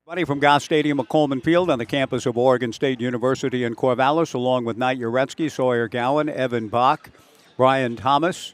Buddy from Goss Stadium at Coleman Field on the campus of Oregon State University in Corvallis, along with Knight Uretsky, Sawyer Gowan, Evan Bach, Brian Thomas,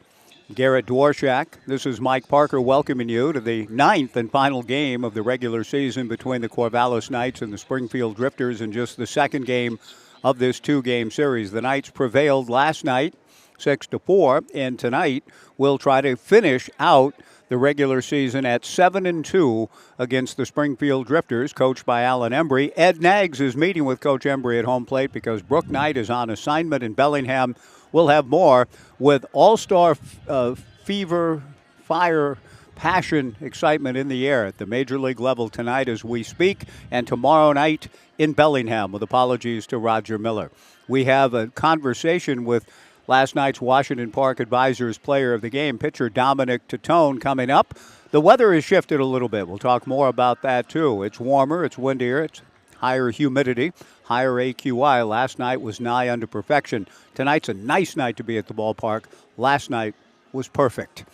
Garrett Dworshak. This is Mike Parker welcoming you to the ninth and final game of the regular season between the Corvallis Knights and the Springfield Drifters, and just the second game of this two-game series. The Knights prevailed last night 6-4, and tonight we'll try to finish out the regular season at 7-2 against the Springfield Drifters, coached by Alan Embry. Ed Nags is meeting with Coach Embry at home plate because Brooke Knight is on assignment in Bellingham. We'll have more with all-star fever, fire, passion, excitement in the air at the Major League level tonight as we speak, and tomorrow night in Bellingham, with apologies to Roger Miller. We have a conversation with last night's Washington Park Advisors player of the game, pitcher Dominic Titone, coming up. The weather has shifted a little bit. We'll talk more about that, too. It's warmer, it's windier, it's higher humidity, higher AQI. Last night was nigh unto perfection. Tonight's a nice night to be at the ballpark. Last night was perfect.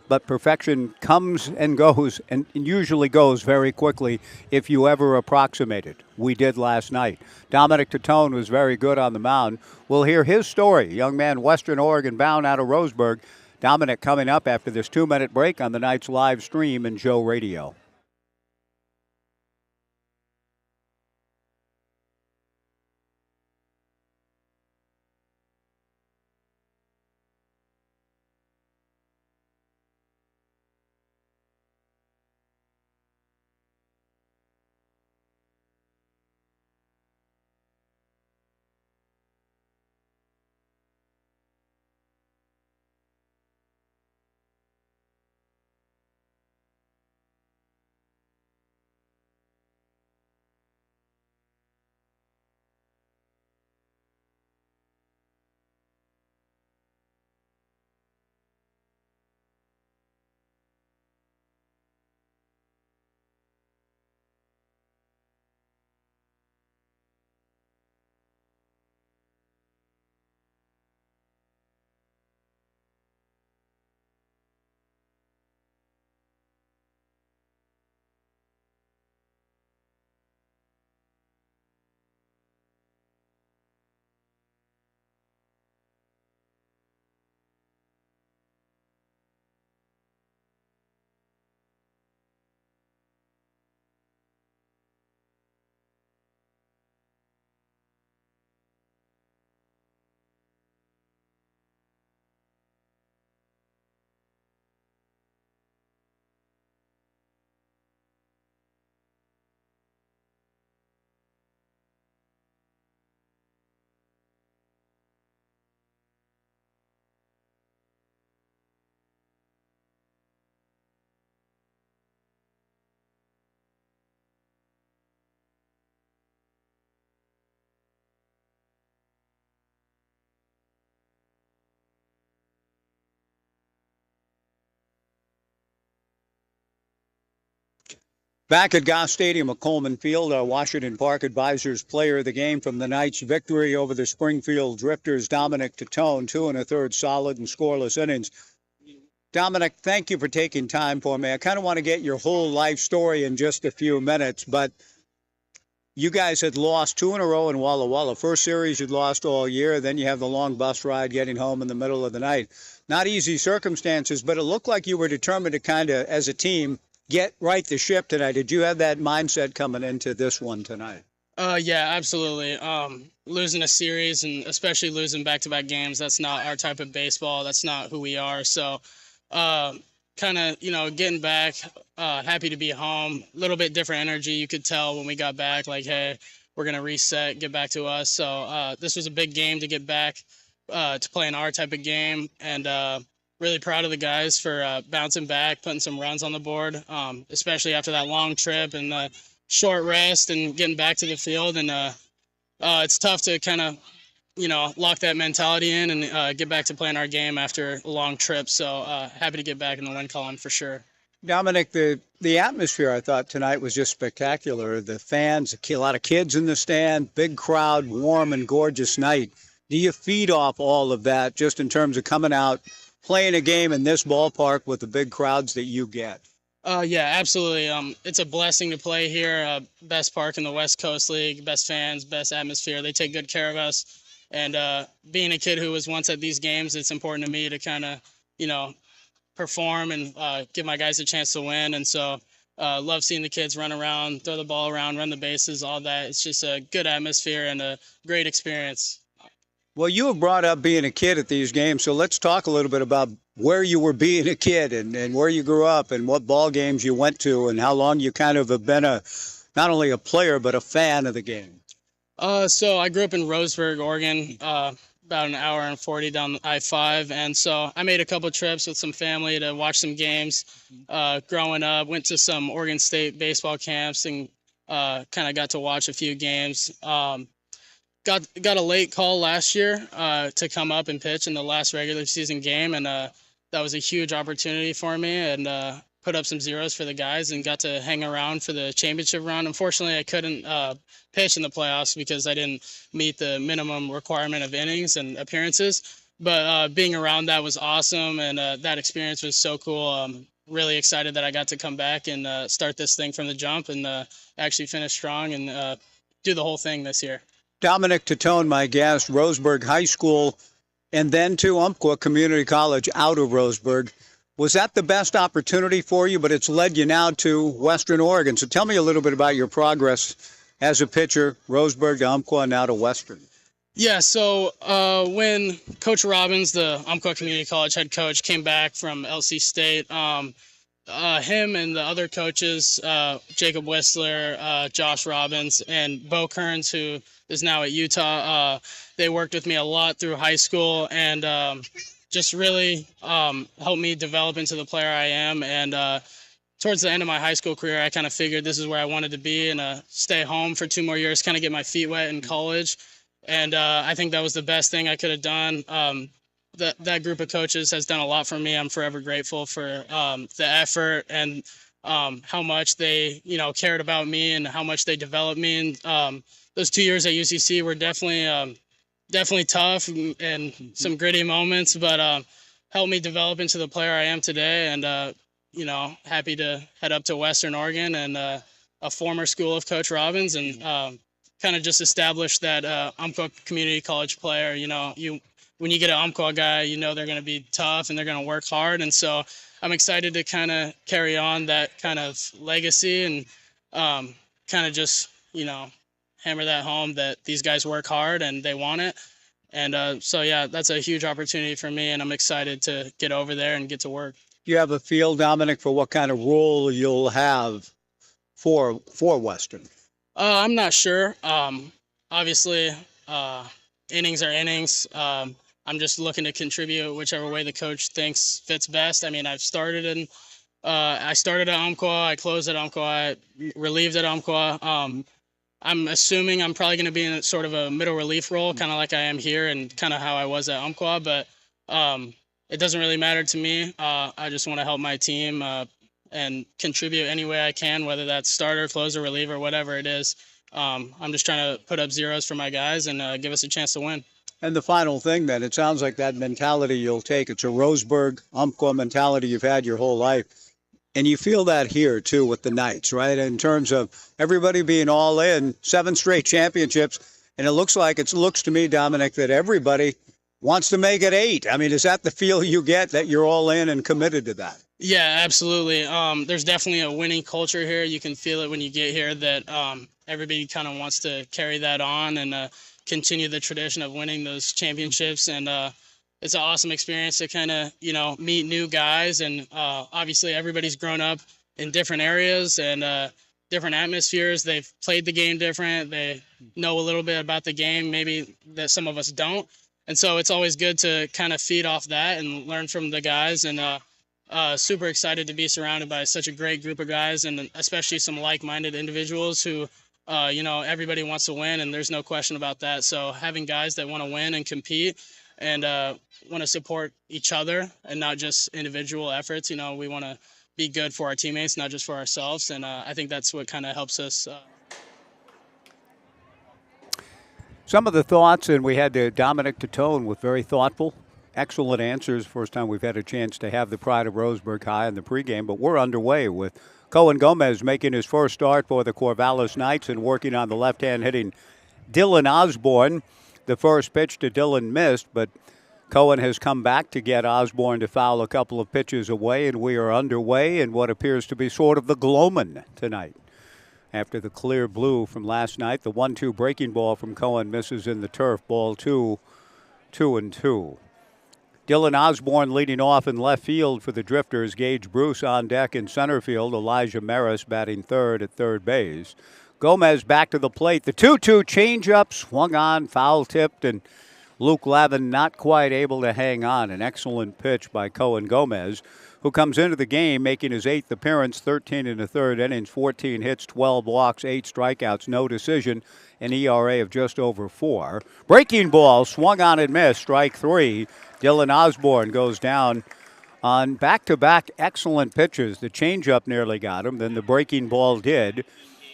But perfection comes and goes, and usually goes very quickly if you ever approximate it. We did last night. Dominic Titone was very good on the mound. We'll hear his story. Young man, Western Oregon bound out of Roseburg. Dominic coming up after this 2-minute break on the Knights live stream in Joe Radio. Back at Goss Stadium at Coleman Field, our Washington Park Advisors player of the game from the Knights' victory over the Springfield Drifters, Dominic Titone, 2 1/3 solid and scoreless innings. Dominic, thank you for taking time for me. I kind of want to get your whole life story in just a few minutes, but you guys had lost 2 in a row in Walla Walla. First series you'd lost all year, then you have the long bus ride getting home in the middle of the night. Not easy circumstances, but it looked like you were determined to kind of, as a team, get right the ship tonight. Did you have that mindset coming into this one tonight? Yeah, absolutely. Losing a series and especially losing back-to-back games, that's not our type of baseball. That's not who we are. So kind of, getting back, happy to be home. A little bit different energy. You could tell when we got back, like, hey, we're going to reset, get back to us. So this was a big game to get back to playing our type of game. And really proud of the guys for bouncing back, putting some runs on the board, especially after that long trip and short rest and getting back to the field. And it's tough to kind of, lock that mentality in and get back to playing our game after a long trip. So happy to get back in the win column for sure. Dominic, the atmosphere I thought tonight was just spectacular. The fans, a lot of kids in the stand, big crowd, warm and gorgeous night. Do you feed off all of that just in terms of coming out, playing a game in this ballpark with the big crowds that you get? Yeah, absolutely. It's a blessing to play here. Best park in the West Coast League, best fans, best atmosphere. They take good care of us. And being a kid who was once at these games, it's important to me to kind of, you know, perform and give my guys a chance to win. And so, love seeing the kids run around, throw the ball around, run the bases, all that. It's just a good atmosphere and a great experience. Well, you have brought up being a kid at these games, so let's talk a little bit about where you were being a kid and where you grew up and what ball games you went to and how long you kind of have been not only a player but a fan of the game. So I grew up in Roseburg, Oregon, about an hour and 40 down I-5, and so I made a couple trips with some family to watch some games. Growing up, went to some Oregon State baseball camps and kind of got to watch a few games. Got a late call last year to come up and pitch in the last regular season game, and that was a huge opportunity for me, and put up some zeros for the guys and got to hang around for the championship round. Unfortunately, I couldn't pitch in the playoffs because I didn't meet the minimum requirement of innings and appearances. But being around that was awesome, and that experience was so cool. Really excited that I got to come back and start this thing from the jump and actually finish strong and do the whole thing this year. Dominic Tatone, my guest, Roseburg High School, and then to Umpqua Community College out of Roseburg. Was that the best opportunity for you, but it's led you now to Western Oregon? So tell me a little bit about your progress as a pitcher, Roseburg to Umpqua, and now to Western. Yeah, so when Coach Robbins, the Umpqua Community College head coach, came back from LC State, him and the other coaches, Jacob Whistler, Josh Robbins, and Bo Kearns, who is now at Utah, they worked with me a lot through high school and just really helped me develop into the player I am. And towards the end of my high school career, I kind of figured this is where I wanted to be and stay home for 2 more years, kind of get my feet wet in college. And I think that was the best thing I could have done. That group of coaches has done a lot for me. I'm forever grateful for the effort and how much they, cared about me and how much they developed me. And those 2 years at UCC were definitely tough and some gritty moments, but helped me develop into the player I am today. And happy to head up to Western Oregon and a former school of Coach Robbins and kind of just establish that Umpqua Community College player. When you get an Umpqua guy, they're going to be tough and they're going to work hard. And so I'm excited to kind of carry on that kind of legacy and kind of just, hammer that home that these guys work hard and they want it. And so, yeah, that's a huge opportunity for me, and I'm excited to get over there and get to work. Do you have a feel, Dominic, for what kind of role you'll have for Western? I'm not sure. Obviously, innings are innings. I'm just looking to contribute whichever way the coach thinks fits best. I mean, I started at Umpqua, I closed at Umpqua, I relieved at Umpqua. I'm assuming I'm probably going to be in sort of a middle relief role, kind of like I am here and kind of how I was at Umpqua, but it doesn't really matter to me. I just want to help my team and contribute any way I can, whether that's starter, closer, reliever, whatever it is. I'm just trying to put up zeros for my guys and give us a chance to win. And the final thing, then, it sounds like that mentality you'll take. It's a Roseburg, Umpqua mentality you've had your whole life. And you feel that here, too, with the Knights, right? In terms of everybody being all in, 7 straight championships. And it looks to me, Dominic, that everybody wants to make it 8. I mean, is that the feel you get, that you're all in and committed to that? Yeah, absolutely. There's definitely a winning culture here. You can feel it when you get here that everybody kind of wants to carry that on and continue the tradition of winning those championships. And it's an awesome experience to kind of, meet new guys. And obviously everybody's grown up in different areas and different atmospheres. They've played the game different. They know a little bit about the game, maybe that some of us don't. And so it's always good to kind of feed off that and learn from the guys. And super excited to be surrounded by such a great group of guys, and especially some like-minded individuals who, everybody wants to win, and there's no question about that. So having guys that want to win and compete and want to support each other and not just individual efforts, we want to be good for our teammates, not just for ourselves. And I think that's what kind of helps us. Some of the thoughts, and we had Dominic Tatone with very thoughtful excellent answers. First time we've had a chance to have the pride of Roseburg High in the pregame, but we're underway with Cohen Gomez making his first start for the Corvallis Knights and working on the left-hand hitting Dylan Osborne. The first pitch to Dylan missed, but Cohen has come back to get Osborne to foul a couple of pitches away, and we are underway in what appears to be sort of the Gloman tonight. After the clear blue from last night, the 1-2 breaking ball from Cohen misses in the turf. Ball 2, 2-2. Dylan Osborne leading off in left field for the Drifters. Gage Bruce on deck in center field. Elijah Maris batting third at third base. Gomez back to the plate. The 2-2 changeup swung on, foul tipped, and Luke Lavin not quite able to hang on. An excellent pitch by Cohen Gomez, who comes into the game making his 8th appearance, 13 in the third innings, 14 hits, 12 walks, 8 strikeouts, no decision, an ERA of just over 4. Breaking ball swung on and missed, strike 3. Dylan Osborne goes down on back-to-back excellent pitches. The changeup nearly got him, then the breaking ball did.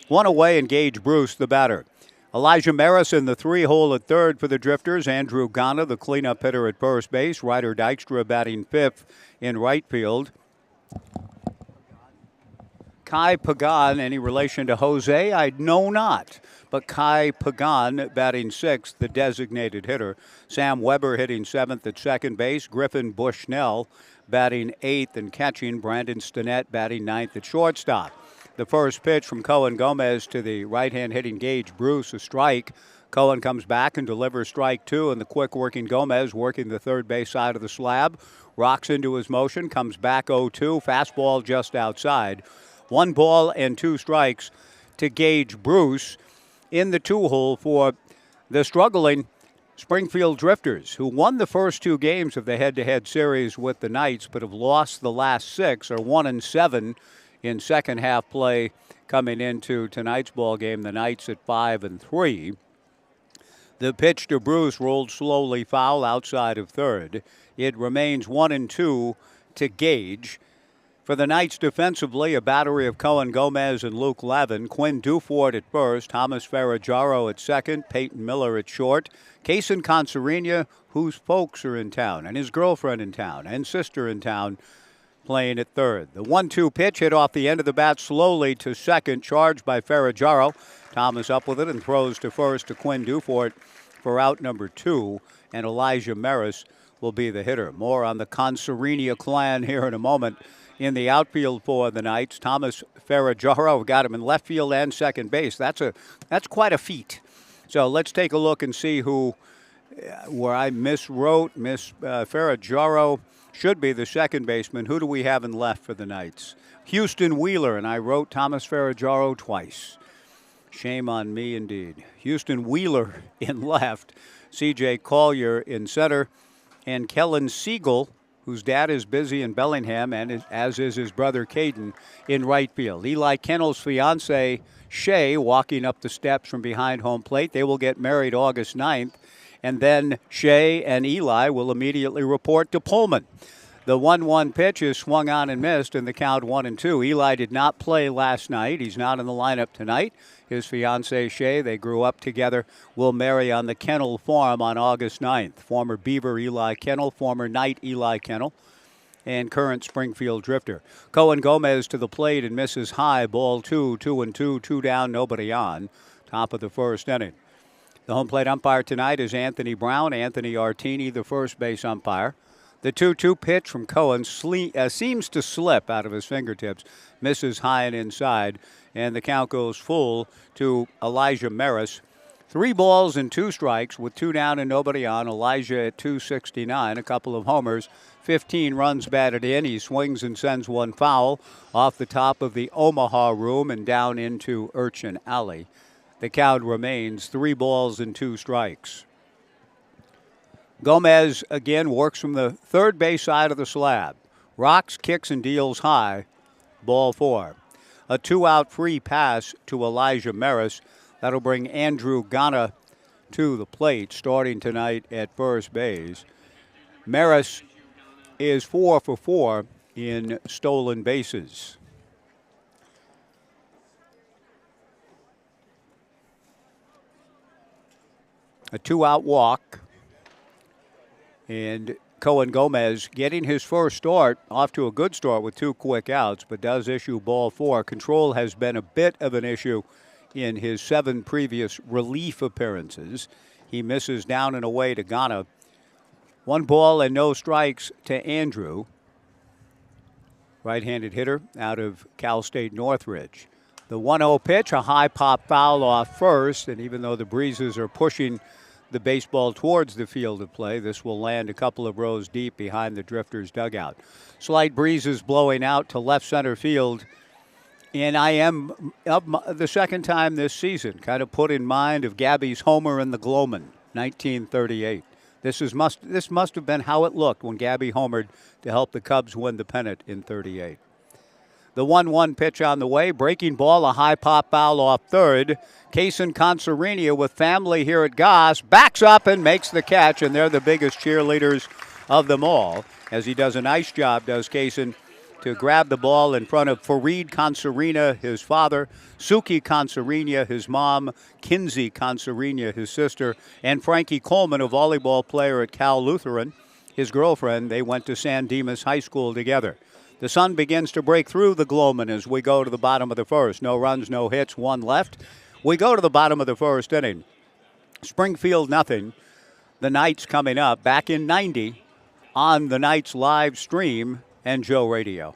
One away, and Gage Bruce, the batter. Elijah Maris in the 3-hole at third for the Drifters. Andrew Ghana, the cleanup hitter at first base. Ryder Dykstra batting 5th in right field. Kai Pagan, any relation to Jose? I know not. But Kai Pagan batting 6th, the designated hitter. Sam Weber hitting 7th at second base. Griffin Bushnell batting 8th and catching. Brandon Stinnett batting 9th at shortstop. The first pitch from Cohen Gomez to the right-hand hitting Gage Bruce, a strike. Cohen comes back and delivers strike 2, and the quick-working Gomez working the third base side of the slab. Rocks into his motion, comes back 0-2, fastball just outside. 1 ball and 2 strikes to Gage Bruce in the 2-hole for the struggling Springfield Drifters, who won the first 2 games of the head-to-head series with the Knights, but have lost the last 6, or 1-7 in second half play coming into tonight's ball game. The Knights at 5-3. The pitch to Bruce rolled slowly foul outside of third. It remains 1-2 to Gage. For the Knights defensively, a battery of Cohen Gomez and Luke Lavin. Quinn Dufort at first, Thomas Ferragaro at second, Peyton Miller at short. Kason Consarina, whose folks are in town, and his girlfriend in town, and sister in town, playing at third. The 1-2 pitch hit off the end of the bat slowly to second, charged by Ferragaro. Thomas up with it and throws to first to Quinn Dufort for out number 2, and Elijah Maris will be the hitter. More on the Consarinia clan here in a moment. In the outfield for the Knights, Thomas Ferragaro got him in left field and second base. That's quite a feat. So let's take a look and see where I miswrote. Ferragaro should be the second baseman. Who do we have in left for the Knights? Houston Wheeler, and I wrote Thomas Ferragaro twice. Shame on me indeed. Houston Wheeler in left, C.J. Collier in center, and Kellen Siegel, whose dad is busy in Bellingham, and as is his brother Caden, in right field. Eli Kennel's fiancée, Shay, walking up the steps from behind home plate. They will get married August 9th. And then Shay and Eli will immediately report to Pullman. The 1-1 pitch is swung on and missed in the count 1-2. Eli did not play last night. He's not in the lineup tonight. His fiancée Shay, they grew up together, will marry on the Kennel farm on August 9th. Former Beaver Eli Kennel, former Knight Eli Kennel, and current Springfield Drifter. Cohen Gomez to the plate and misses high. Ball 2, 2-2, 2 down, nobody on. Top of the first inning. The home plate umpire tonight is Anthony Brown. Anthony Artini, the first base umpire. The 2-2 pitch from Cohen seems to slip out of his fingertips, misses high and inside, and the count goes full to Elijah Maris. 3 balls and 2 strikes with 2 down and nobody on. Elijah at .269, a couple of homers, 15 runs batted in. He swings and sends 1 foul off the top of the Omaha room and down into Urchin Alley. The count remains 3 balls and 2 strikes. Gomez again works from the third base side of the slab. Rocks, kicks, and deals high. Ball 4. A 2-out free pass to Elijah Maris. That'll bring Andrew Ghana to the plate starting tonight at first base. Maris is 4 for 4 in stolen bases. A 2-out walk. And Cohen Gomez getting his first start, off to a good start with 2 quick outs, but does issue ball 4. Control has been a bit of an issue in his 7 previous relief appearances. He misses down and away to Ghana. 1 ball and no strikes to Andrew, right-handed hitter out of Cal State Northridge. The 1-0 pitch, a high pop foul off first, and even though the breezes are pushing the baseball towards the field of play, this will land a couple of rows deep behind the Drifters' dugout. Slight breezes blowing out to left center field, and I am, the second time this season, kind of put in mind of Gabby's homer in the Gloman, 1938. This must have been how it looked when Gabby homered to help the Cubs win the pennant in 38. The 1-1 pitch on the way. Breaking ball, a high pop foul off third. Kaysen Consarinia with family here at Goss backs up and makes the catch, and they're the biggest cheerleaders of them all, as he does a nice job, does Kaysen, to grab the ball in front of Fareed Consarina, his father, Suki Consarinia, his mom, Kinsey Consarinia, his sister, and Frankie Coleman, a volleyball player at Cal Lutheran, his girlfriend. They went to San Dimas High School together. The sun begins to break through the Gloman as we go to the bottom of the first. No runs, no hits, 1 left. We go to the bottom of the first inning. Springfield nothing. The Knights coming up back in 90 on the Knights live stream and Joe Radio.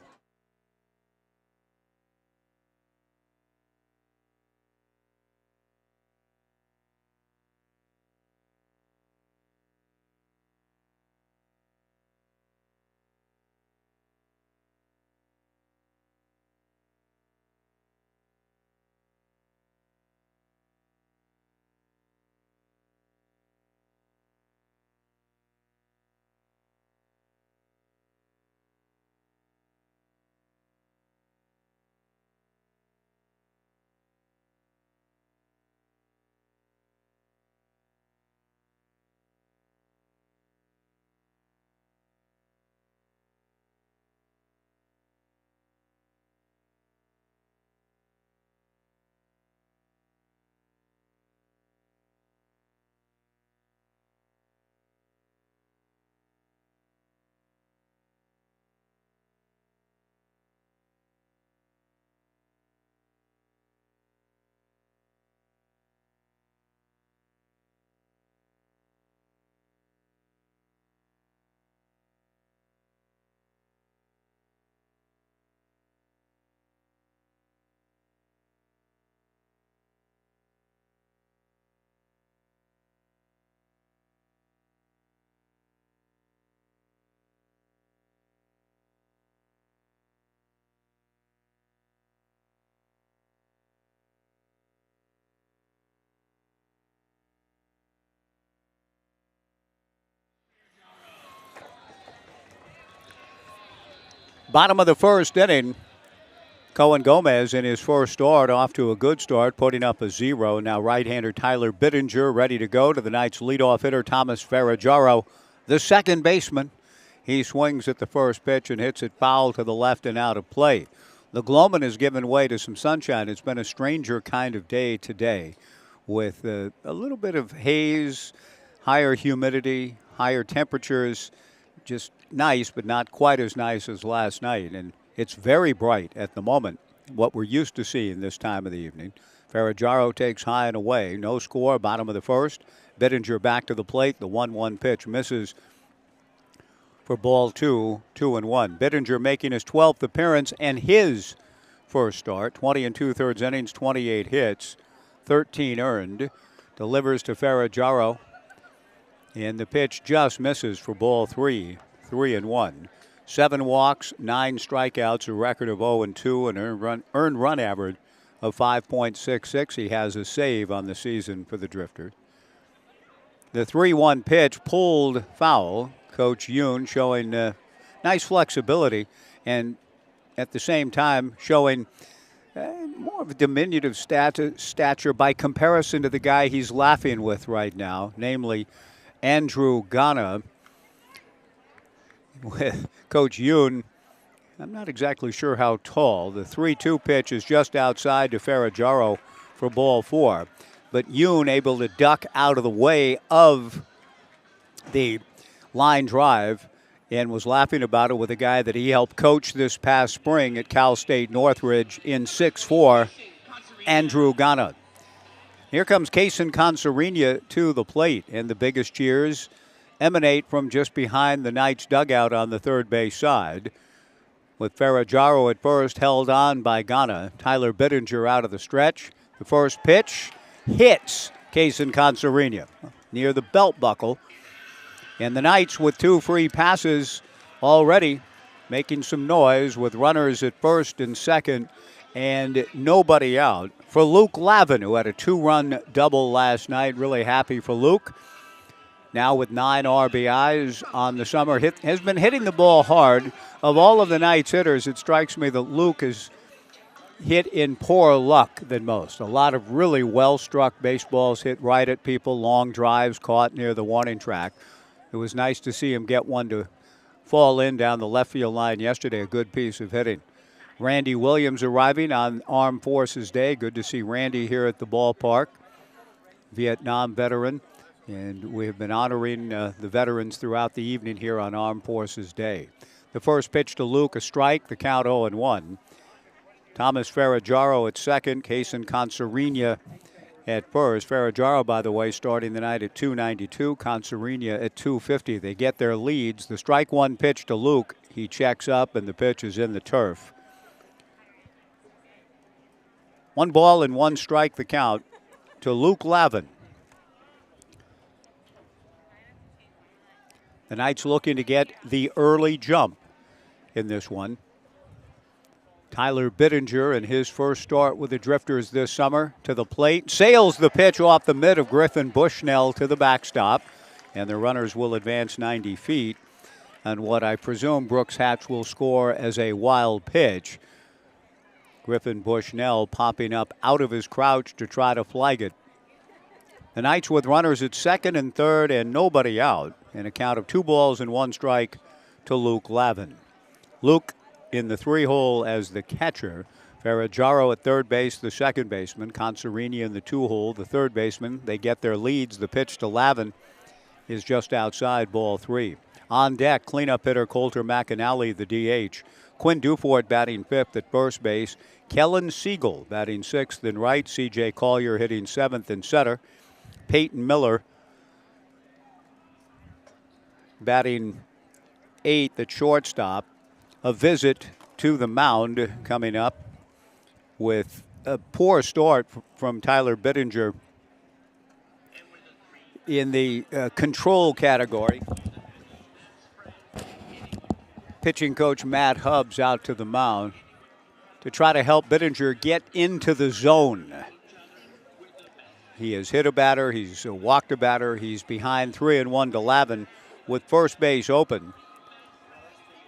Bottom of the first inning. Cohen Gomez in his first start off to a good start, putting up a 0. Now right-hander Tyler Bittinger ready to go to the Knights' leadoff hitter Thomas Ferragaro, the second baseman. He swings at the first pitch and hits it foul to the left and out of play. The Gloman has given way to some sunshine. It's been a stranger kind of day today with a little bit of haze, higher humidity, higher temperatures. Just nice, but not quite as nice as last night. And it's very bright at the moment, what we're used to seeing this time of the evening. Ferragaro takes high and away. No score, bottom of the first. Bittinger back to the plate. The 1-1 pitch misses for ball 2, 2-1. Bittinger making his 12th appearance and his first start. 20 2/3 innings, 28 hits, 13 earned. Delivers to Ferragaro. And the pitch just misses for ball 3, 3-1. 7 walks, 9 strikeouts, a record of 0-2, an earned run average of 5.66. He has a save on the season for the Drifters. The 3-1 pitch pulled foul. Coach Yoon showing nice flexibility and at the same time showing more of a diminutive stature by comparison to the guy he's laughing with right now, namely Andrew Ghana. With Coach Yoon, I'm not exactly sure how tall. The 3-2 pitch is just outside to Ferragaro for ball 4. But Yoon able to duck out of the way of the line drive and was laughing about it with a guy that he helped coach this past spring at Cal State Northridge in 6'4", Andrew Ghana. Here comes Kaysen Consarinia to the plate, and the biggest cheers emanate from just behind the Knights dugout on the third base side. With Ferraggiaro at first, held on by Ghana. Tyler Bittinger out of the stretch. The first pitch hits Kaysen Consarinia near the belt buckle. And the Knights with 2 free passes already making some noise with runners at first and second and nobody out. For Luke Lavin, who had a 2-run double last night, really happy for Luke. Now with 9 RBIs on the summer, has been hitting the ball hard. Of all of the Knights hitters, it strikes me that Luke has hit in poorer luck than most. A lot of really well-struck baseballs hit right at people, long drives caught near the warning track. It was nice to see him get one to fall in down the left field line yesterday, a good piece of hitting. Randy Williams arriving on Armed Forces Day. Good to see Randy here at the ballpark. Vietnam veteran. And we have been honoring the veterans throughout the evening here on Armed Forces Day. The first pitch to Luke, a strike, the count 0-1. Thomas Ferraggiaro at second, Kaysen Consarinia at first. Ferraggiaro, by the way, starting the night at 292, Consarinia at 250. They get their leads. The strike one pitch to Luke, he checks up, and the pitch is in the turf. 1 ball and 1 strike, the count to Luke Lavin. The Knights looking to get the early jump in this one. Tyler Bittinger in his first start with the Drifters this summer to the plate. Sails the pitch off the mid of Griffin Bushnell to the backstop. And the runners will advance 90 feet. And what I presume Brooks Hatch will score as a wild pitch. Griffin Bushnell popping up out of his crouch to try to flag it. The Knights with runners at second and third and nobody out. And a count of 2 balls and 1 strike to Luke Lavin. Luke in the 3-hole as the catcher. Ferraggiaro at third base, the second baseman. Consarinia in the 2-hole, the third baseman. They get their leads. The pitch to Lavin is just outside, ball 3. On deck, cleanup hitter Coulter McAnally, the DH. Quinn Dufort batting 5th at first base. Kellen Siegel batting 6th and right. C.J. Collier hitting 7th and center. Peyton Miller batting 8th at shortstop. A visit to the mound coming up with a poor start from Tyler Bittinger in the control category. Pitching coach Matt Hubbs out to the mound to try to help Bittinger get into the zone. He has hit a batter, he's walked a batter, he's behind 3-1 to Lavin with first base open.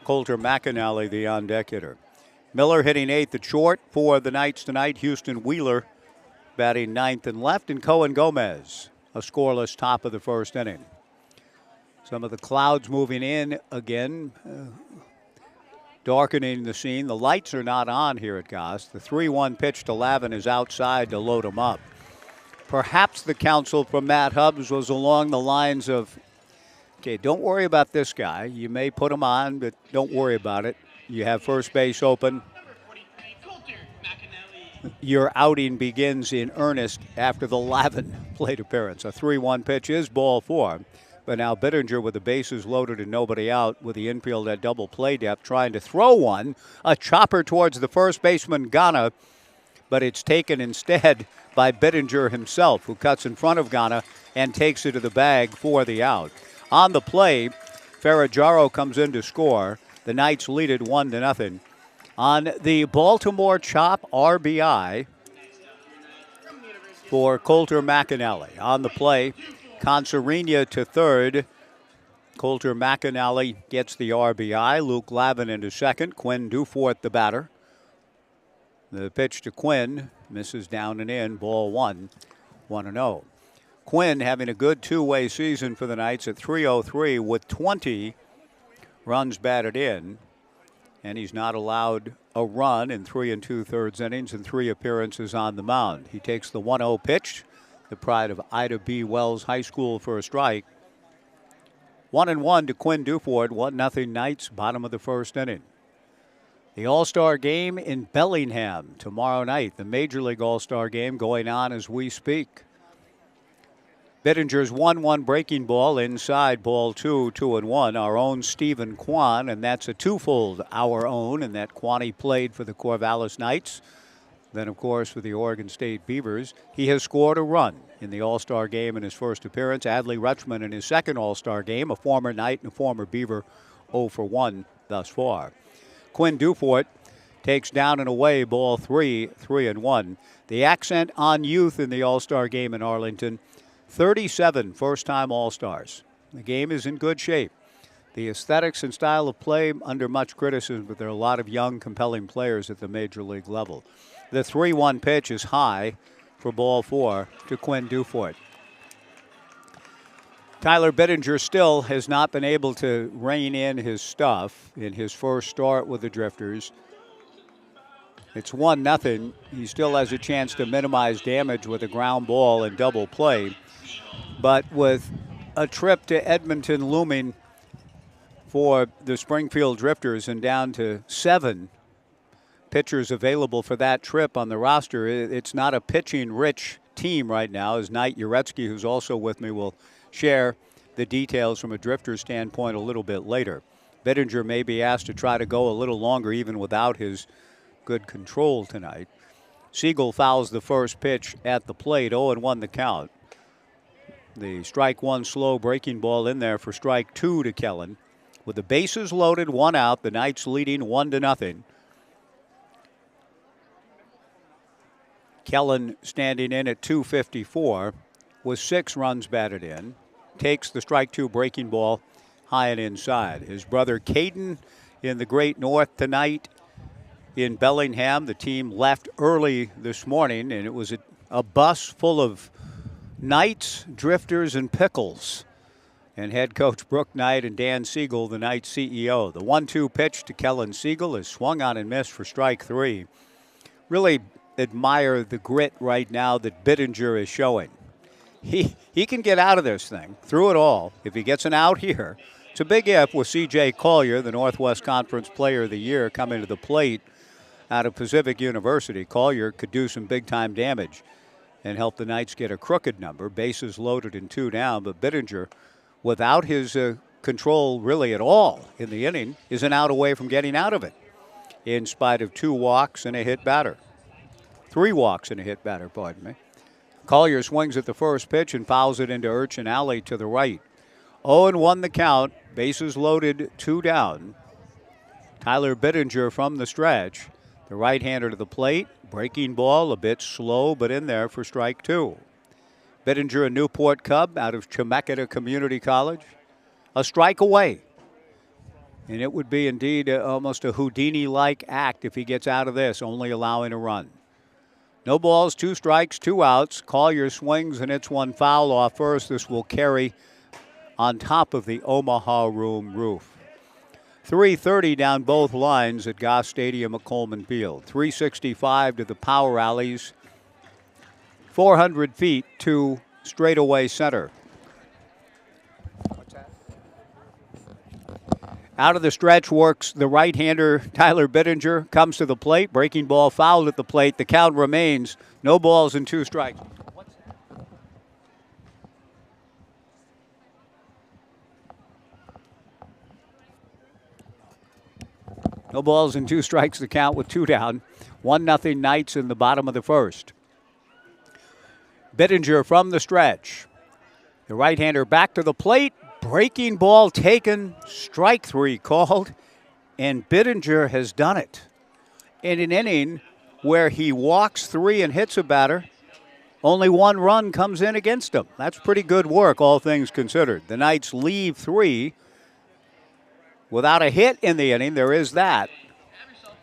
Coulter McAnally, the on-deck hitter. Miller hitting 8th at short for the Knights tonight. Houston Wheeler batting 9th and left, and Cohen Gomez, a scoreless top of the first inning. Some of the clouds moving in again, darkening the scene. The lights are not on here at Goss. The 3-1 pitch to Lavin is outside to load him up. Perhaps the counsel from Matt Hubbs was along the lines of, okay, don't worry about this guy. You may put him on, but don't worry about it. You have first base open. Your outing begins in earnest after the Lavin plate appearance. A 3-1 pitch is ball 4. But now Bittinger with the bases loaded and nobody out with the infield at double play depth trying to throw one. A chopper towards the first baseman, Ghana. But it's taken instead by Bittinger himself, who cuts in front of Ghana and takes it to the bag for the out. On the play, Ferraggiaro comes in to score. The Knights lead it 1-0. On the Baltimore chop, RBI for Coulter McAnally. On the play, Consarinia to third. Coulter McAnally gets the RBI. Luke Lavin into second. Quinn Dufort the batter. The pitch to Quinn misses down and in. Ball 1, 1-0. Quinn having a good two-way season for the Knights at .303 with 20 runs batted in. And he's not allowed a run in 3 2/3 innings and 3 appearances on the mound. He takes the 1-0 pitch, the pride of Ida B. Wells High School, for a strike. 1-1 to Quinn Dufort, 1-0 Knights, bottom of the first inning. The All-Star game in Bellingham tomorrow night. The Major League All-Star game going on as we speak. Bittinger's 1-1 breaking ball inside, ball 2, 2-1. Our own Stephen Kwan, and that's a twofold our own, and that Kwani played for the Corvallis Knights. Then, of course, for the Oregon State Beavers. He has scored a run in the All-Star game in his first appearance. Adley Rutschman in his second All-Star game, a former Knight and a former Beaver, 0 for 1 thus far. Quinn Dufort takes down and away, ball 3, 3-1. The accent on youth in the All-Star game in Arlington, 37 first-time All-Stars. The game is in good shape. The aesthetics and style of play under much criticism, but there are a lot of young, compelling players at the major league level. The 3-1 pitch is high for ball 4 to Quinn Dufort. Tyler Bittinger still has not been able to rein in his stuff in his first start with the Drifters. It's 1-0. He still has a chance to minimize damage with a ground ball and double play. But with a trip to Edmonton looming for the Springfield Drifters and down to 7 pitchers available for that trip on the roster, it's not a pitching-rich team right now, as Knight Uretsky, who's also with me, will share the details from a Drifter standpoint a little bit later. Bittinger may be asked to try to go a little longer even without his good control tonight. Siegel fouls the first pitch at the plate, 0-1 the count. The strike one slow breaking ball in there for strike 2 to Kellen. With the bases loaded, 1 out, the Knights leading 1-0. Kellen standing in at 254 with 6 runs batted in. Takes the strike 2 breaking ball high and inside. His brother Caden in the Great North tonight in Bellingham. The team left early this morning, and it was a bus full of Knights, Drifters, and Pickles. And head coach Brooke Knight and Dan Siegel, the Knights CEO. The 1-2 pitch to Kellen Siegel is swung on and missed for strike 3. Really admire the grit right now that Bittinger is showing. He can get out of this thing through it all if he gets an out here. It's a big if with C.J. Collier, the Northwest Conference Player of the Year, coming to the plate out of Pacific University. Collier could do some big-time damage and help the Knights get a crooked number. Bases loaded and 2 down, but Bittinger, without his control really at all in the inning, is an out away from getting out of it in spite of 2 walks and a hit batter. 3 walks and a hit batter, pardon me. Collier swings at the first pitch and fouls it into Urchin Alley to the right. 0-1 the count. Bases loaded, 2 down. Tyler Bittinger from the stretch. The right-hander to the plate. Breaking ball, a bit slow, but in there for strike 2. Bittinger, a Newport Cub out of Chemeketa Community College. A strike away. And it would be indeed almost a Houdini-like act if he gets out of this, only allowing a run. No balls, 2 strikes, 2 outs. Collier swings and hits one foul off first. This will carry on top of the Omaha Room roof. 330 down both lines at Goss Stadium at Coleman Field. 365 to the power alleys. 400 feet to straightaway center. Out of the stretch works the right-hander Tyler Bittinger, comes to the plate, breaking ball fouled at the plate. The count remains no balls and 2 strikes. No balls and 2 strikes the count with 2 down. 1-0 Knights in the bottom of the first. Bittinger from the stretch. The right-hander back to the plate. Breaking ball taken, strike 3 called, and Bittinger has done it. In an inning where he walks 3 and hits a batter, only 1 run comes in against him. That's pretty good work, all things considered. The Knights leave 3 without a hit in the inning. There is that.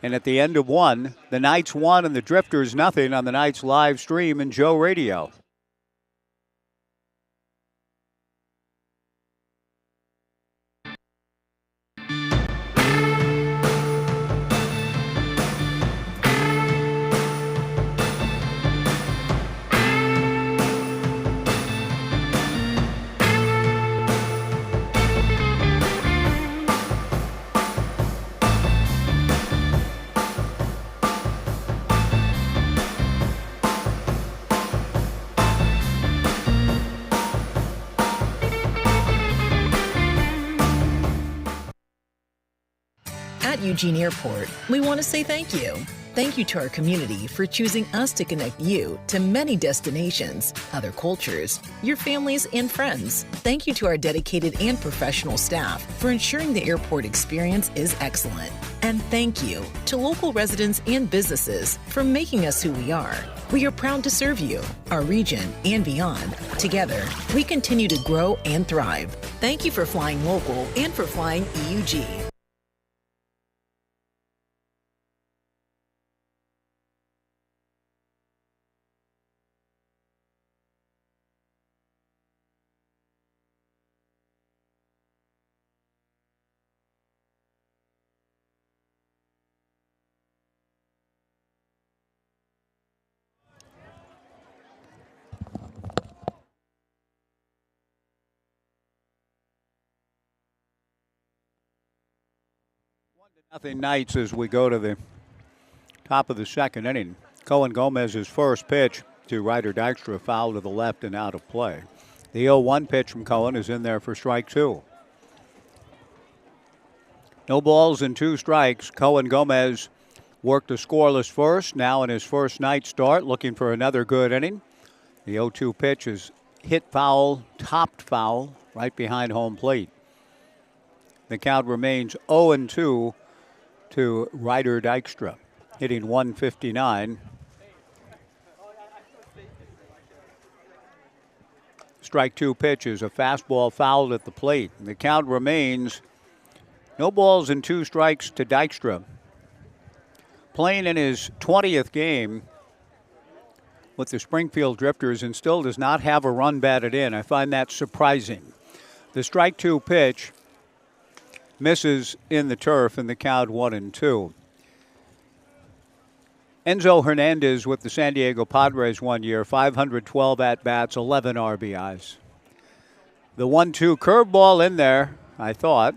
And at the end of 1, the Knights 1 and the Drifters nothing on the Knights live stream and Joe Radio. At Eugene Airport, we want to say thank you. Thank you to our community for choosing us to connect you to many destinations, other cultures, your families, and friends. Thank you to our dedicated and professional staff for ensuring the airport experience is excellent. And thank you to local residents and businesses for making us who we are. We are proud to serve you, our region, and beyond. Together, we continue to grow and thrive. Thank you for flying local and for flying EUG. Nothing Knights as we go to the top of the second inning. Cohen Gomez's first pitch to Ryder Dykstra, foul to the left and out of play. The 0-1 pitch from Cohen is in there for strike two. No balls and two strikes. Cohen Gomez worked a scoreless first, now in his first night start, looking for another good inning. The 0-2 pitch is hit foul, topped foul, right behind home plate. The count remains 0-2 to Ryder Dykstra, hitting .159. Strike two pitches, a fastball fouled at the plate. The count remains no balls and two strikes to Dykstra. Playing in his 20th game with the Springfield Drifters and still does not have a run batted in. I find that surprising. The strike two pitch misses in the turf, and the count 1-2. Enzo Hernandez with the San Diego Padres 1 year, 512 at-bats, 11 RBIs. The 1-2 curveball in there, I thought.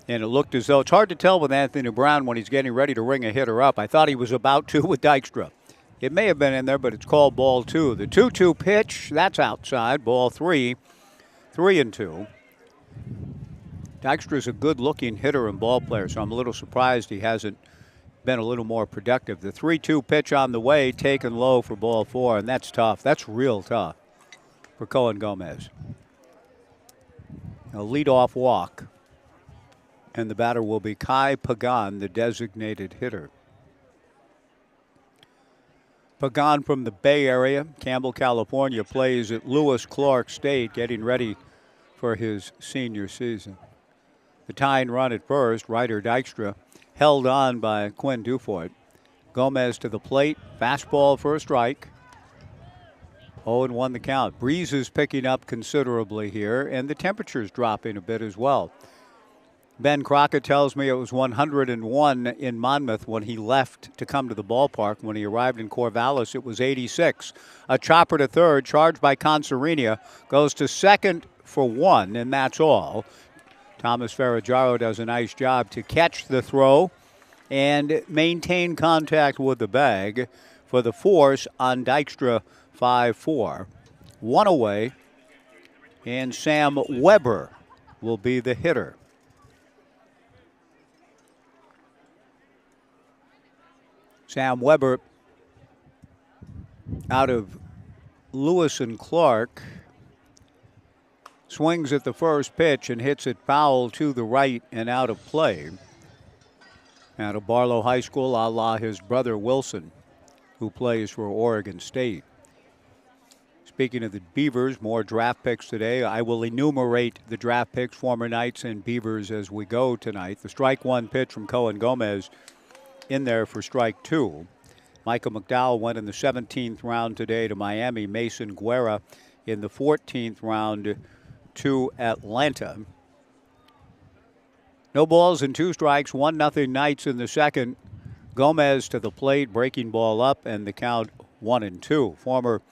And it looked as though, it's hard to tell with Anthony Brown when he's getting ready to ring a hitter up. I thought he was about to with Dykstra. It may have been in there, but it's called ball two. The 2-2 pitch, that's outside, ball three, 3-2. Dykstra's a good-looking hitter and ball player, so I'm a little surprised he hasn't been a little more productive. The 3-2 pitch on the way, taken low for ball four, and that's tough. That's real tough for Cohen Gomez. A leadoff walk, and the batter will be Kai Pagan, the designated hitter. Pagan from the Bay Area, Campbell, California, plays at Lewis Clark State, getting ready for his senior season. The tying run at first, Ryder Dykstra, held on by Quinn Dufort. Gomez to the plate, fastball for a strike. 0-1 the count. Breeze is picking up considerably here, and the temperature's dropping a bit as well. Ben Crockett tells me it was 101 in Monmouth when he left to come to the ballpark. When he arrived in Corvallis, it was 86. A chopper to third, charged by Conserina, goes to second for one, and that's all. Thomas Ferragaro does a nice job to catch the throw and maintain contact with the bag for the force on Dykstra 5-4. One away, and Sam Weber will be the hitter. Sam Weber out of Lewis and Clark swings at the first pitch and hits it foul to the right and out of play. Out of Barlow High School, a la his brother Wilson, who plays for Oregon State. Speaking of the Beavers, more draft picks today. I will enumerate the draft picks, former Knights and Beavers, as we go tonight. The strike one pitch from Cohen Gomez in there for strike two. Michael McDowell went in the 17th round today to Miami. Mason Guerra in the 14th round to Atlanta. No balls and two strikes, 1-0 Knights in the second. Gomez to the plate, breaking ball up, and the count 1-2. Former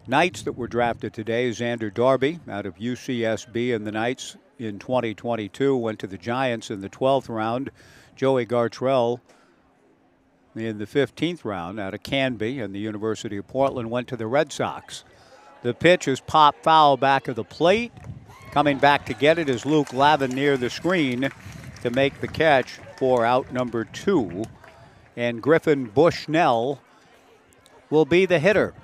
Knights that were drafted today, Xander Darby out of UCSB and the Knights in 2022, went to the Giants in the 12th round. Joey Gartrell in the 15th round out of Canby and the University of Portland went to the Red Sox. The pitch is popped foul back of the plate. Coming back to get it is Luke Lavin near the screen, to make the catch for out number 2. And Griffin Bushnell will be the hitter.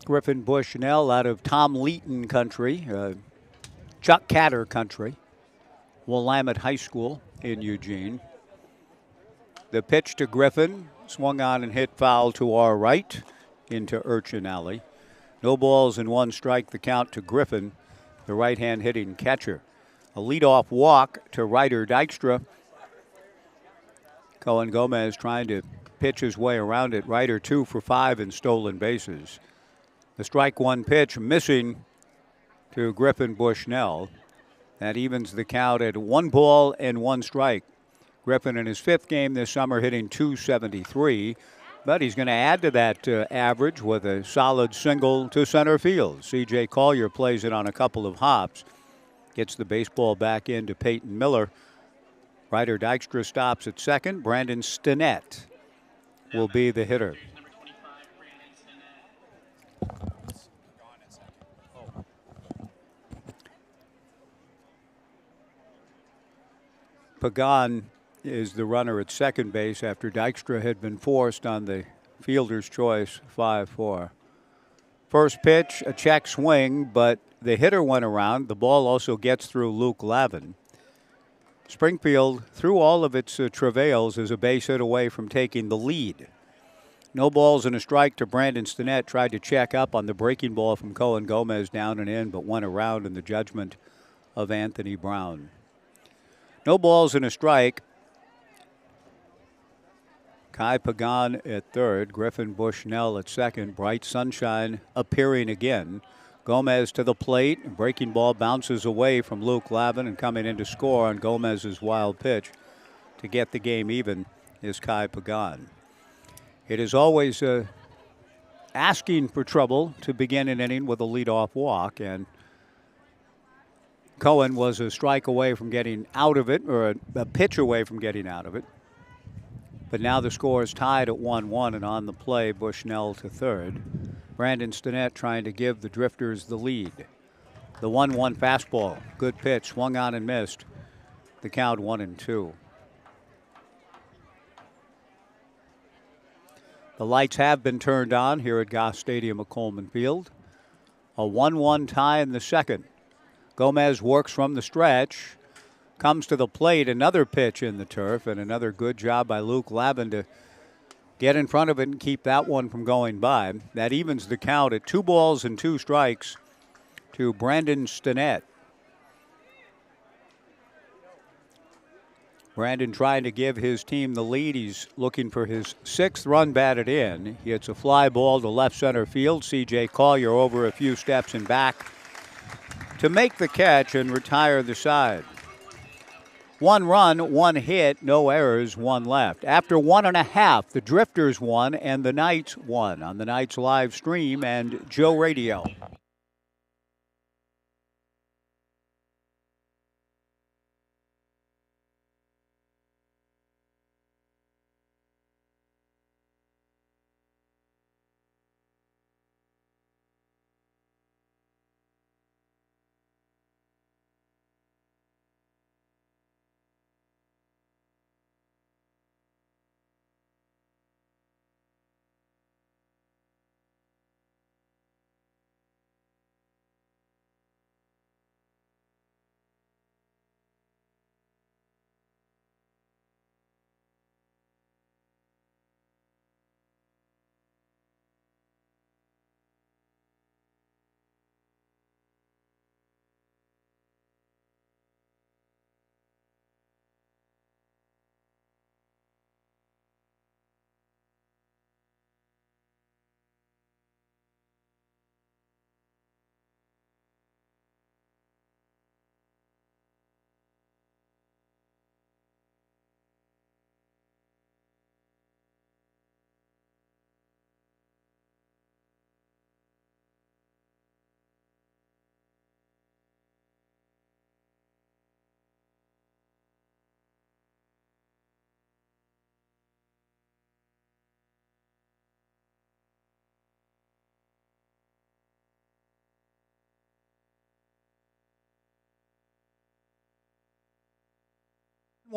Griffin Bushnell out of Tom Leeton country, Chuck Catter country, Willamette High School in Eugene. The pitch to Griffin, swung on and hit foul to our right into Urchin Alley. No balls and 1 strike, the count to Griffin, the right-hand hitting catcher. A leadoff walk to Ryder Dykstra. Cohen Gomez trying to pitch his way around it. Ryder 2 for 5 in stolen bases. The strike 1 pitch missing to Griffin Bushnell. That evens the count at 1 ball and 1 strike. Griffin in his 5th game this summer hitting .273, but he's going to add to that average with a solid single to center field. C.J. Collier plays it on a couple of hops, gets the baseball back into Peyton Miller. Ryder Dykstra stops at second. Brandon Stinnett will be the hitter. Pagan is the runner at second base after Dykstra had been forced on the fielder's choice 5-4. First pitch, a check swing, but the hitter went around. The ball also gets through Luke Lavin. Springfield, through all of its travails, is a base hit away from taking the lead. No balls and a strike to Brandon Stinnett. Tried to check up on the breaking ball from Cohen Gomez down and in, but went around in the judgment of Anthony Brown. No balls and a strike. Kai Pagan at third, Griffin Bushnell at second. Bright sunshine appearing again. Gomez to the plate. Breaking ball bounces away from Luke Lavin, and coming in to score on Gomez's wild pitch to get the game even is Kai Pagan. It is always asking for trouble to begin an inning with a leadoff walk, and Cohen was a strike away from getting out of it, or a pitch away from getting out of it. But now the score is tied at 1-1, and on the play, Bushnell to third. Brandon Stinnett trying to give the Drifters the lead. The 1-1 fastball, good pitch, swung on and missed. The count 1-2. The lights have been turned on here at Goss Stadium at Coleman Field. A 1-1 tie in the second. Gomez works from the stretch. Comes to the plate, another pitch in the turf, and another good job by Luke Lavin to get in front of it and keep that one from going by. That evens the count at 2 balls and 2 strikes to Brandon Stinnett. Brandon trying to give his team the lead. He's looking for his 6th run batted in. He hits a fly ball to left center field. C.J. Collier over a few steps and back to make the catch and retire the side. 1 run, 1 hit, no errors, 1 left. After 1.5, the Drifters won and the Knights won on the Knights live stream and Joe Radio.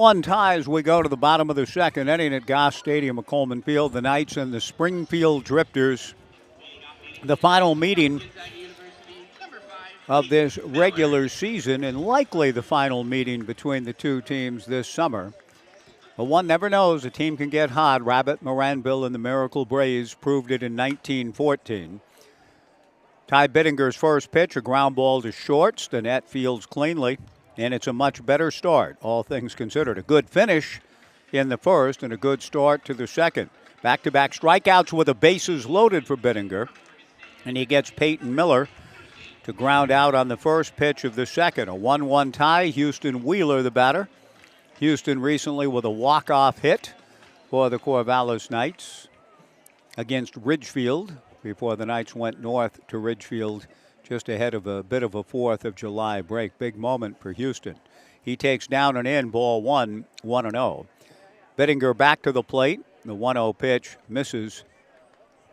1 ties. We go to the bottom of the second inning at Goss Stadium at Coleman Field. The Knights and the Springfield Drifters. The final meeting of this regular season and likely the final meeting between the two teams this summer. But one never knows. A team can get hot. Rabbit, Moranville, and the Miracle Braves proved it in 1914. Ty Bittinger's first pitch, a ground ball to short. Stinnett fields cleanly, and it's a much better start, all things considered. A good finish in the first and a good start to the second. Back-to-back strikeouts with the bases loaded for Bittinger, and he gets Peyton Miller to ground out on the first pitch of the second. A 1-1 tie. Houston Wheeler, the batter. Houston recently with a walk-off hit for the Corvallis Knights against Ridgefield before the Knights went north to Ridgefield just ahead of a bit of a 4th of July break. Big moment for Houston. He takes down and in, ball 1, 1-0. Bittinger back to the plate. The 1-0 pitch misses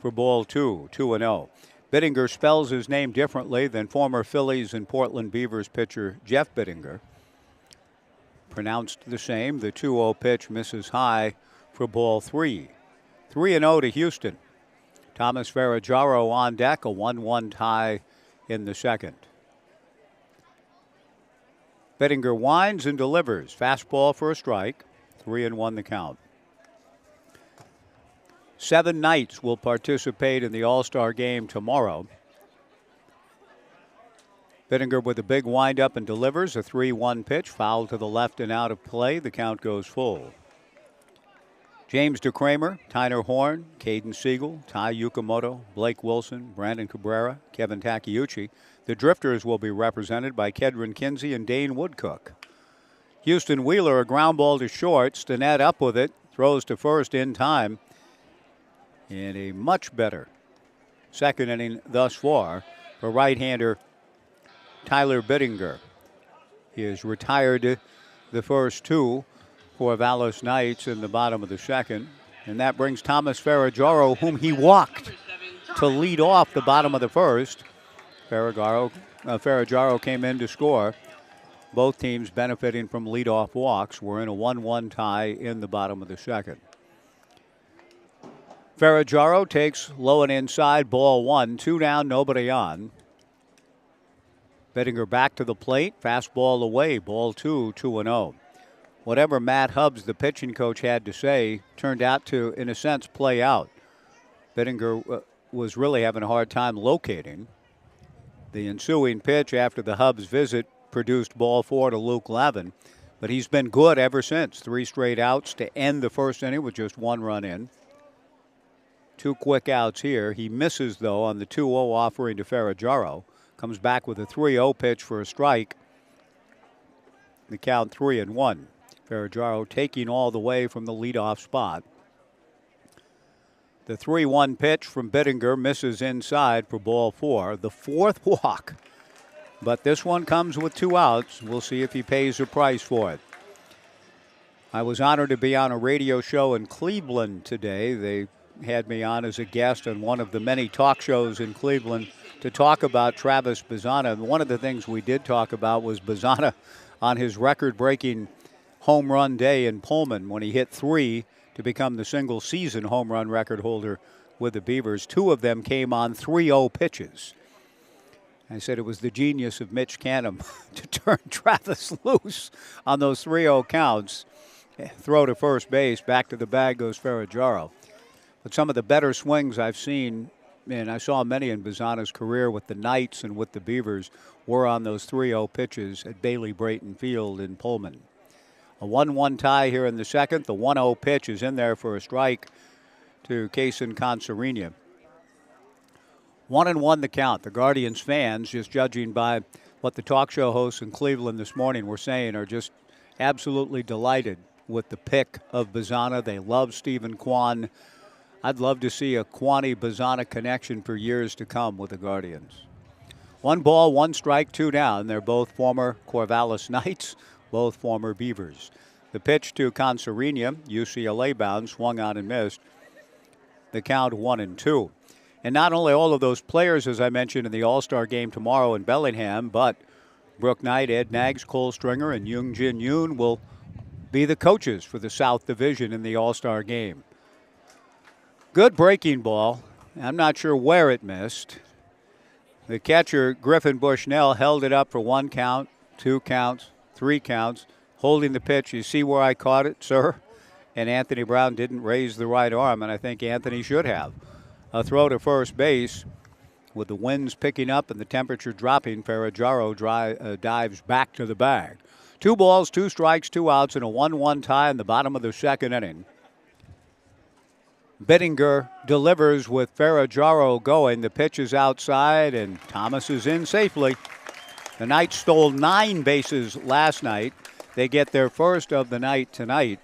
for ball 2, 2-0. Bittinger spells his name differently than former Phillies and Portland Beavers pitcher Jeff Bittinger. Pronounced the same. The 2-0 pitch misses high for ball 3. 3-0 to Houston. Thomas Ferraggiaro on deck. A 1-1 tie in the second. Bittinger winds and delivers. Fastball for a strike. 3-1 the count. 7 Knights will participate in the All-Star game tomorrow. Bittinger with a big windup and delivers. A 3-1 pitch. Foul to the left and out of play. The count goes full. James DeCramer, Tyner Horn, Caden Siegel, Ty Yukamoto, Blake Wilson, Brandon Cabrera, Kevin Takeuchi. The Drifters will be represented by Kedron Kinsey and Dane Woodcook. Houston Wheeler, a ground ball to short. Stinnett up with it. Throws to first in time. And a much better second inning thus far for right-hander Tyler Bittinger. He has retired the first 2 Corvallis Knights in the bottom of the second. And that brings Thomas Ferraggiaro, whom he walked, to lead off the bottom of the first. Ferraggiaro came in to score. Both teams benefiting from leadoff walks. We're in a 1-1 tie in the bottom of the second. Ferraggiaro takes low and inside, ball 1, 2 down, nobody on. Bittinger back to the plate, fastball away, ball 2, 2-0. Whatever Matt Hubbs, the pitching coach, had to say turned out to, in a sense, play out. Bittinger was really having a hard time locating. The ensuing pitch after the Hubbs visit produced ball 4 to Luke Lavin, but he's been good ever since. 3 straight outs to end the first inning with just 1 run in. 2 quick outs here. He misses, though, on the 2-0 offering to Ferraggiaro. Comes back with a 3-0 pitch for a strike. The count 3-1. Ferraggiaro taking all the way from the leadoff spot. The 3-1 pitch from Bittinger misses inside for ball 4. The 4th walk. But this one comes with 2 outs. We'll see if he pays the price for it. I was honored to be on a radio show in Cleveland today. They had me on as a guest on one of the many talk shows in Cleveland to talk about Travis Bazzana. And one of the things we did talk about was Bazzana on his record-breaking home run day in Pullman when he hit 3 to become the single-season home run record holder with the Beavers. 2 of them came on 3-0 pitches. I said it was the genius of Mitch Canham to turn Travis loose on those 3-0 counts. Throw to first base, back to the bag goes Ferraggiaro. But some of the better swings I've seen, and I saw many in Bazzana's career with the Knights and with the Beavers, were on those 3-0 pitches at Bailey Brayton Field in Pullman. A 1-1 tie here in the second. The 1-0 pitch is in there for a strike to Kaysen Consarina. 1-1 the count. The Guardians fans, just judging by what the talk show hosts in Cleveland this morning were saying, are just absolutely delighted with the pick of Bazzana. They love Stephen Kwan. I'd love to see a Kwani-Bazzana connection for years to come with the Guardians. 1 ball, 1 strike, 2 down. They're both former Corvallis Knights, both former Beavers. The pitch to Consarina, UCLA bound, swung on and missed. The count 1-2. And not only all of those players, as I mentioned, in the All-Star game tomorrow in Bellingham, but Brooke Knight, Ed Nags, Cole Stringer, and Young Jin Yoon will be the coaches for the South Division in the All-Star game. Good breaking ball. I'm not sure where it missed. The catcher, Griffin Bushnell, held it up for 1 count, 2 counts, 3 counts, holding the pitch. You see where I caught it, sir? And Anthony Brown didn't raise the right arm, and I think Anthony should have. A throw to first base. With the winds picking up and the temperature dropping, Ferragamo dives back to the bag. 2 balls, 2 strikes, 2 outs, and a 1-1 tie in the bottom of the second inning. Bittinger delivers with Ferragamo going. The pitch is outside, and Thomas is in safely. The Knights stole 9 bases last night. They get their first of the night tonight,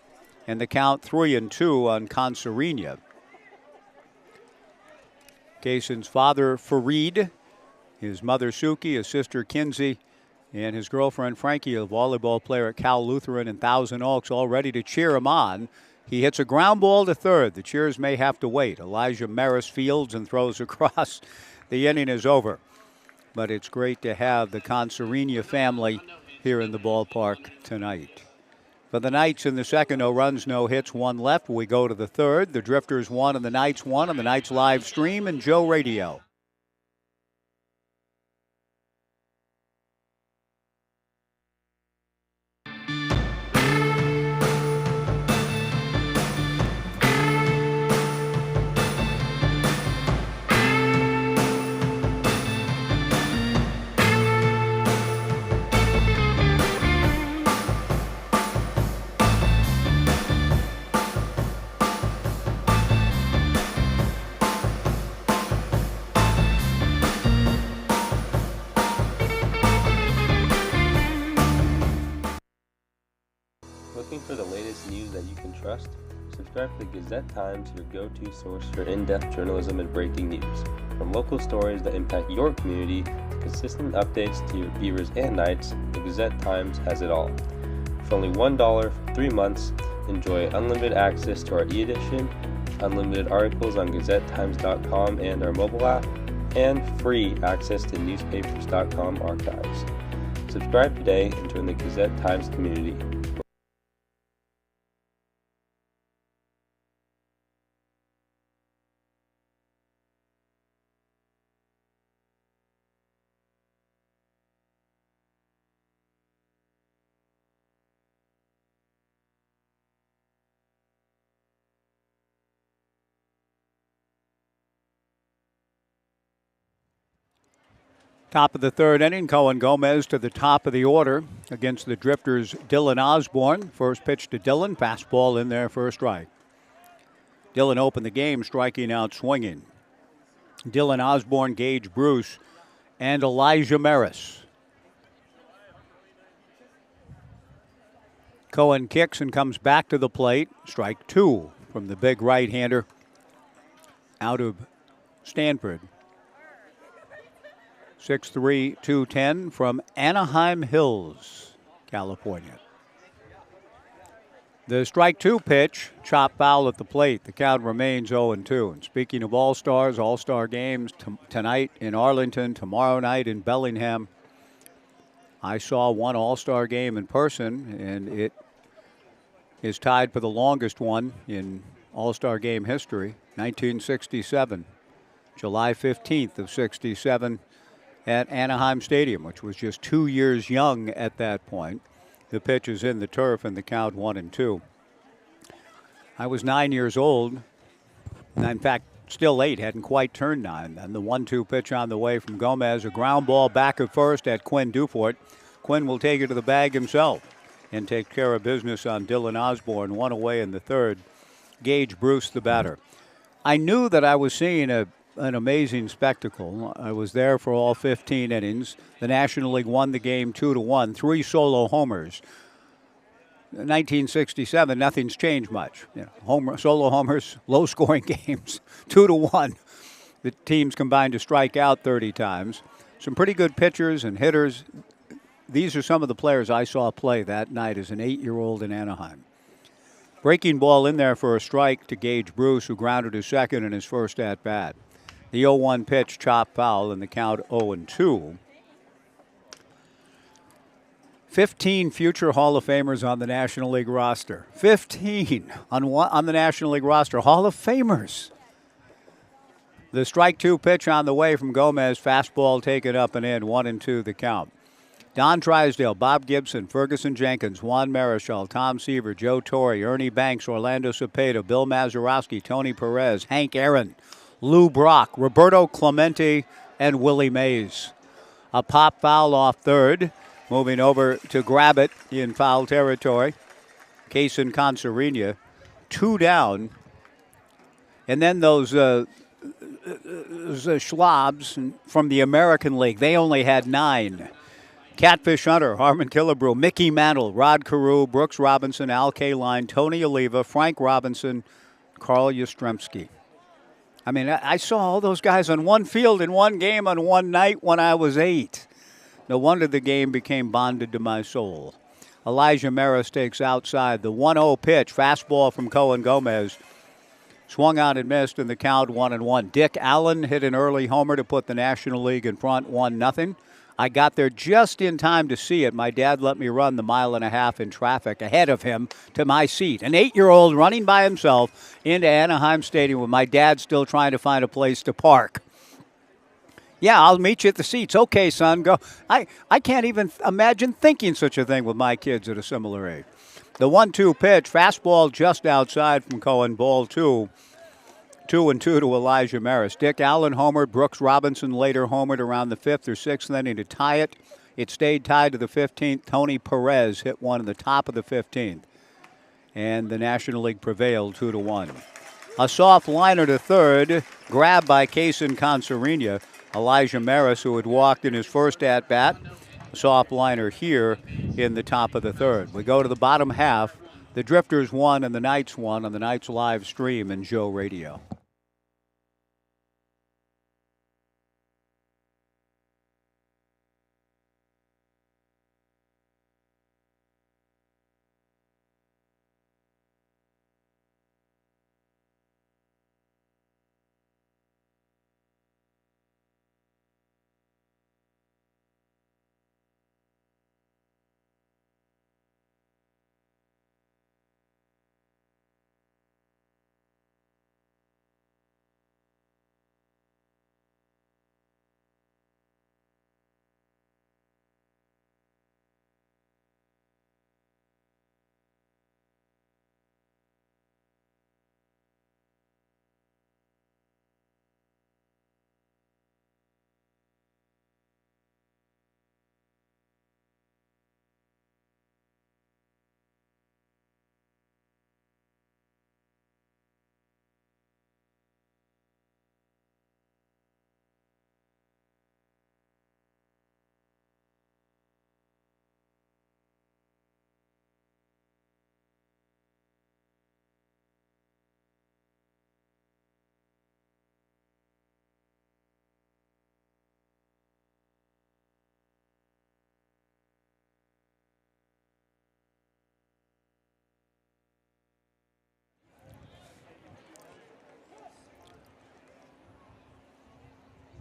and the count 3-2 on Conserina. Kaysen's father, Fareed, his mother, Suki, his sister, Kinsey, and his girlfriend, Frankie, a volleyball player at Cal Lutheran in Thousand Oaks, all ready to cheer him on. He hits a ground ball to third. The cheers may have to wait. Elijah Maris fields and throws across. The inning is over. But it's great to have the Conserina family here in the ballpark tonight. For the Knights in the second, no runs, no hits, 1 left. We go to the third. The Drifters 1 and the Knights 1 on the Knights live stream and Joe Radio. Looking for the latest news that you can trust? Subscribe to the Gazette-Times, your go-to source for in-depth journalism and breaking news. From local stories that impact your community to consistent updates to your Beavers and Knights, the Gazette-Times has it all. For only $1 for 3 months, enjoy unlimited access to our e-edition, unlimited articles on GazetteTimes.com and our mobile app, and free access to newspapers.com archives. Subscribe today and join the Gazette-Times community. Top of the third inning, Cohen Gomez to the top of the order against the Drifters' Dylan Osborne. First pitch to Dylan, fastball in there for a strike. Dylan opened the game striking out swinging. Dylan Osborne, Gage Bruce, and Elijah Maris. Cohen kicks and comes back to the plate. Strike 2 from the big right-hander out of Stanford. 6'3", 210 from Anaheim Hills, California. The strike 2 pitch, chop foul at the plate. The count remains 0-2. And speaking of All-Stars, All-Star games tonight in Arlington, tomorrow night in Bellingham. I saw one All-Star game in person, and it is tied for the longest one in All-Star game history, 1967, July 15th of 67. At Anaheim Stadium, which was just 2 years young at that point. The pitch is in the turf and the count 1-2. I was 9 years old, and in fact, still 8, hadn't quite turned 9. And the 1-2 pitch on the way from Gomez, a ground ball back at first at Quinn Dufort. Quinn will take it to the bag himself and take care of business on Dylan Osborne, 1 away in the third. Gage Bruce, the batter. I knew that I was seeing an amazing spectacle. I was there for all 15 innings. The National League won the game 2-1, 3 solo homers. 1967, nothing's changed much. Solo homers, low-scoring games, 2-1. The teams combined to strike out 30 times. Some pretty good pitchers and hitters. These are some of the players I saw play that night as an 8-year-old in Anaheim. Breaking ball in there for a strike to Gage Bruce, who grounded to second in his first at-bat. The 0-1 pitch, chop foul, and the count 0-2. 15 future Hall of Famers on the National League roster. 15 on the National League roster. Hall of Famers. The strike two pitch on the way from Gomez. Fastball taken up and in. 1-2 the count. Don Drysdale, Bob Gibson, Ferguson Jenkins, Juan Marichal, Tom Seaver, Joe Torre, Ernie Banks, Orlando Cepeda, Bill Mazeroski, Tony Perez, Hank Aaron, Lou Brock, Roberto Clemente, and Willie Mays. A pop foul off third. Moving over to grab it in foul territory. Kaysen Concerina, 2 down. And then those schlobs from the American League, they only had 9. Catfish Hunter, Harmon Killebrew, Mickey Mantle, Rod Carew, Brooks Robinson, Al Kaline, Tony Oliva, Frank Robinson, Carl Yastrzemski. I mean, I saw all those guys on one field in one game on one night when I was 8. No wonder the game became bonded to my soul. Elijah Maris takes outside. The 1-0 pitch, fastball from Cohen Gomez. Swung out and missed in the count, 1-1. Dick Allen hit an early homer to put the National League in front, 1-0. I got there just in time to see it. My dad let me run the 1.5 miles in traffic ahead of him to my seat. An 8-year-old running by himself into Anaheim Stadium with my dad still trying to find a place to park. Yeah, I'll meet you at the seats. Okay, son, go. I can't even imagine thinking such a thing with my kids at a similar age. The 1-2 pitch, fastball just outside from Cohen, ball 2. 2-2 to Elijah Maris. Dick Allen homered. Brooks Robinson later homered around the 5th or 6th inning to tie it. It stayed tied to the 15th. Tony Perez hit one in the top of the 15th. And the National League prevailed 2-1. A soft liner to third, grabbed by Kaysen Concerina. Elijah Maris, who had walked in his first at-bat. A soft liner here in the top of the third. We go to the bottom half. The Drifters won and the Knights won on the Knights live stream in Joe Radio.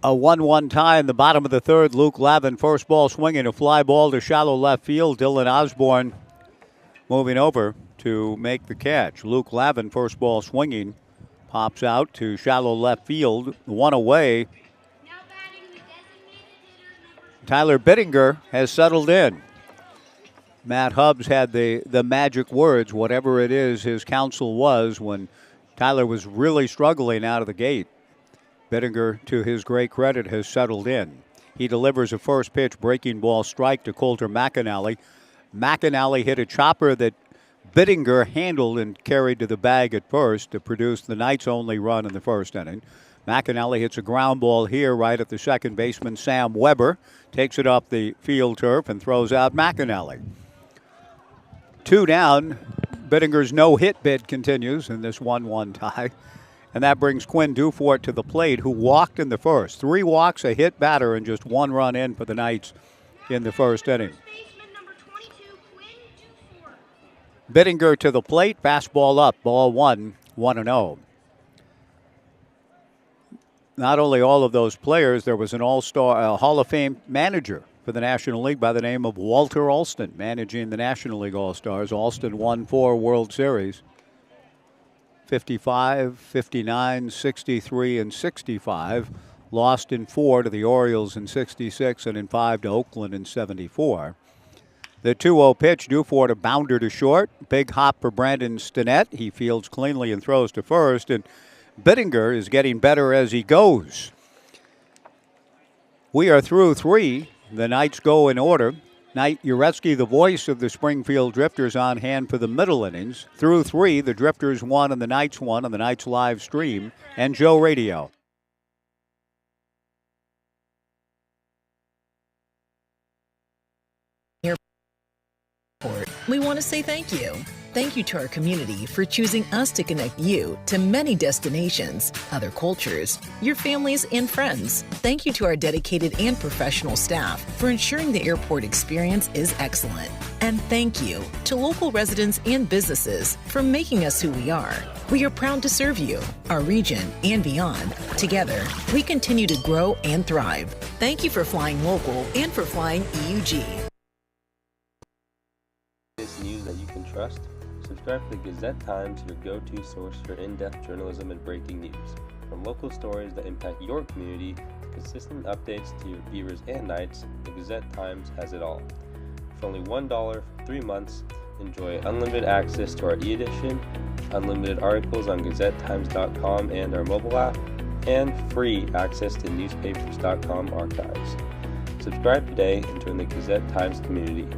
A 1-1 tie in the bottom of the third. Luke Lavin, first ball swinging, a fly ball to shallow left field. Dylan Osborne moving over to make the catch. Luke Lavin, first ball swinging, pops out to shallow left field. One away. Tyler Bittinger has settled in. Matt Hubbs had the magic words, whatever it is his counsel was, when Tyler was really struggling out of the gate. Bittinger, to his great credit, has settled in. He delivers a first pitch breaking ball strike to Coulter McAnally. McAnally hit a chopper that Bittinger handled and carried to the bag at first to produce the Knights' only run in the first inning. McAnally hits a ground ball here right at the second baseman, Sam Weber. Takes it up the field turf and throws out McAnally. 2 down. Bittinger's no-hit bid continues in this 1-1 tie. And that brings Quinn Dufort to the plate, who walked in the first. 3 walks, a hit batter, and just 1 run in for the Knights in the first inning. Bittinger to the plate, fastball up, ball 1, 1-0. Not only all of those players, there was an all-star Hall of Fame manager for the National League by the name of Walter Alston, managing the National League All-Stars. Alston won 4 World Series, 55, 59, 63, and 65. Lost in 4 to the Orioles in 66 and in 5 to Oakland in 74. The 2-0 pitch, due for a bounder to short. Big hop for Brandon Stinnett. He fields cleanly and throws to first. And Bittinger is getting better as he goes. We are through 3. The Knights go in order. Knight Uretsky, the voice of the Springfield Drifters, on hand for the middle innings. Through 3, the Drifters won and the Knights won on the Knights live stream and Joe Radio. We want to say thank you. Thank you to our community for choosing us to connect you to many destinations, other cultures, your families, and friends. Thank you to our dedicated and professional staff for ensuring the airport experience is excellent. And thank you to local residents and businesses for making us who we are. We are proud to serve you, our region, and beyond. Together, we continue to grow and thrive. Thank you for flying local and for flying EUG. News that you can trust. Subscribe to the Gazette-Times, your go-to source for in-depth journalism and breaking news. From local stories that impact your community to consistent updates to your Beavers and Knights, the Gazette-Times has it all. For only $1 for 3 months, enjoy unlimited access to our e-edition, unlimited articles on GazetteTimes.com and our mobile app, and free access to newspapers.com archives. Subscribe today and join the Gazette-Times community.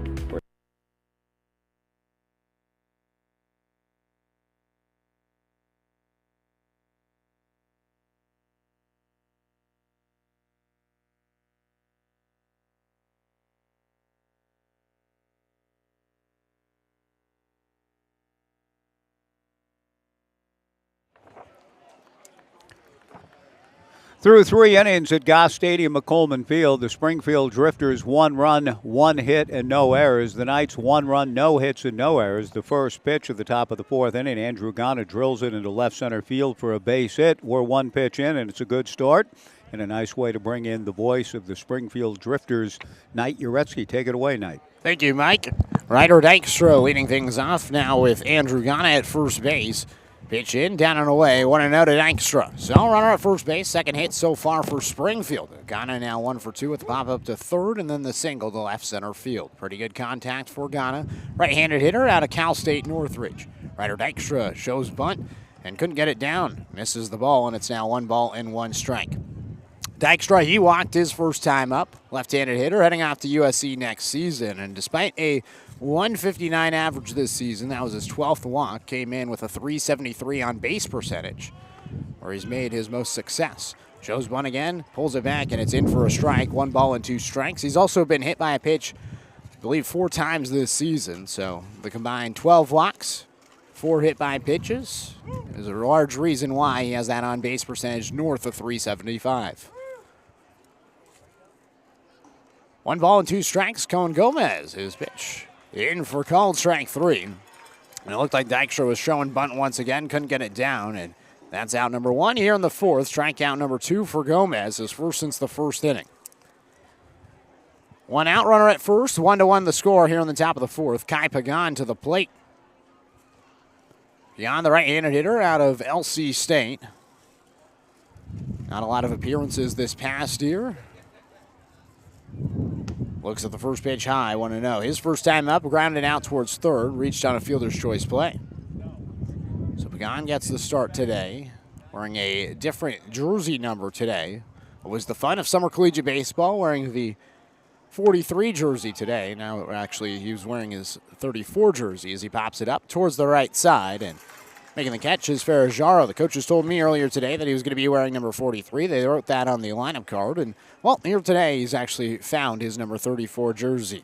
Through 3 innings at Goss Stadium at Coleman Field, the Springfield Drifters 1 run, 1 hit, and no errors. The Knights 1 run, no hits, and no errors. The first pitch at the top of the 4th inning, Andrew Ghana drills it into left center field for a base hit. We're 1 pitch in, and it's a good start. And a nice way to bring in the voice of the Springfield Drifters, Knight Uretsky. Take it away, Knight. Thank you, Mike. Ryder Dykstra leading things off now with Andrew Ghana at first base. Pitch in, down and away, 1-0 to Dykstra. So runner at first base, second hit so far for Springfield. Ghana now 1 for 2 with the pop up to third, and then the single to left center field. Pretty good contact for Ghana. Right-handed hitter out of Cal State Northridge. Ryder Dykstra shows bunt and couldn't get it down. Misses the ball, and it's now 1 ball and 1 strike. Dykstra, he walked his first time up. Left-handed hitter heading off to USC next season, and despite a 159 average this season, that was his 12th walk, came in with a 373 on base percentage, where he's made his most success. Shows one again, pulls it back, and it's in for a strike. 1 ball and 2 strikes. He's also been hit by a pitch, I believe, 4 times this season, so the combined 12 walks, 4 hit by pitches is a large reason why he has that on base percentage north of 375. 1 ball and 2 strikes, Cone Gomez, his pitch. In for called strike 3. And it looked like Dykstra was showing bunt once again, couldn't get it down, and that's out number 1 here in the 4th. Strikeout number 2 for Gomez, his first since the first inning. 1 out, runner at first, 1-1 the score here in the top of the 4th. Kai Pagan to the plate. Beyond the right-handed hitter out of LC State. Not a lot of appearances this past year. Looks at the first pitch high, 1-0. His first time up, grounded out towards third, reached on a fielder's choice play. So Pagan gets the start today, wearing a different jersey number today. It was the fun of summer collegiate baseball, wearing the 43 jersey today. Now, actually, he was wearing his 34 jersey as he pops it up towards the right side, and making the catch is Ferrajaro. The coaches told me earlier today that he was going to be wearing number 43. They wrote that on the lineup card. And, well, here today he's actually found his number 34 jersey.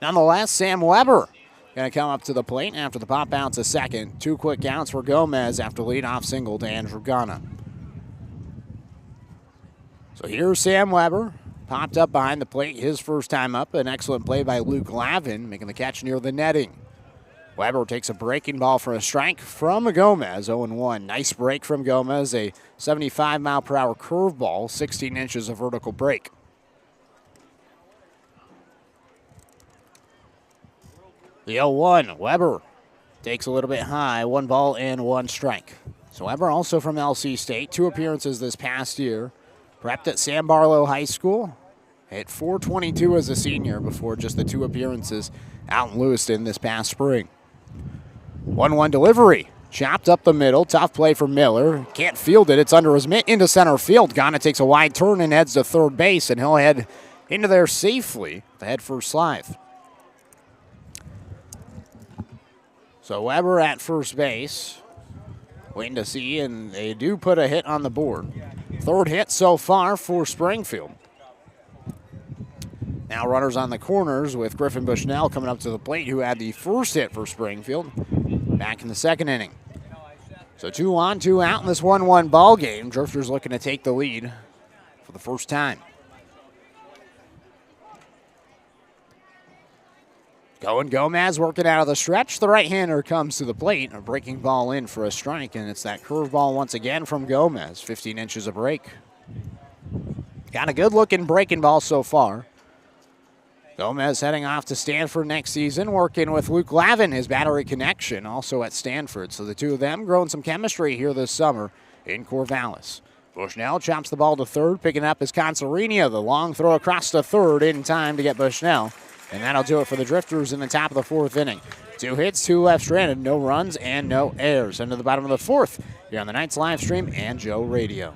Nonetheless, Sam Weber going to come up to the plate after the pop out to second. 2 quick counts for Gomez after leadoff single to Andrew Ghana. So here's Sam Weber. Popped up behind the plate his first time up. An excellent play by Luke Lavin, making the catch near the netting. Weber takes a breaking ball for a strike from Gomez, 0-1. Nice break from Gomez, a 75-mile-per-hour curveball, 16 inches of vertical break. The 0-1, Weber takes a little bit high, 1 ball and 1 strike. So Weber also from LC State, 2 appearances this past year. Prepped at San Barlow High School. Hit .422 as a senior before just the 2 appearances out in Lewiston this past spring. 1-1 delivery. Chopped up the middle. Tough play for Miller. Can't field it. It's under his mitt into center field. Ghana takes a wide turn and heads to third base, and he'll head into there safely. The head first slide. So Weber at first base. Waiting to see, and they do put a hit on the board. 3rd hit so far for Springfield. Now runners on the corners with Griffin Bushnell coming up to the plate, who had the first hit for Springfield back in the 2nd inning. So 2 on, 2 out in this 1-1 ball game. Drifters looking to take the lead for the first time. Going Gomez working out of the stretch. The right-hander comes to the plate. A breaking ball in for a strike, and it's that curveball once again from Gomez. 15 inches of break. Got a good-looking breaking ball so far. Gomez heading off to Stanford next season, working with Luke Lavin, his battery connection, also at Stanford. So the 2 of them growing some chemistry here this summer in Corvallis. Bushnell chops the ball to third, picking up his Consolini. The long throw across to third in time to get Bushnell. And that'll do it for the Drifters in the top of the 4th inning. 2 hits, 2 left stranded, no runs and no errors. Into the bottom of the 4th here on the Knights live stream and Joe Radio.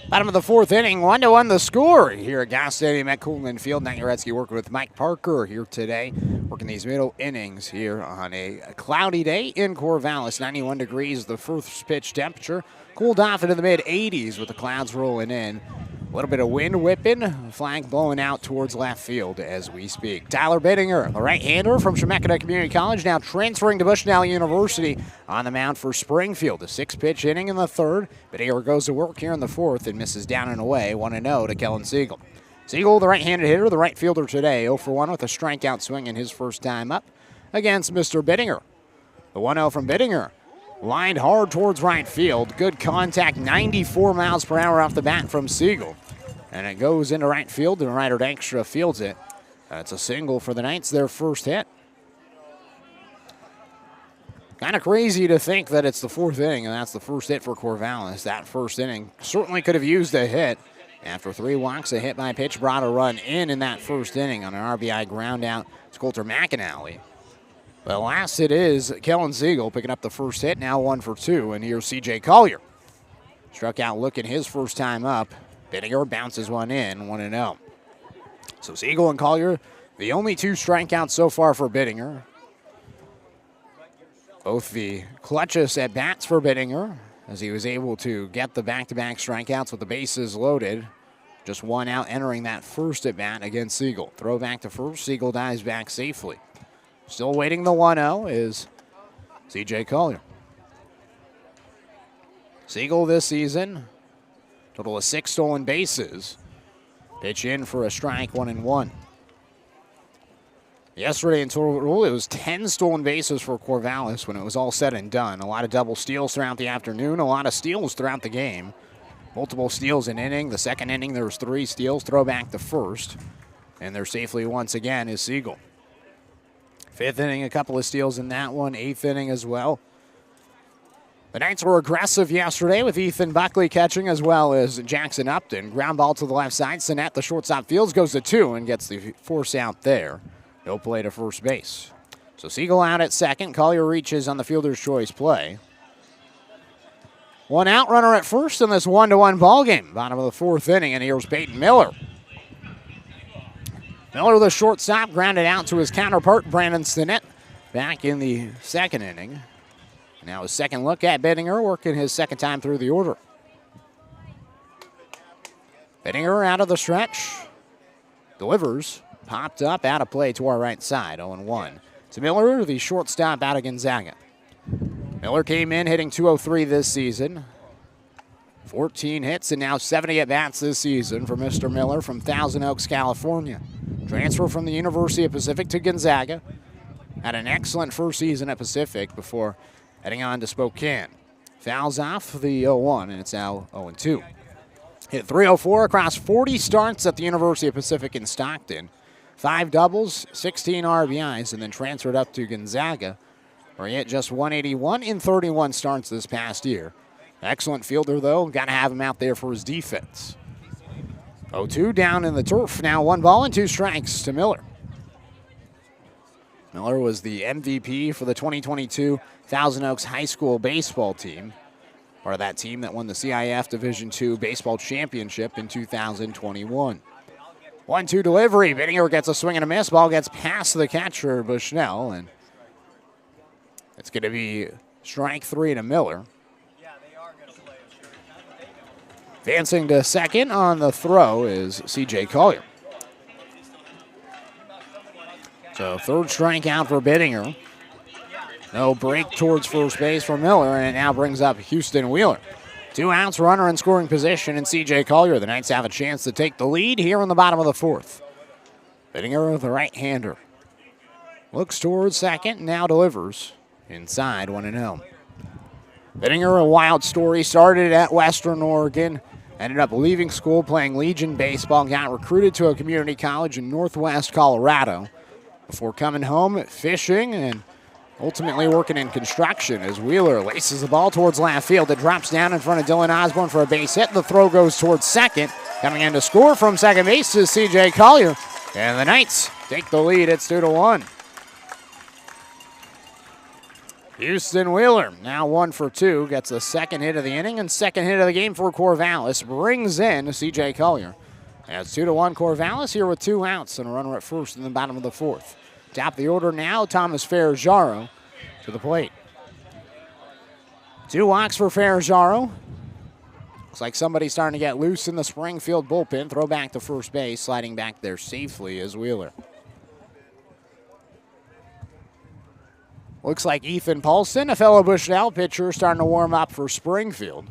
Bottom of the 4th inning, 1-1 the score here at Goss Stadium at Coolman Field. Knight Uretsky working with Mike Parker here today, working these middle innings here on a cloudy day in Corvallis. 91 degrees, the first pitch temperature. Cooled off into the mid-80s with the clouds rolling in. A little bit of wind whipping, flag blowing out towards left field as we speak. Tyler Bittinger, the right-hander from Chemeketa Community College, now transferring to Bushnell University on the mound for Springfield. A 6-pitch inning in the 3rd. Bittinger goes to work here in the 4th and misses down and away, 1-0 to Kellen Siegel. Siegel, the right-handed hitter, the right fielder today, 0 for 1 with a strikeout swing in his first time up against Mr. Bittinger. The 1-0 from Bittinger. Lined hard towards right field. Good contact, 94 miles per hour off the bat from Siegel. And it goes into right field, and Ryder Dykstra fields it. That's a single for the Knights, their first hit. Kind of crazy to think that it's the 4th inning, and that's the first hit for Corvallis. That first inning certainly could have used a hit. After 3 walks, a hit by pitch brought a run in that first inning on an RBI ground out to Coulter McAnally. The last hit is Kellen Siegel picking up the first hit, now 1 for 2, and here's C.J. Collier. Struck out looking his first time up. Bittinger bounces one in, 1-0. So Siegel and Collier, the only 2 strikeouts so far for Bittinger. Both the clutchest at bats for Bittinger, as he was able to get the back-to-back strikeouts with the bases loaded. Just 1 out entering that first at bat against Siegel. Throw back to first, Siegel dives back safely. Still waiting the 1-0 is C.J. Collier. Siegel this season, total of 6 stolen bases. Pitch in for a strike, 1-1. Yesterday in total, it was 10 stolen bases for Corvallis when it was all said and done. A lot of double steals throughout the afternoon, a lot of steals throughout the game. Multiple steals an inning. The second inning, there was 3 steals. Throw back the first. And there safely once again is Siegel. 5th inning, a couple of steals in that one. 8th inning as well. The Knights were aggressive yesterday with Ethan Buckley catching as well as Jackson Upton. Ground ball to the left side. Sinet, the shortstop, fields, goes to 2 and gets the force out there. No play to first base. So Siegel out at second. Collier reaches on the fielder's choice play. 1 out, runner at first in this 1-1 ball game. Bottom of the 4th inning, and here's Peyton Miller. Miller, the shortstop, grounded out to his counterpart, Brandon Stinnett, back in the 2nd inning. Now his second look at Bettinger, working his second time through the order. Bettinger out of the stretch. Delivers. Popped up, out of play to our right side, 0-1. To Miller, the shortstop out of Gonzaga. Miller came in hitting .203 this season. 14 hits and now 70 at-bats this season for Mr. Miller from Thousand Oaks, California. Transfer from the University of Pacific to Gonzaga. Had an excellent first season at Pacific before heading on to Spokane. Fouls off the 0-1, and it's now 0-2. Hit .304 across 40 starts at the University of Pacific in Stockton. 5 doubles, 16 RBIs, and then transferred up to Gonzaga, where he hit just .181 in 31 starts this past year. Excellent fielder, though. Got to have him out there for his defense. 0-2 down in the turf. Now 1 ball and 2 strikes to Miller. Miller was the MVP for the 2022 Thousand Oaks High School baseball team, part of that team that won the CIF Division II Baseball Championship in 2021. 1-2 delivery. Bettinger gets a swing and a miss. Ball gets past the catcher, Bushnell, and it's going to be strike 3 to Miller. Advancing to second on the throw is C.J. Collier. So 3rd strikeout for Bettinger. No break towards first base for Miller, and it now brings up Houston Wheeler. 2 outs, runner in scoring position, and C.J. Collier. The Knights have a chance to take the lead here in the bottom of the 4th. Bettinger, the right-hander. Looks towards second, now delivers. Inside, 1-0. Bettinger, a wild story. Started at Western Oregon. Ended up leaving school, playing Legion baseball. Got recruited to a community college in Northwest Colorado. Before coming home, fishing, and ultimately working in construction as Wheeler laces the ball towards left field. It drops down in front of Dylan Osborne for a base hit. The throw goes towards second. Coming in to score from second base is C.J. Collier. And the Knights take the lead. It's 2-1. Houston Wheeler now 1 for 2. Gets the second hit of the inning and second hit of the game for Corvallis. Brings in C.J. Collier. And it's 2-1 Corvallis here with 2 outs and a runner at first in the bottom of the 4th. Top of the order now, Thomas Ferrajaro to the plate. 2 walks for Ferrajaro. Looks like somebody's starting to get loose in the Springfield bullpen. Throw back to first base, sliding back there safely is Wheeler. Looks like Ethan Paulson, a fellow Bushnell pitcher, starting to warm up for Springfield.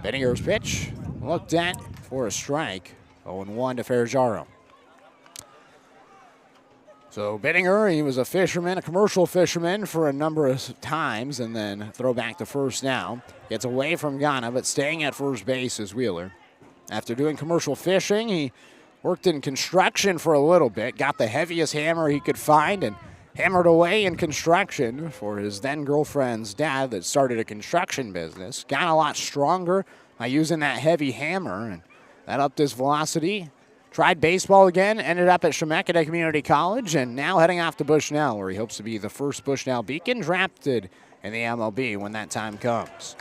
Bettinger's pitch looked at for a strike. 0-1 to Ferrajaro. So Bettinger, he was a fisherman, a commercial fisherman for a number of times, and then throw back to first now. Gets away from Ghana, but staying at first base is Wheeler. After doing commercial fishing, he worked in construction for a little bit, got the heaviest hammer he could find, and hammered away in construction for his then-girlfriend's dad that started a construction business. Got a lot stronger by using that heavy hammer, and that upped his velocity. Tried baseball again, ended up at Chemeketa Community College, and now heading off to Bushnell, where he hopes to be the first Bushnell Beacon drafted in the MLB when that time comes.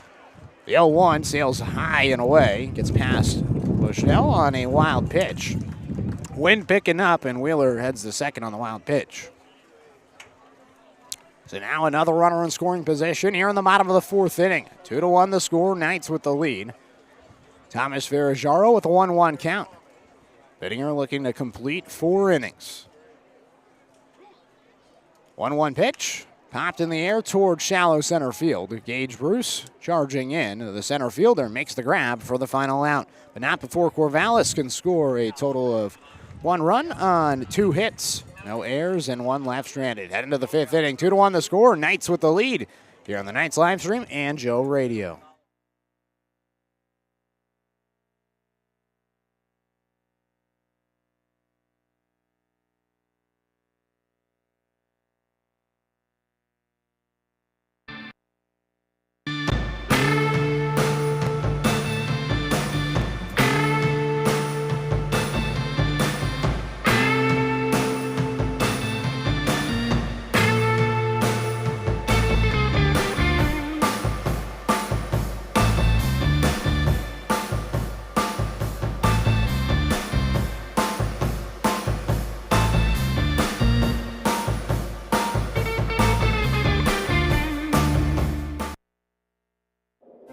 The 0-1 sails high and away, gets past Bushnell on a wild pitch. Wind picking up, and Wheeler heads to second on the wild pitch. So now another runner in scoring position here in the bottom of the 4th inning. 2-1 the score, Knights with the lead. Thomas Ferrajaro with a 1-1 count. Bettinger looking to complete 4 innings. 1-1 pitch. Popped in the air toward shallow center field. Gage Bruce charging in. The center fielder makes the grab for the final out. But not before Corvallis can score a total of 1 run on 2 hits. No errors and one left stranded. Heading to the fifth inning. 2-1 the score. Knights with the lead here on the Knights live stream and Joe Radio.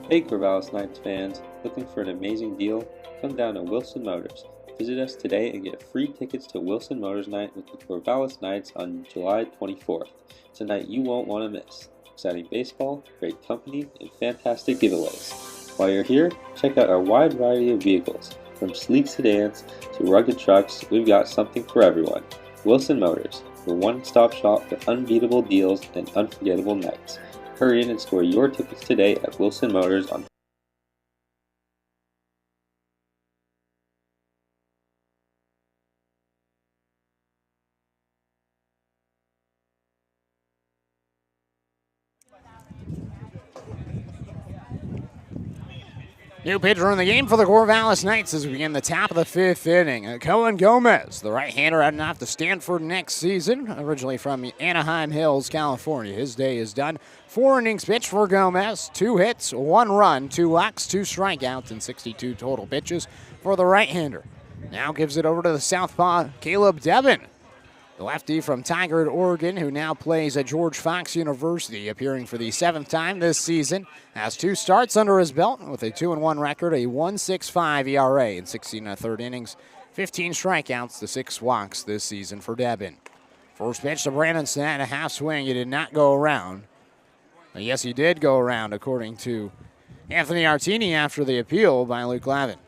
Hey Corvallis Knights fans, looking for an amazing deal? Come down to Wilson Motors. Visit us today and get free tickets to Wilson Motors Night with the Corvallis Knights on July 24th. It's a night you won't want to miss. Exciting baseball, great company, and fantastic giveaways. While you're here, check out our wide variety of vehicles. From sleek sedans to rugged trucks, we've got something for everyone. Wilson Motors, your one-stop shop for unbeatable deals and unforgettable nights. Hurry in and score your tickets today at Wilson Motors on New pitcher in the game for the Corvallis Knights as we begin the top of the fifth inning. Cohen Gomez, the right-hander, heading off to Stanford next season, originally from Anaheim Hills, California. His day is done. 4 innings pitched for Gomez, 2 hits, 1 run, 2 walks, 2 strikeouts, and 62 total pitches for the right-hander. Now gives it over to the southpaw, Caleb Devin, the lefty from Tigard, Oregon, who now plays at George Fox University, appearing for the 7th time this season. Has 2 starts under his belt with a 2-1 record, a 1.65 ERA in 16 1/3 innings, 15 strikeouts to 6 walks this season for Devin. First pitch to Brandon Snett, a half swing. He did not go around. Yes, he did go around, according to Anthony Artini after the appeal by Luke Lavin.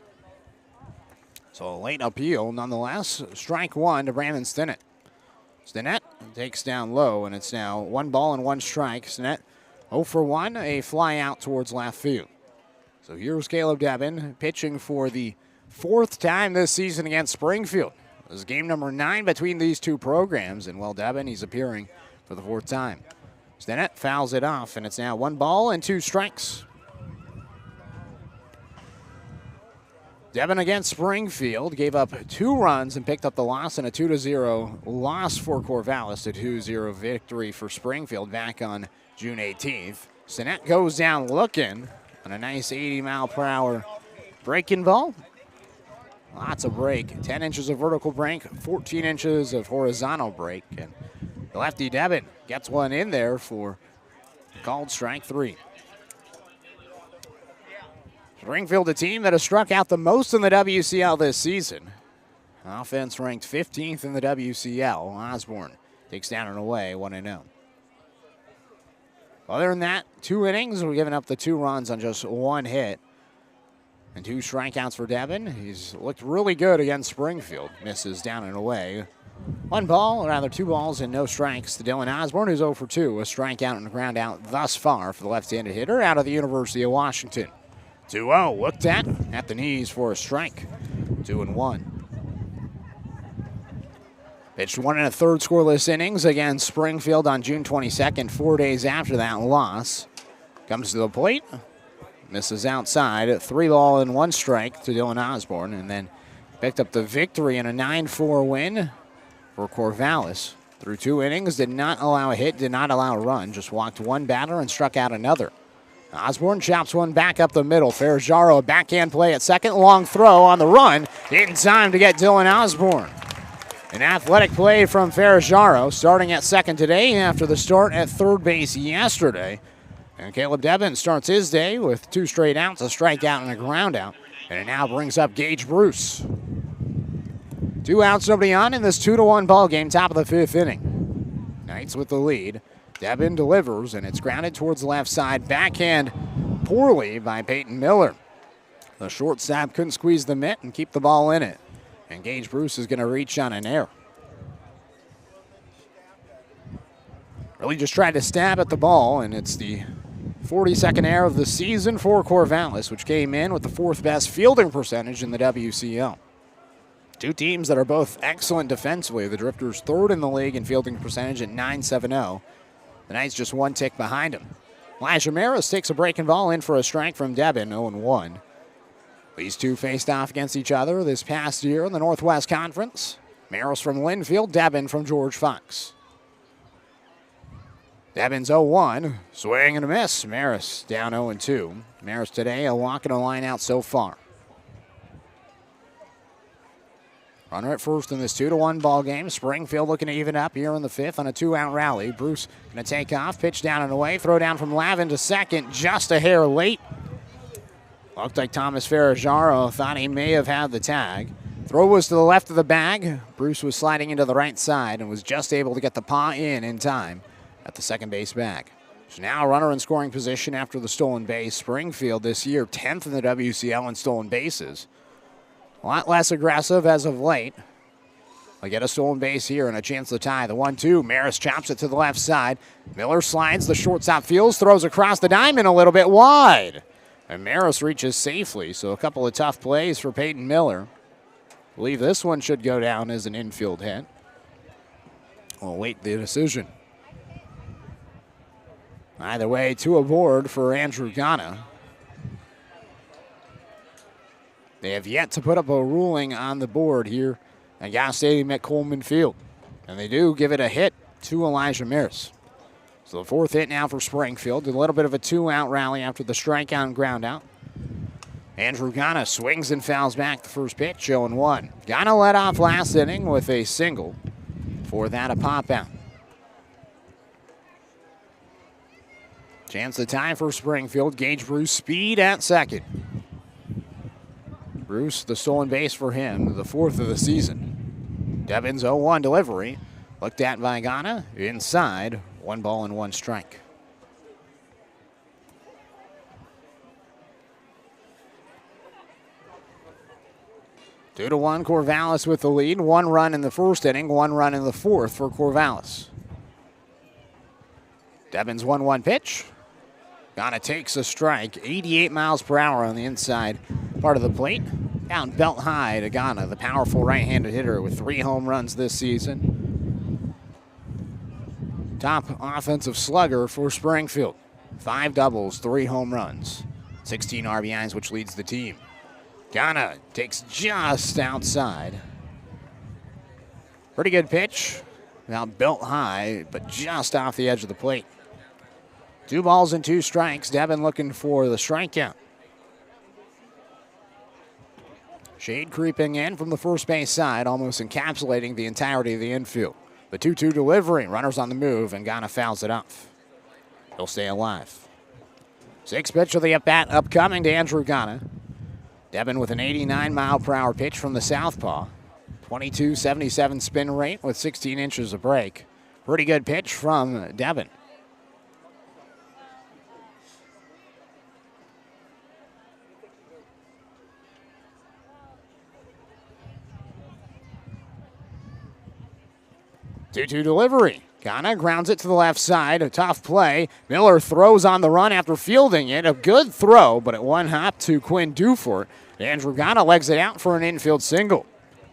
So a late appeal, nonetheless. Strike 1 to Brandon Stinnett. Stinnett takes down low, and it's now 1 ball and 1 strike. Stinnett 0 for 1, a fly out towards left field. So here's Caleb Devin pitching for the 4th time this season against Springfield. This is game number 9 between these two programs, and well, Devin, he's appearing for the 4th time. Stinnett fouls it off, and it's now 1 ball and 2 strikes. Devin against Springfield gave up 2 runs and picked up the loss in a 2-0 loss for Corvallis, a 2-0 victory for Springfield back on June 18th. Stinnett goes down looking on a nice 80-mile-per-hour breaking ball. Lots of break, 10 inches of vertical break, 14 inches of horizontal break, and the lefty Devin gets one in there for called strike 3. Springfield, a team that has struck out the most in the WCL this season. Offense ranked 15th in the WCL. Osborne takes down and away 1-0. Other than that, 2 innings. We're giving up the 2 runs on just 1 hit. And 2 strikeouts for Devin. He's looked really good against Springfield. Misses down and away. 2 balls and no strikes to Dylan Osborne, who's 0 for 2. A strikeout and a ground out thus far for the left-handed hitter out of the University of Washington. 2-0, looked at the knees for a strike. 2-1. Pitched 1 1/3 scoreless innings against Springfield on June 22nd, 4 days after that loss. Comes to the plate, misses outside. 3 ball and 1 strike to Dylan Osborne, and then picked up the victory in a 9-4 win for Corvallis. Through 2 innings, did not allow a hit, did not allow a run, just walked 1 batter and struck out another. Osborne chops one back up the middle. Ferrajaro, a backhand play at second. Long throw on the run. In time to get Dylan Osborne. An athletic play from Ferrajaro, starting at second today after the start at third base yesterday. And Caleb Devin starts his day with 2 straight outs, a strikeout and a ground out. And it now brings up Gage Bruce. 2 outs, nobody on in this 2-1 ball game, top of the 5th inning. Knights with the lead. Devin delivers, and it's grounded towards the left side. Backhand poorly by Peyton Miller. The shortstop couldn't squeeze the mitt and keep the ball in it. And Gage Bruce is going to reach on an error. really just tried to stab at the ball, and it's the 42nd error of the season for Corvallis, which came in with the 4th best fielding percentage in the WCL. Two teams that are both excellent defensively. The Drifters 3rd in the league in fielding percentage at .970. The Knights just 1 tick behind them. Elijah Maris takes a breaking ball in for a strike from Devin, 0-1. These two faced off against each other this past year in the Northwest Conference. Maris from Linfield, Devin from George Fox. Devin's 0-1, swing and a miss. Maris down 0-2. Maris today a walk and a line out so far. Runner at first in this 2-1 ball game. Springfield looking to even up here in the 5th on a 2-out rally. Bruce going to take off, pitch down and away, throw down from Lavin to second, just a hair late. Looked like Thomas Ferragaro thought he may have had the tag. Throw was to the left of the bag. Bruce was sliding into the right side and was just able to get the paw in time at the second base bag. So now a runner in scoring position after the stolen base. Springfield this year 10th in the WCL in stolen bases. A lot less aggressive as of late. They get a stolen base here and a chance to tie. The 1-2. Maris chops it to the left side. Miller slides. The shortstop fields. Throws across the diamond a little bit wide. And Maris reaches safely. So a couple of tough plays for Peyton Miller. I believe this one should go down as an infield hit. We'll wait the decision. Either way, 2 aboard for Andrew Ghana. They have yet to put up a ruling on the board here at Gas Stadium at Coleman Field. And they do give it a hit to Elijah Maris. So the 4th hit now for Springfield. A little bit of a 2-out rally after the strikeout and ground out. Andrew Ghana swings and fouls back the first pitch, 0-1. Ghana led off last inning with a single. For that, a pop out. Chance to tie for Springfield. Gage Bruce speed at second. Bruce, the stolen base for him, the 4th of the season. Devin's 0-1 delivery. Looked at by Ghana. Inside. 1 ball and 1 strike. Two to 1, Corvallis with the lead. 1 run in the first inning, 1 run in the 4th for Corvallis. Devin's 1-1 pitch. Ghana takes a strike. 88 miles per hour on the inside part of the plate. Down belt high to Ghana, the powerful right-handed hitter with 3 home runs this season. Top offensive slugger for Springfield. 5 doubles, 3 home runs. 16 RBIs, which leads the team. Ghana takes just outside. Pretty good pitch. Now belt high, but just off the edge of the plate. 2 balls and 2 strikes. Devin looking for the strikeout. Shade creeping in from the first base side, almost encapsulating the entirety of the infield. The 2-2 delivery. Runners on the move, and Ghana fouls it off. He'll stay alive. 6th pitch of the at-bat upcoming to Andrew Ghana. Devin with an 89-mile-per-hour pitch from the southpaw. 22.77 spin rate with 16 inches of break. Pretty good pitch from Devin. Two-two delivery. Ghana grounds it to the left side. A tough play. Miller throws on the run after fielding it. A good throw, but at 1 hop to Quinn Dufort. Andrew Ghana legs it out for an infield single.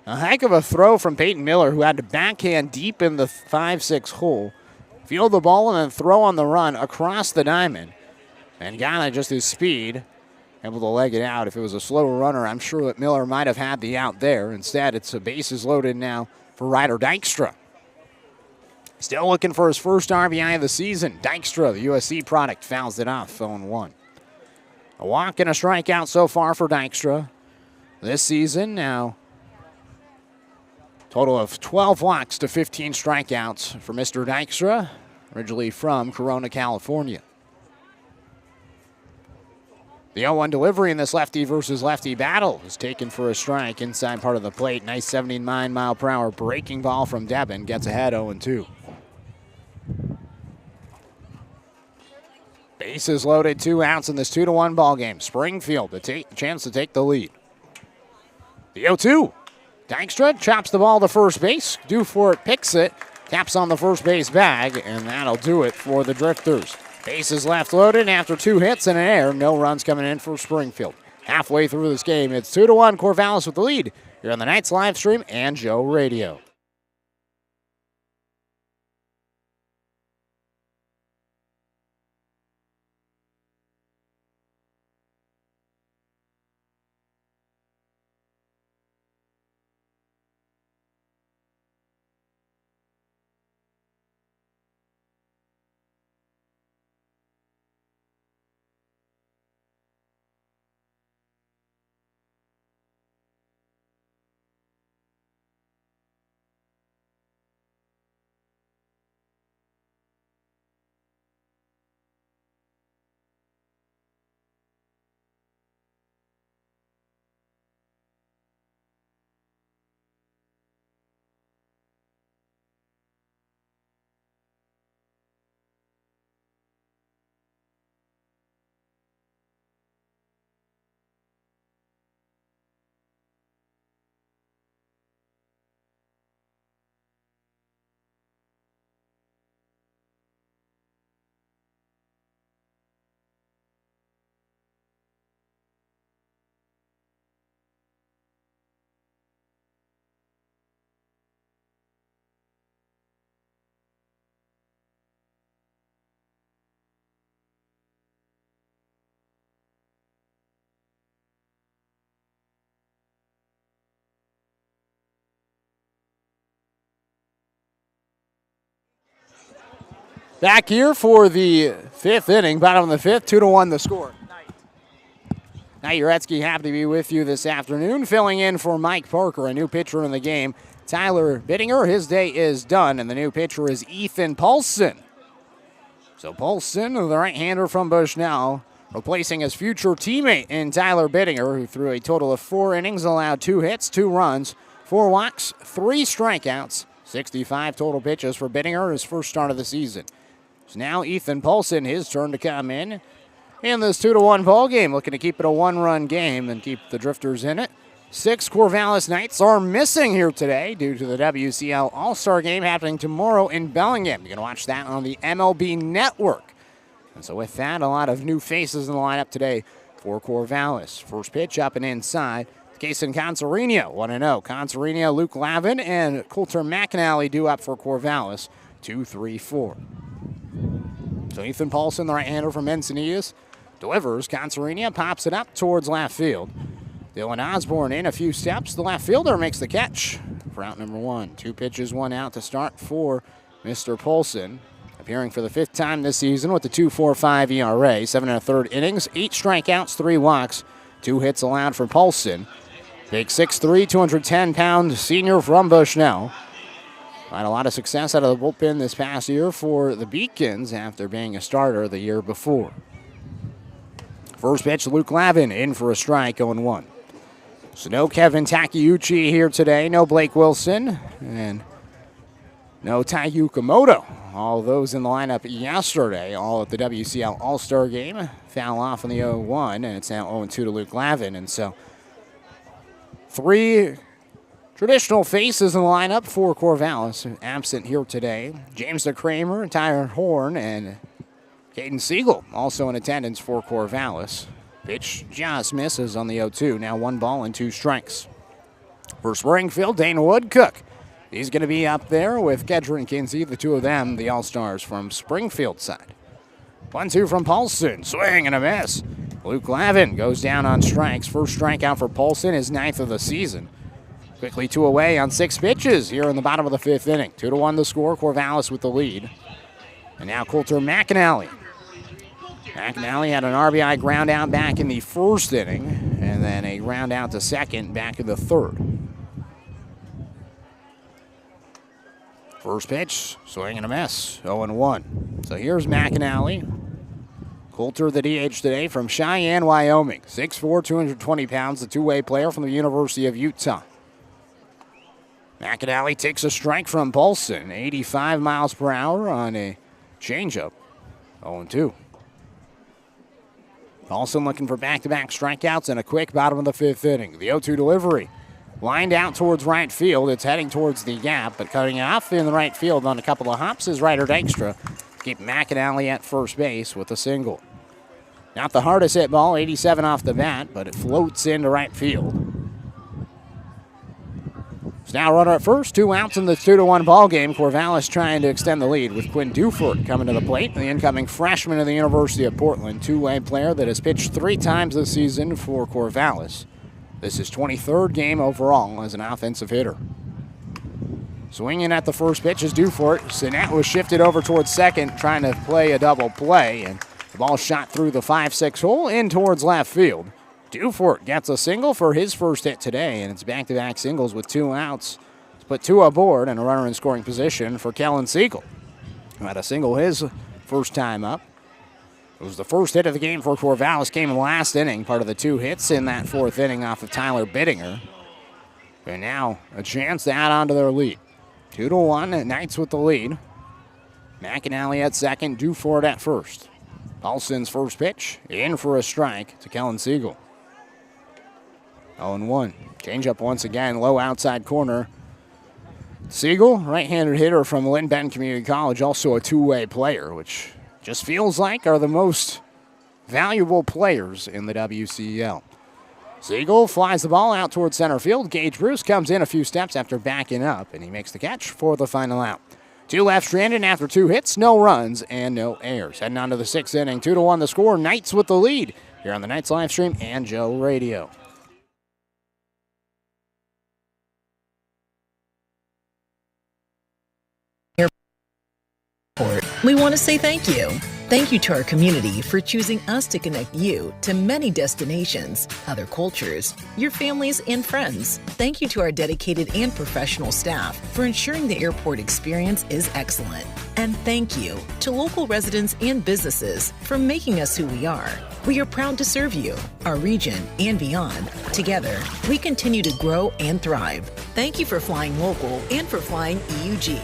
A heck of a throw from Peyton Miller, who had to backhand deep in the 5-6 hole. Field the ball and then throw on the run across the diamond. And Ghana, just his speed, able to leg it out. If it was a slower runner, I'm sure that Miller might have had the out there. Instead, it's a bases loaded now for Ryder Dykstra. Still looking for his first RBI of the season. Dykstra, the USC product, fouls it off, 0-1. A walk and a strikeout so far for Dykstra this season. Now, total of 12 walks to 15 strikeouts for Mr. Dykstra, originally from Corona, California. The 0-1 delivery in this lefty versus lefty battle is taken for a strike inside part of the plate. Nice 79-mile-per-hour breaking ball from Devin. Gets ahead 0-2. Bases loaded, 2 outs in this 2-1 ball game. Springfield a chance to take the lead. The 0-2. Dykstra chops the ball to first base. Dufort picks it taps on the first base bag, and that'll do it for the Drifters. Bases left loaded after 2 hits and an error. No runs coming in for Springfield. Halfway through this game, it's 2-1 Corvallis with the lead here on the Knights live stream and Joe Radio. Back here for the 5th inning, bottom of the 5th, 2-1 the score. Knight Uretsky happy to be with you this afternoon, filling in for Mike Parker, a new pitcher in the game. Tyler Bittinger, his day is done, and the new pitcher is Ethan Paulson. So Paulson, the right-hander from Bushnell, replacing his future teammate in Tyler Bittinger, who threw a total of 4 innings, allowed 2 hits, 2 runs, 4 walks, 3 strikeouts, 65 total pitches for Bittinger, his first start of the season. So now Ethan Paulson, his turn to come in this 2-1 ball game, looking to keep it a 1-run game and keep the Drifters in it. 6 Corvallis Knights are missing here today due to the WCL All-Star Game happening tomorrow in Bellingham. You can watch that on the MLB Network. And so with that, a lot of new faces in the lineup today for Corvallis. First pitch up and inside. Kason Concerino, 1-0. Concerino, Luke Lavin, and Coulter McAnally due up for Corvallis, 2-3-4. So Ethan Paulson, the right-hander from Encinitas, delivers. Concerino pops it up towards left field. Dylan Osborne in a few steps. The left fielder makes the catch for out number 1. 2 pitches, 1 out to start for Mr. Paulson. Appearing for the 5th time this season with the 2.45 ERA, 7 1/3 innings, 8 strikeouts, 3 walks, 2 hits allowed for Paulson. Big 6'3", 210-pound senior from Bushnell. Had a lot of success out of the bullpen this past year for the Beacons after being a starter the year before. First pitch, Luke Lavin in for a strike, 0-1. So no Kevin Takeuchi here today, no Blake Wilson, and no Taiyu Komodo. All those in the lineup yesterday, all at the WCL All-Star Game, foul off in the 0-1, and it's now 0-2 to Luke Lavin. And so 3 traditional faces in the lineup for Corvallis, absent here today. James DeCramer, Tyler Horn, and Caden Siegel also in attendance for Corvallis. Pitch just misses on the 0-2. Now 1 ball and 2 strikes. For Springfield, Dane Woodcook. He's going to be up there with Kedron Kinsey, the 2 of them, the All-Stars from Springfield side. 1-2 from Paulson. Swing and a miss. Luke Lavin goes down on strikes. First strikeout for Paulson, his 9th of the season. Quickly 2 away on 6 pitches here in the bottom of the 5th inning. 2-1 the score, Corvallis with the lead. And now Coulter McAnally. McAnally had an RBI ground out back in the 1st inning, and then a ground out to second back in the 3rd. First pitch, swing and a miss, 0-1. So here's McAnally. Coulter, the DH today from Cheyenne, Wyoming. 6'4", 220 pounds, the 2-way player from the University of Utah. McAnally takes a strike from Paulson, 85 miles per hour on a changeup, 0-2. Paulson looking for back-to-back strikeouts and a quick bottom of the 5th inning. The 0-2 delivery. lined out towards right field. It's heading towards the gap, but cutting off in the right field on a couple of hops is Ryder Dykstra. Keep McAnally at first base with a single. Not the hardest hit ball, 87 off the bat, but it floats into right field. It's now runner at first, 2 outs in the 2-1 ball game. Corvallis trying to extend the lead with Quinn Dufort coming to the plate, the incoming freshman of the University of Portland, two-way player that has pitched 3 times this season for Corvallis. This is 23rd game overall as an offensive hitter. Swinging at the first pitch is Dufort. Sinet was shifted over towards second, trying to play a double play, and the ball shot through the 5-6 hole in towards left field. Dufort gets a single for his first hit today, and it's back-to-back singles with 2 outs. It's put 2 aboard and a runner in scoring position for Kellen Siegel, who had a single his first time up. It was the first hit of the game for Corvallis, came in the last inning, part of the 2 hits in that 4th inning off of Tyler Bittinger. And now a chance to add on to their lead. 2-1, Knights with the lead. McAnally at second, Dufort at first. Paulson's first pitch, in for a strike to Kellen Siegel. 0-1. Change-up once again, low outside corner. Siegel, right-handed hitter from Lynn Benton Community College, also a two-way player, which just feels like are the most valuable players in the WCL. Siegel flies the ball out towards center field. Gage Bruce comes in a few steps after backing up, and he makes the catch for the final out. 2 left stranded after 2 hits, no runs, and no errors. Heading on to the 6th inning, 2-1 the score. Knights with the lead here on the Knights live stream and Joe Radio. We want to say thank you. Thank you to our community for choosing us to connect you to many destinations, other cultures, your families, and friends. Thank you to our dedicated and professional staff for ensuring the airport experience is excellent. And thank you to local residents and businesses for making us who we are. We are proud to serve you, our region, and beyond. Together, we continue to grow and thrive. Thank you for flying local and for flying EUG.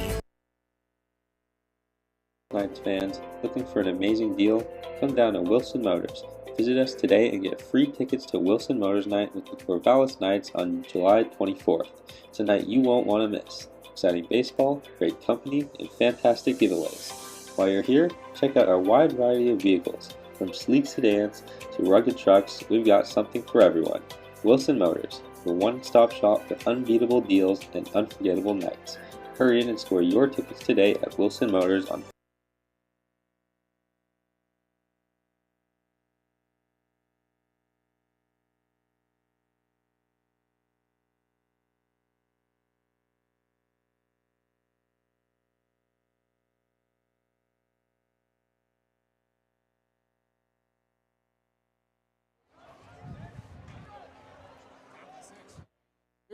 Knights fans, looking for an amazing deal? Come down to Wilson Motors. Visit us today and get free tickets to Wilson Motors Night with the Corvallis Knights on July 24th. It's a night you won't want to miss. Exciting baseball, great company, and fantastic giveaways. While you're here, check out our wide variety of vehicles. From sleek sedans to rugged trucks, we've got something for everyone. Wilson Motors, the one-stop shop for unbeatable deals and unforgettable nights. Hurry in and score your tickets today at Wilson Motors on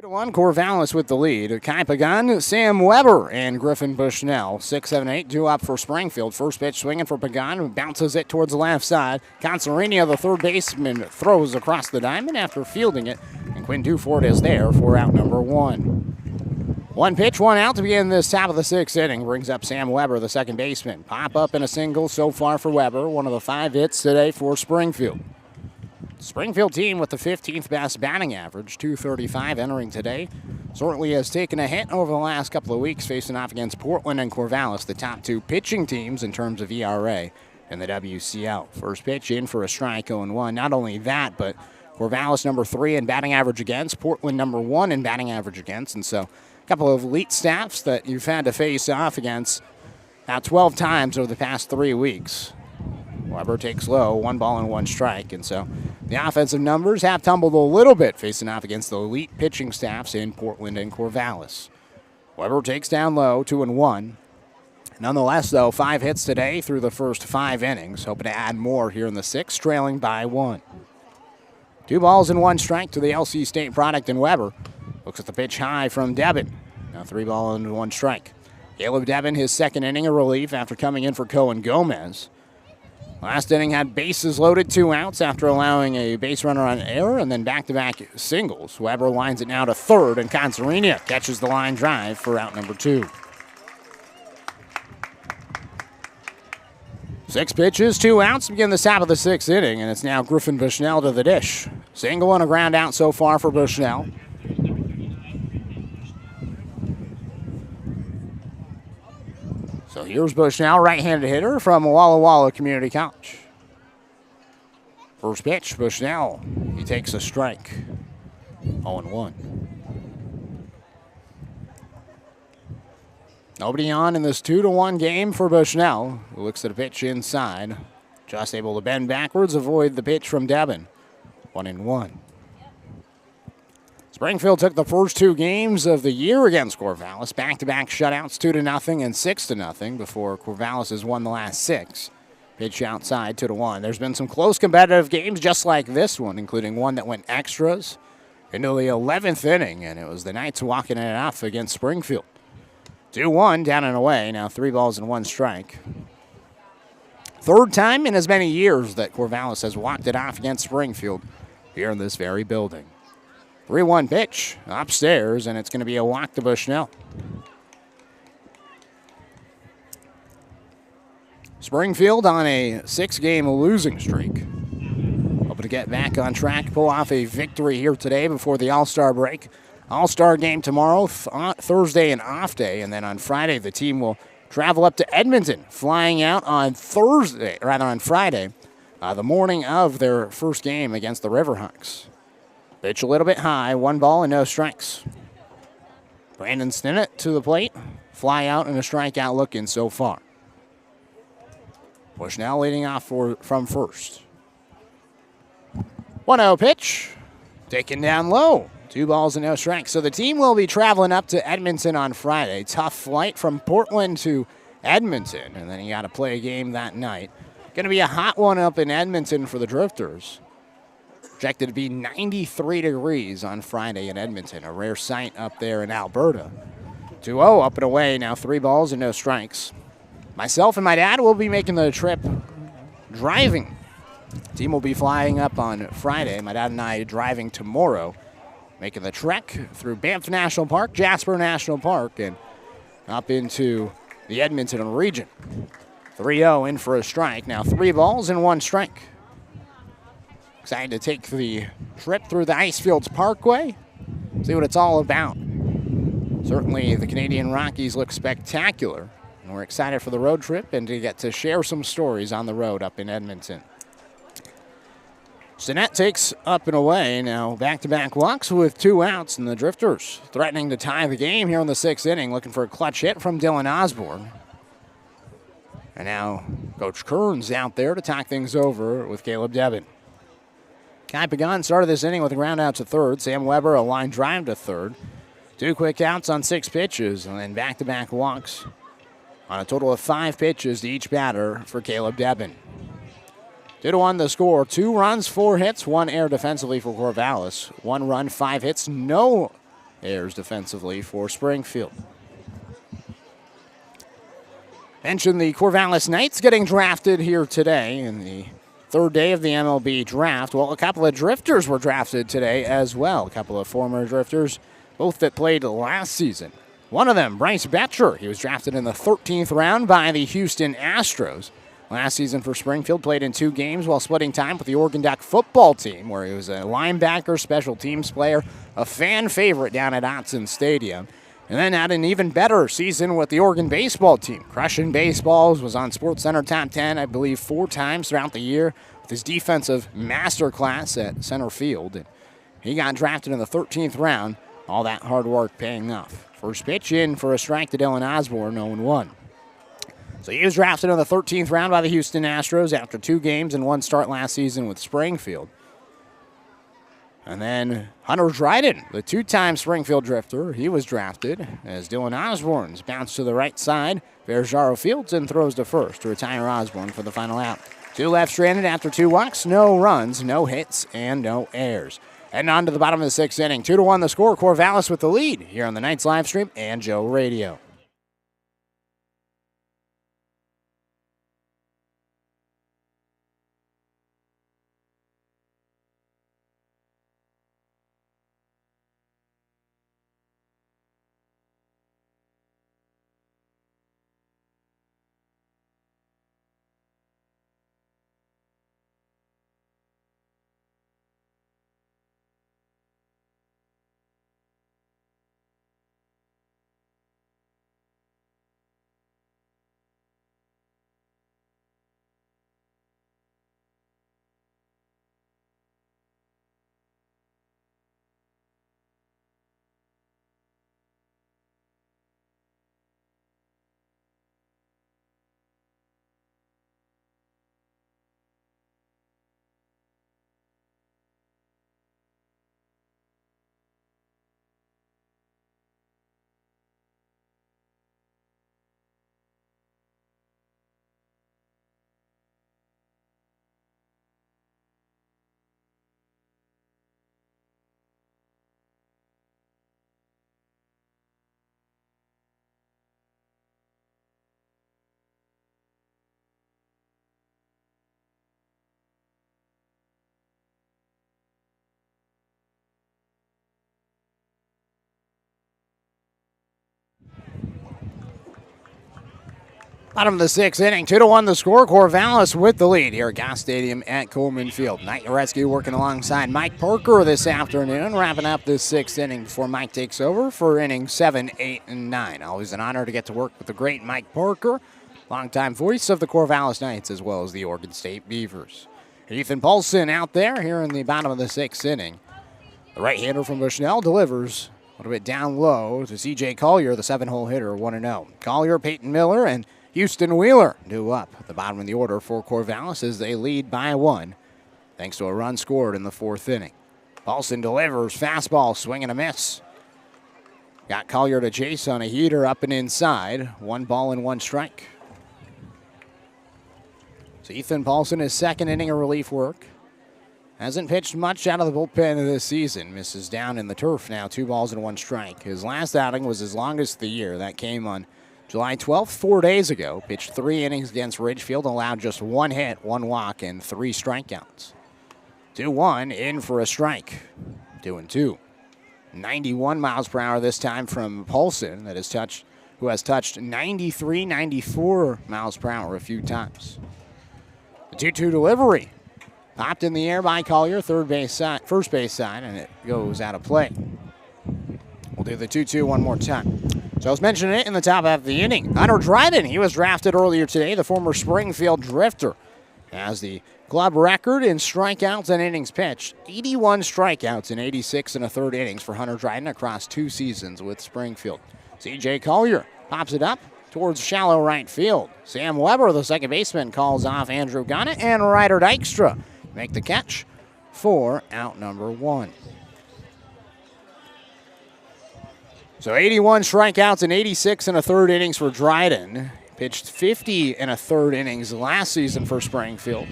One Corvallis with the lead. Kai Pagan, Sam Weber, and Griffin Bushnell. 6, 7, 8, due up for Springfield. First pitch swinging for Pagan, who bounces it towards the left side. Consarini, the third baseman, throws across the diamond after fielding it. And Quinn Dufort is there for out number 1. 1 pitch, 1 out to begin this top of the 6th inning. Brings up Sam Weber, the second baseman. Pop up in a single so far for Weber. One of the 5 hits today for Springfield. Springfield team with the 15th best batting average, .235 entering today. Certainly has taken a hit over the last couple of weeks, facing off against Portland and Corvallis, the top 2 pitching teams in terms of ERA in the WCL. First pitch in for a strike, 0-1. Not only that, but Corvallis number 3 in batting average against, Portland number 1 in batting average against, and so a couple of elite staffs that you've had to face off against now 12 times over the past 3 weeks. Weber takes low, 1 ball and 1 strike, and so the offensive numbers have tumbled a little bit facing off against the elite pitching staffs in Portland and Corvallis. Weber takes down low, 2-1. Nonetheless, though, 5 hits today through the first 5 innings, hoping to add more here in the 6th, trailing by 1. 2 balls and 1 strike to the LC State product in Weber. Looks at the pitch high from Devin. Now 3 balls and 1 strike. Caleb Devin, his 2nd inning of relief after coming in for Cohen Gomez. Last inning had bases loaded, 2 outs after allowing a base runner on error, and then back-to-back singles. Weber lines it now to 3rd, and Consarini catches the line drive for out number 2. 6 pitches, 2 outs to begin the top of the 6th inning, and it's now Griffin Bushnell to the dish. Single and a ground out so far for Bushnell. Here's Bushnell, right-handed hitter from Walla Walla Community College. First pitch, Bushnell. He takes a strike. 0-1. Nobody on in this 2-1 game for Bushnell, who looks at a pitch inside. Just able to bend backwards, avoid the pitch from Devin. 1-1. Springfield took the first 2 games of the year against Corvallis. Back-to-back shutouts, 2-0 and 6-0, before Corvallis has won the last 6. Pitch outside, 2-1. There's been some close competitive games just like this one, including one that went extras into the 11th inning, and it was the Knights walking it off against Springfield. 2-1, down and away. Now 3 balls and 1 strike. Third time in as many years that Corvallis has walked it off against Springfield here in this very building. 3-1 pitch upstairs, and it's going to be a walk to Bushnell. Springfield on a 6-game losing streak. Hoping to get back on track, pull off a victory here today before the All-Star break. All-Star game tomorrow, Thursday and off day, and then on Friday the team will travel up to Edmonton, flying out on Friday, the morning of their first game against the Riverhawks. Pitch a little bit high, 1 ball and no strikes. Brandon Stinnett to the plate, fly out and a strikeout looking so far. Bushnell leading off from first. 1-0 pitch, taken down low. 2 balls and no strikes. So the team will be traveling up to Edmonton on Friday. Tough flight from Portland to Edmonton. And then you got to play a game that night. Going to be a hot one up in Edmonton for the Drifters. Projected to be 93 degrees on Friday in Edmonton. A rare sight up there in Alberta. 2-0 up and away. Now 3 balls and no strikes. Myself and my dad will be making the trip driving. The team will be flying up on Friday. My dad and I driving tomorrow. Making the trek through Banff National Park, Jasper National Park, and up into the Edmonton region. 3-0 in for a strike. Now 3 balls and 1 strike. Excited to take the trip through the Icefields Parkway, see what it's all about. Certainly the Canadian Rockies look spectacular, and we're excited for the road trip and to get to share some stories on the road up in Edmonton. Stinnett takes up and away. Now back-to-back walks with 2 outs, and the Drifters threatening to tie the game here in the 6th inning, looking for a clutch hit from Dylan Osborne. And now Coach Kearns out there to talk things over with Caleb Devin. Kai Pagan started this inning with a ground out to third. Sam Weber a line drive to third. 2 quick outs on 6 pitches, and then back-to-back walks on a total of 5 pitches to each batter for Caleb Devin. 2-1 the score. 2 runs, 4 hits, 1 error defensively for Corvallis. 1 run, 5 hits, no errors defensively for Springfield. Mentioned the Corvallis Knights getting drafted here today in the 3rd day of the MLB draft. Well, a couple of Drifters were drafted today as well. A couple of former Drifters, both that played last season. One of them, Bryce Betcher. He was drafted in the 13th round by the Houston Astros. Last season for Springfield, played in 2 games while splitting time with the Oregon Duck football team, where he was a linebacker, special teams player, a fan favorite down at Autzen Stadium. And then had an even better season with the Oregon baseball team. Crushing baseballs, was on SportsCenter Top 10, I believe, 4 times throughout the year with his defensive masterclass at center field. And he got drafted in the 13th round, all that hard work paying off. First pitch in for a strike to Dylan Osborne, 0-1. So he was drafted in the 13th round by the Houston Astros after 2 games and 1 start last season with Springfield. And then Hunter Dryden, the 2-time Springfield Drifter, he was drafted as Dylan Osborne's bounced to the right side. Bears Jaro fields and throws to first to retire Osborne for the final out. 2 left stranded after 2 walks, no runs, no hits, and no errors. Heading on to the bottom of the 6th inning. 2-1 the score. Corvallis with the lead here on the Knights live stream and Joe Radio. Bottom of the sixth inning, 2-1 the score. Corvallis with the lead here at Goss Stadium at Coleman Field. Knight Uretsky working alongside Mike Parker this afternoon, wrapping up this sixth inning before Mike takes over for innings 7, 8, and 9. Always an honor to get to work with the great Mike Parker, longtime voice of the Corvallis Knights as well as the Oregon State Beavers. Ethan Paulson out there here in the bottom of the sixth inning. The right-hander from Bushnell delivers a little bit down low to C.J. Collier, the 7-hole hitter, 1-0. Collier, Peyton Miller, and Houston Wheeler due up at the bottom of the order for Corvallis as they lead by 1, thanks to a run scored in the fourth inning. Paulson delivers, fastball, swing and a miss. Got Collier to chase on a heater up and inside. 1 ball and 1 strike. So Ethan Paulson, his second inning of relief work. Hasn't pitched much out of the bullpen this season. Misses down in the turf now, 2 balls and 1 strike. His last outing was his longest of the year. That came on July 12th, 4 days ago. Pitched 3 innings against Ridgefield, allowed just 1 hit, 1 walk, and 3 strikeouts. 2-1, in for a strike. 2-2. 91 miles per hour this time from Paulson, who has touched 93, 94 miles per hour a few times. The 2-2 delivery. Popped in the air by Collier, first base side, and it goes out of play. We'll do the 2-2 one more time. So I was mentioning it in the top half of the inning. Hunter Dryden, he was drafted earlier today, the former Springfield Drifter, has the club record in strikeouts and innings pitched. 81 strikeouts in 86 and a third innings for Hunter Dryden across 2 seasons with Springfield. C.J. Collier pops it up towards shallow right field. Sam Weber, the second baseman, calls off Andrew Gunnet, and Ryder Dykstra make the catch for out number 1. So 81 strikeouts in 86 and a third innings for Dryden. Pitched 50 and a third innings last season for Springfield.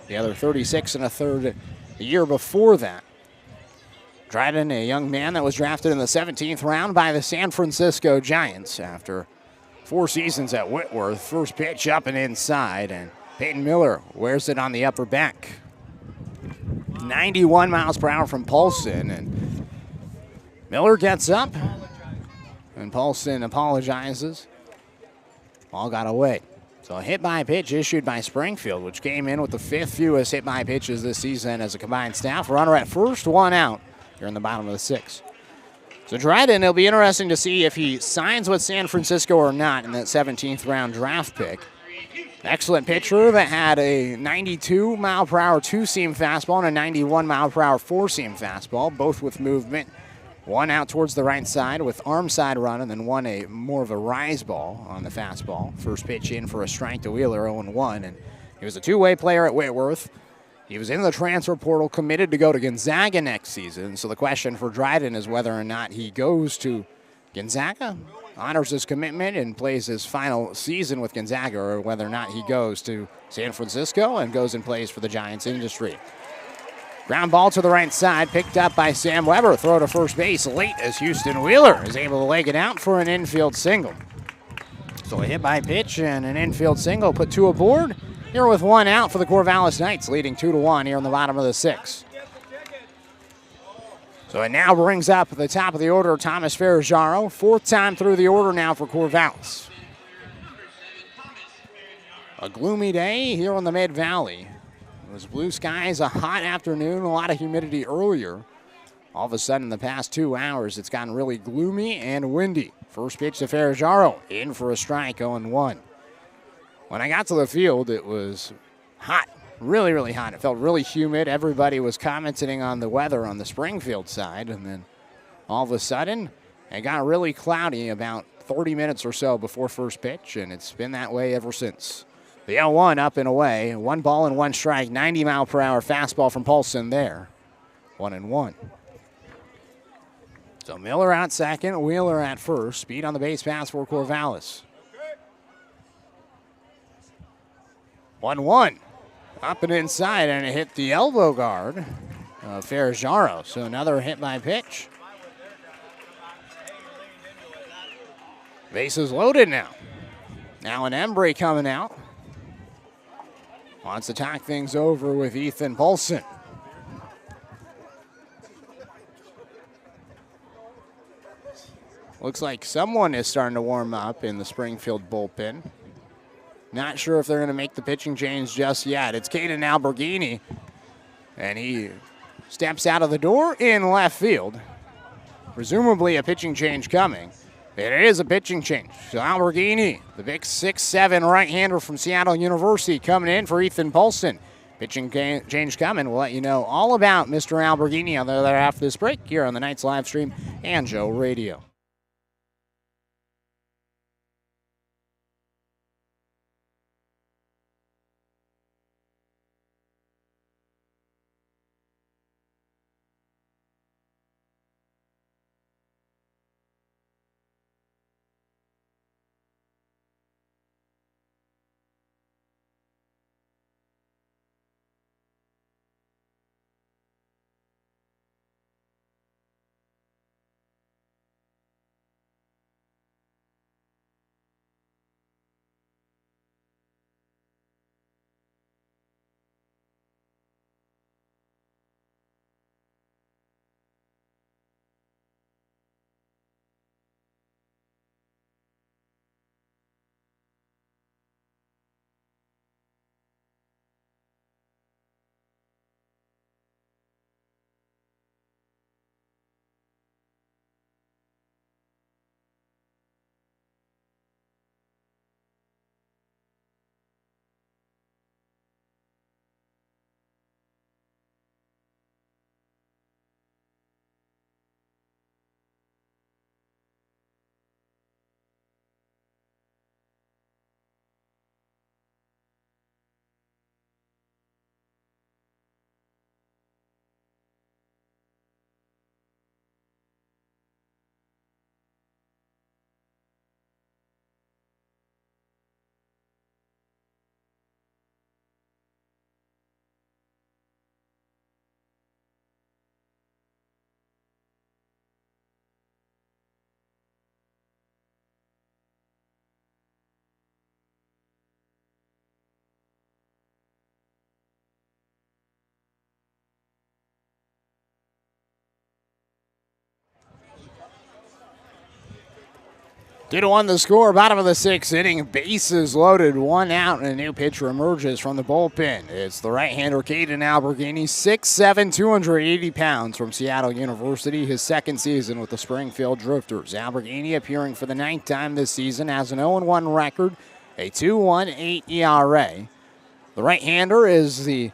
The other 36 and a third the year before that. Dryden, a young man that was drafted in the 17th round by the San Francisco Giants after 4 seasons at Whitworth. First pitch up and inside, and Peyton Miller wears it on the upper back. 91 miles per hour from Paulson, and Miller gets up, and Paulson apologizes. Ball got away. So a hit-by-pitch issued by Springfield, which came in with the 5th fewest hit-by-pitches this season as a combined staff. Runner at first, 1 out here in the bottom of the 6th. So Dryden, it'll be interesting to see if he signs with San Francisco or not in that 17th round draft pick. Excellent pitcher that had a 92 mile per hour 2-seam fastball and a 91 mile per hour 4-seam fastball, both with movement. 1 out towards the right side with arm side run, and then 1 a more of a rise ball on the fastball. First pitch in for a strike to Wheeler, 0-1, and he was a 2-way player at Whitworth. He was in the transfer portal, committed to go to Gonzaga next season. So the question for Dryden is whether or not he goes to Gonzaga, honors his commitment, and plays his final season with Gonzaga, or whether or not he goes to San Francisco and goes and plays for the Giants industry. Ground ball to the right side, picked up by Sam Weber. Throw to first base late as Houston Wheeler is able to leg it out for an infield single. So a hit by pitch and an infield single put 2 aboard. Here with 1 out for the Corvallis Knights, leading 2-1 here in the bottom of the 6th. So it now brings up at the top of the order Thomas Ferrajaro. 4th time through the order now for Corvallis. A gloomy day here in the Mid-Valley. It was blue skies, a hot afternoon, a lot of humidity earlier. All of a sudden, in the past 2 hours, it's gotten really gloomy and windy. First pitch to Ferrajaro, in for a strike, 0-1. When I got to the field, it was hot, really, really hot. It felt really humid. Everybody was commenting on the weather on the Springfield side, and then all of a sudden, it got really cloudy about 30 minutes or so before first pitch, and it's been that way ever since. The 0-1 up and away. 1 ball and 1 strike. 90 mile per hour fastball from Paulson there. 1-1. So Miller at second, Wheeler at first. Speed on the base pass for Corvallis. 1-1. Up and inside, and it hit the elbow guard of Ferrajaro. So another hit by pitch. Bases loaded now. Now an Embry coming out. Wants to talk things over with Ethan Paulson. Looks like someone is starting to warm up in the Springfield bullpen. Not sure if they're going to make the pitching change just yet. It's Caden Alberghini, and he steps out of the door in left field. Presumably a pitching change coming. It is a pitching change. So Alberghini, the big 6'7" right-hander from Seattle University, coming in for Ethan Paulson. Pitching change coming. We'll let you know all about Mr. Alberghini on the other half of this break here on the Knights live stream and Joe Radio. Two to one the score, bottom of the sixth inning. Bases loaded, one out, and a new pitcher emerges from the bullpen. It's the right-hander Caden Alberghini, 6'7", 280 pounds from Seattle University, his second season with the Springfield Drifters. Alberghini appearing for the ninth time this season, has an 0-1 record, a 2.18 ERA. The right-hander is the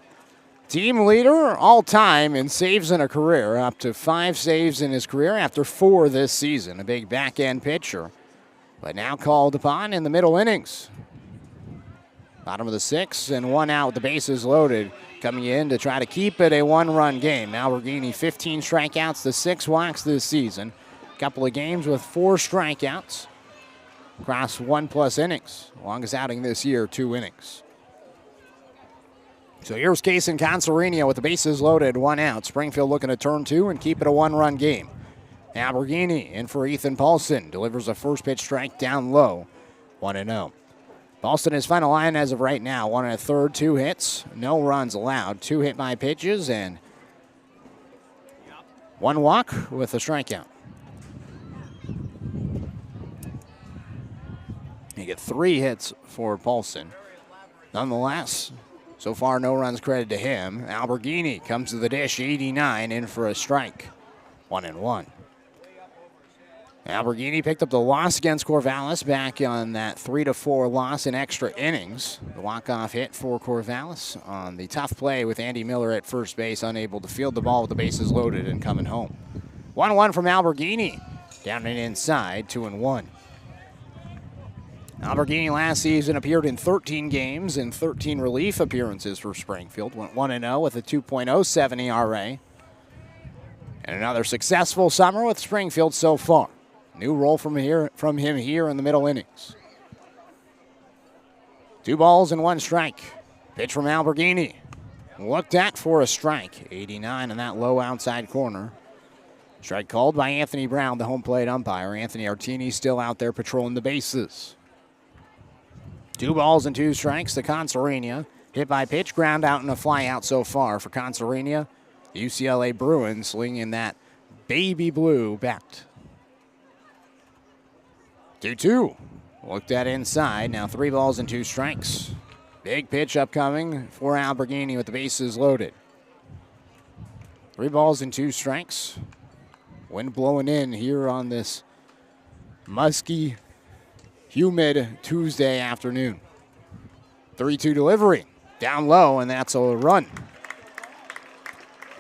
team leader all-time in saves in a career, up to 5 saves in his career after 4 this season. A big back-end pitcher, but now called upon in the middle innings. Bottom of the sixth and one out with the bases loaded, coming in to try to keep it a one-run game. Alberghini 15 strikeouts to 6 walks this season. A couple of games with 4 strikeouts across 1+ innings. Longest outing this year, 2 innings. So here's Kason Consarinho with the bases loaded, 1 out. Springfield looking to turn 2 and keep it a one-run game. Alberghini in for Ethan Paulson. Delivers a first pitch strike down low. 1-0. Paulson, his final line as of right now, 1 1/3, 2 hits, no runs allowed, 2 hit by pitches, and 1 walk with a strikeout. You get 3 hits for Paulson. Nonetheless, so far no runs credited to him. Alberghini comes to the dish, 89, in for a strike. 1-1. Alberghini picked up the loss against Corvallis back on that 3-4 loss in extra innings. The walk-off hit for Corvallis on the tough play with Andy Miller at first base, unable to field the ball with the bases loaded and coming home. 1-1 from Alberghini. Down and inside, 2-1. Alberghini last season appeared in 13 games and 13 relief appearances for Springfield. Went 1-0 with a 2.07 ERA. And another successful summer with Springfield so far. New role from him here in the middle innings. 2 balls and 1 strike. Pitch from Alberghini. Looked at for a strike. 89 in that low outside corner. Strike called by Anthony Brown, the home plate umpire. Anthony Artini still out there patrolling the bases. 2 balls and 2 strikes to Consarinho. Hit by pitch, ground out and a fly out so far for Consarinho. The UCLA Bruins slinging that baby blue bat. 2-2. Looked at inside. Now 3 balls and 2 strikes. Big pitch upcoming for Alberghini with the bases loaded. 3 balls and 2 strikes. Wind blowing in here on this musky, humid Tuesday afternoon. 3-2 delivery. Down low, and that's a run.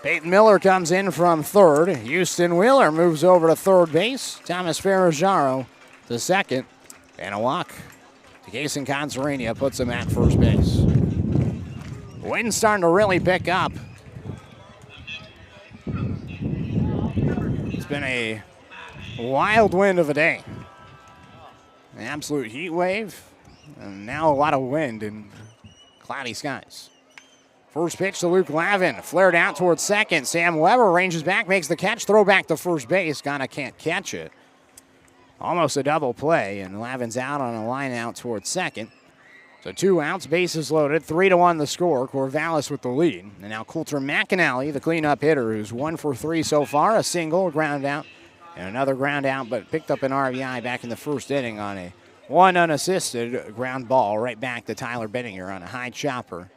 Peyton Miller comes in from third. Houston Wheeler moves over to third base. Thomas Ferragaro to second. And a walk. Jason Conserania puts him at first base. Wind's starting to really pick up. It's been a wild wind of a day. An absolute heat wave. And now a lot of wind and cloudy skies. First pitch to Luke Lavin. Flared out towards second. Sam Weber ranges back, makes the catch. Throw back to first base. Gonna can't catch it. Almost a double play, and Lavin's out on a line out towards second. So 2 outs, bases loaded, 3-1 the score. Corvallis with the lead. And now Coulter McAnally, the cleanup hitter, who's 1 for 3 so far. A single, a ground out, and another ground out, but picked up an RBI back in the first inning on a 1 unassisted ground ball right back to Tyler Benninger on a high chopper.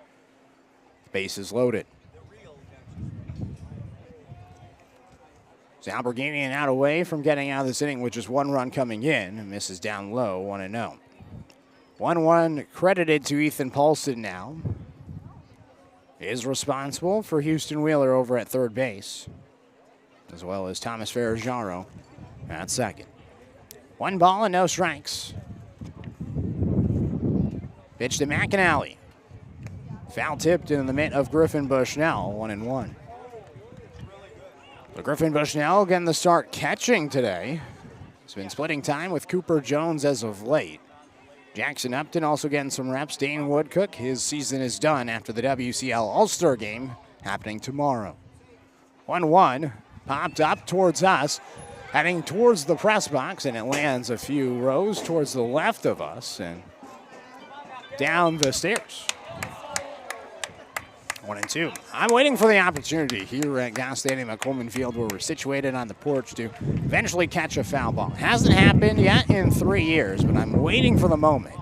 Bases loaded. So Alberghini out away from getting out of this inning with just 1 run coming in. And misses down low, 1-0. 1-1 credited to Ethan Paulson now. He is responsible for Houston Wheeler over at third base, as well as Thomas Ferragaro at second. 1 ball and no strikes. Pitch to McAnally. Foul tipped in the mitt of Griffin Bushnell, 1-1. But Griffin Bushnell getting the start catching today. He's been splitting time with Cooper Jones as of late. Jackson Upton also getting some reps. Dane Woodcook, his season is done after the WCL All-Star game happening tomorrow. 1-1, popped up towards us, heading towards the press box, and it lands a few rows towards the left of us and down the stairs. 1-2. I'm waiting for the opportunity here at Goss Stadium at Coleman Field, where we're situated on the porch, to eventually catch a foul ball. Hasn't happened yet in 3 years, but I'm waiting for the moment.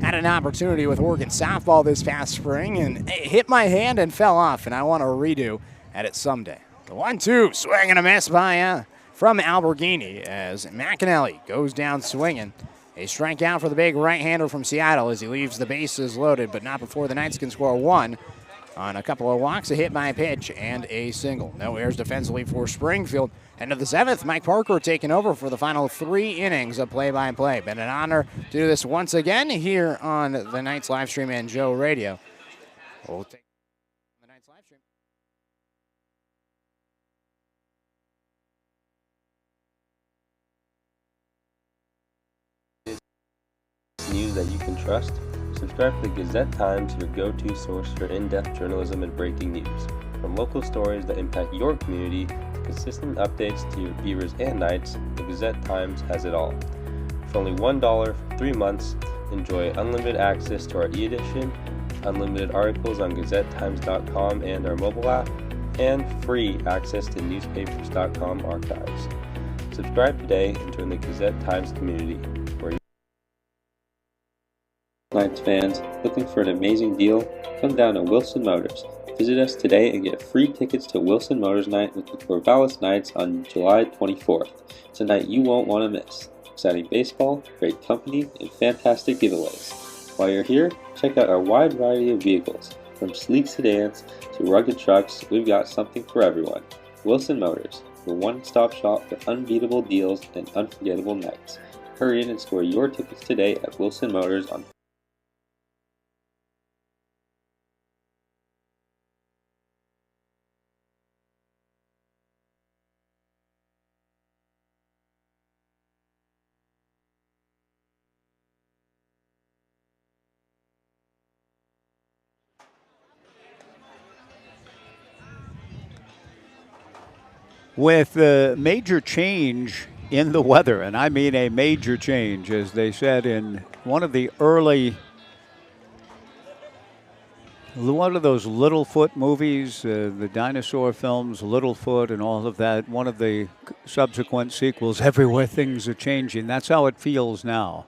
Had an opportunity with Oregon softball this past spring, and it hit my hand and fell off, and I want to redo at it someday. The 1-2, swing and a miss by from Alberghini as McAnally goes down swinging. A strikeout for the big right-hander from Seattle as he leaves the bases loaded, but not before the Knights can score 1. On a couple of walks, a hit by a pitch, and a single. No errors defensively for Springfield. End of the 7th, Mike Parker taking over for the final 3 innings of play-by-play. Been an honor to do this once again here on the Knights live stream and Joe Radio. We'll take the Knights live stream. News that you can trust. Subscribe to the Gazette-Times, your go-to source for in-depth journalism and breaking news. From local stories that impact your community to consistent updates to your Beavers and Knights, the Gazette-Times has it all. For only $1 for 3 months, enjoy unlimited access to our e-edition, unlimited articles on GazetteTimes.com and our mobile app, and free access to newspapers.com archives. Subscribe today and join the Gazette-Times community, where Knights fans looking for an amazing deal? Come down to Wilson Motors. Visit us today and get free tickets to Wilson Motors Night with the Corvallis Knights on July 24th. It's a night you won't want to miss. Exciting baseball, great company, and fantastic giveaways. While you're here, check out our wide variety of vehicles. From sleek sedans to rugged trucks, we've got something for everyone. Wilson Motors, your one-stop shop for unbeatable deals and unforgettable nights. Hurry in and score your tickets today at Wilson Motors on With a major change in the weather, and I mean a major change, as they said in one of the early, one of those Littlefoot movies, the dinosaur films, Littlefoot and all of that, one of the subsequent sequels, everywhere things are changing. That's how it feels now.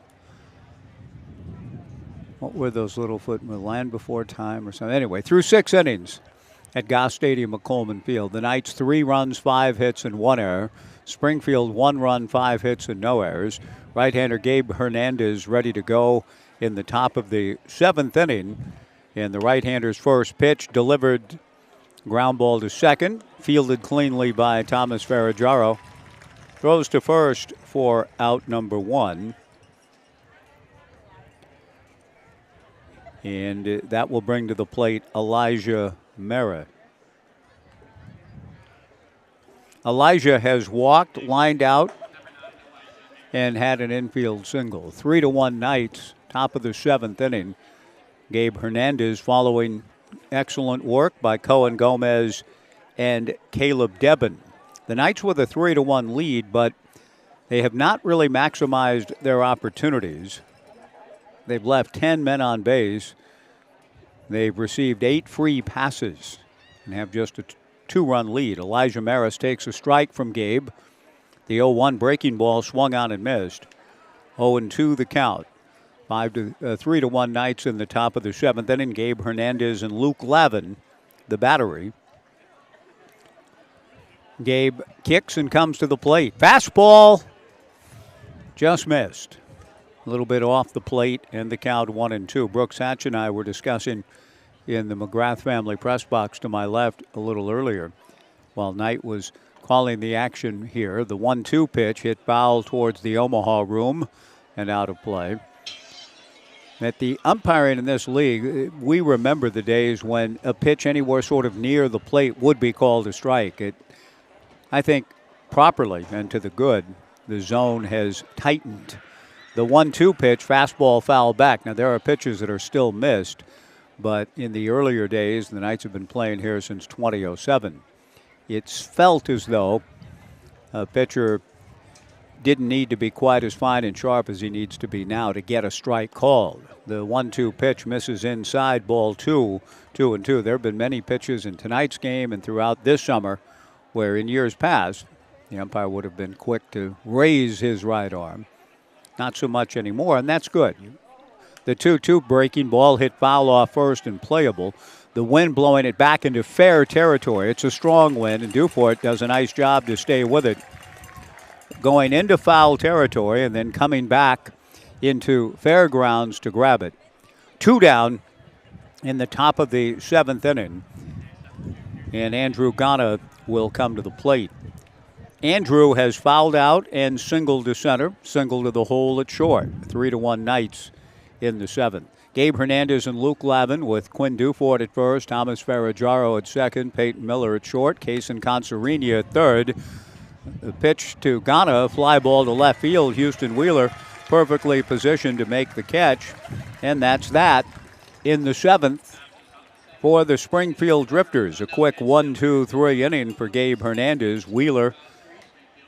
were those Littlefoot Land Before Time or something? Anyway, through 6 innings at Goss Stadium at Coleman Field. The Knights 3 runs, 5 hits, and 1 error. Springfield 1 run, 5 hits, and no errors. Right-hander Gabe Hernandez ready to go in the top of the 7th inning. And the right-hander's first pitch delivered, ground ball to second, fielded cleanly by Thomas Ferraggiaro. Throws to first for out number 1. And that will bring to the plate Elijah Merritt. Elijah has walked, lined out, and had an infield single. 3-1 Knights, top of the 7th inning. Gabe Hernandez following excellent work by Cohen Gomez and Caleb Debin. The Knights with a 3-1 lead, but they have not really maximized their opportunities. They've left 10 men on base. They've received 8 free passes and have just a 2-run lead. Elijah Maris takes a strike from Gabe. The 0-1 breaking ball swung on and missed. 0-2 the count. 3-1 Knights in the top of the 7th inning. Gabe Hernandez and Luke Lavin, the battery. Gabe kicks and comes to the plate. Fastball just missed. A little bit off the plate, and the count 1-2. Brooks Hatch and I were discussing in the McGrath family press box to my left a little earlier while Knight was calling the action here. The 1-2 pitch hit foul towards the Omaha room and out of play. At the umpiring in this league, we remember the days when a pitch anywhere sort of near the plate would be called a strike. I think properly and to the good, the zone has tightened. The 1-2 pitch, fastball foul back. Now, there are pitches that are still missed, but in the earlier days, the Knights have been playing here since 2007. It's felt as though a pitcher didn't need to be quite as fine and sharp as he needs to be now to get a strike called. The 1-2 pitch misses inside, ball 2, 2-2. There have been many pitches in tonight's game and throughout this summer where in years past, the umpire would have been quick to raise his right arm. Not so much anymore, and that's good. The 2-2 breaking ball hit foul off first and playable. The wind blowing it back into fair territory. It's a strong wind, and Dufort does a nice job to stay with it. Going into foul territory and then coming back into fair grounds to grab it. 2 down in the top of the 7th inning, and Andrew Ghana will come to the plate. Andrew has fouled out and singled to center, singled to the hole at short. 3-1 Knights in the 7th. Gabe Hernandez and Luke Lavin with Quinn Dufort at first, Thomas Ferraggiaro at second, Peyton Miller at short, Kaysen Consarini at third. The pitch to Ghana, fly ball to left field. Houston Wheeler perfectly positioned to make the catch. And that's that in the 7th for the Springfield Drifters. A quick 1-2-3 inning for Gabe Hernandez. Wheeler,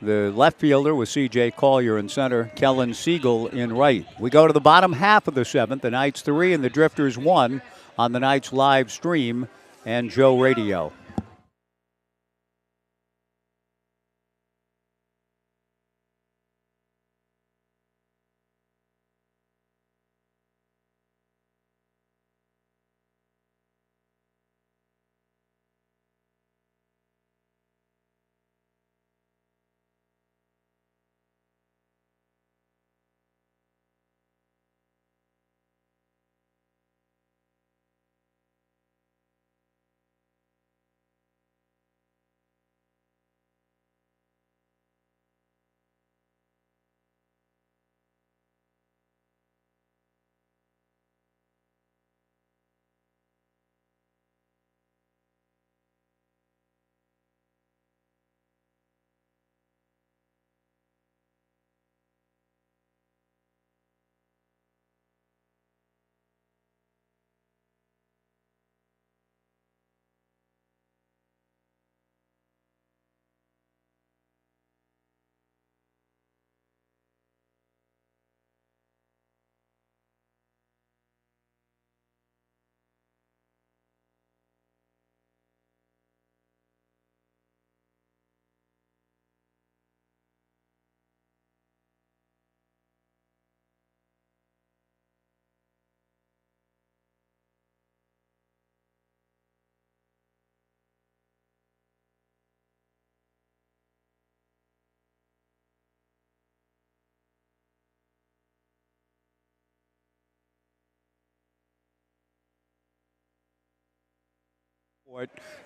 the left fielder, with C.J. Collier in center, Kellen Siegel in right. We go to the bottom half of the 7th. The Knights 3 and the Drifters 1 on the Knights live stream and Joe Radio.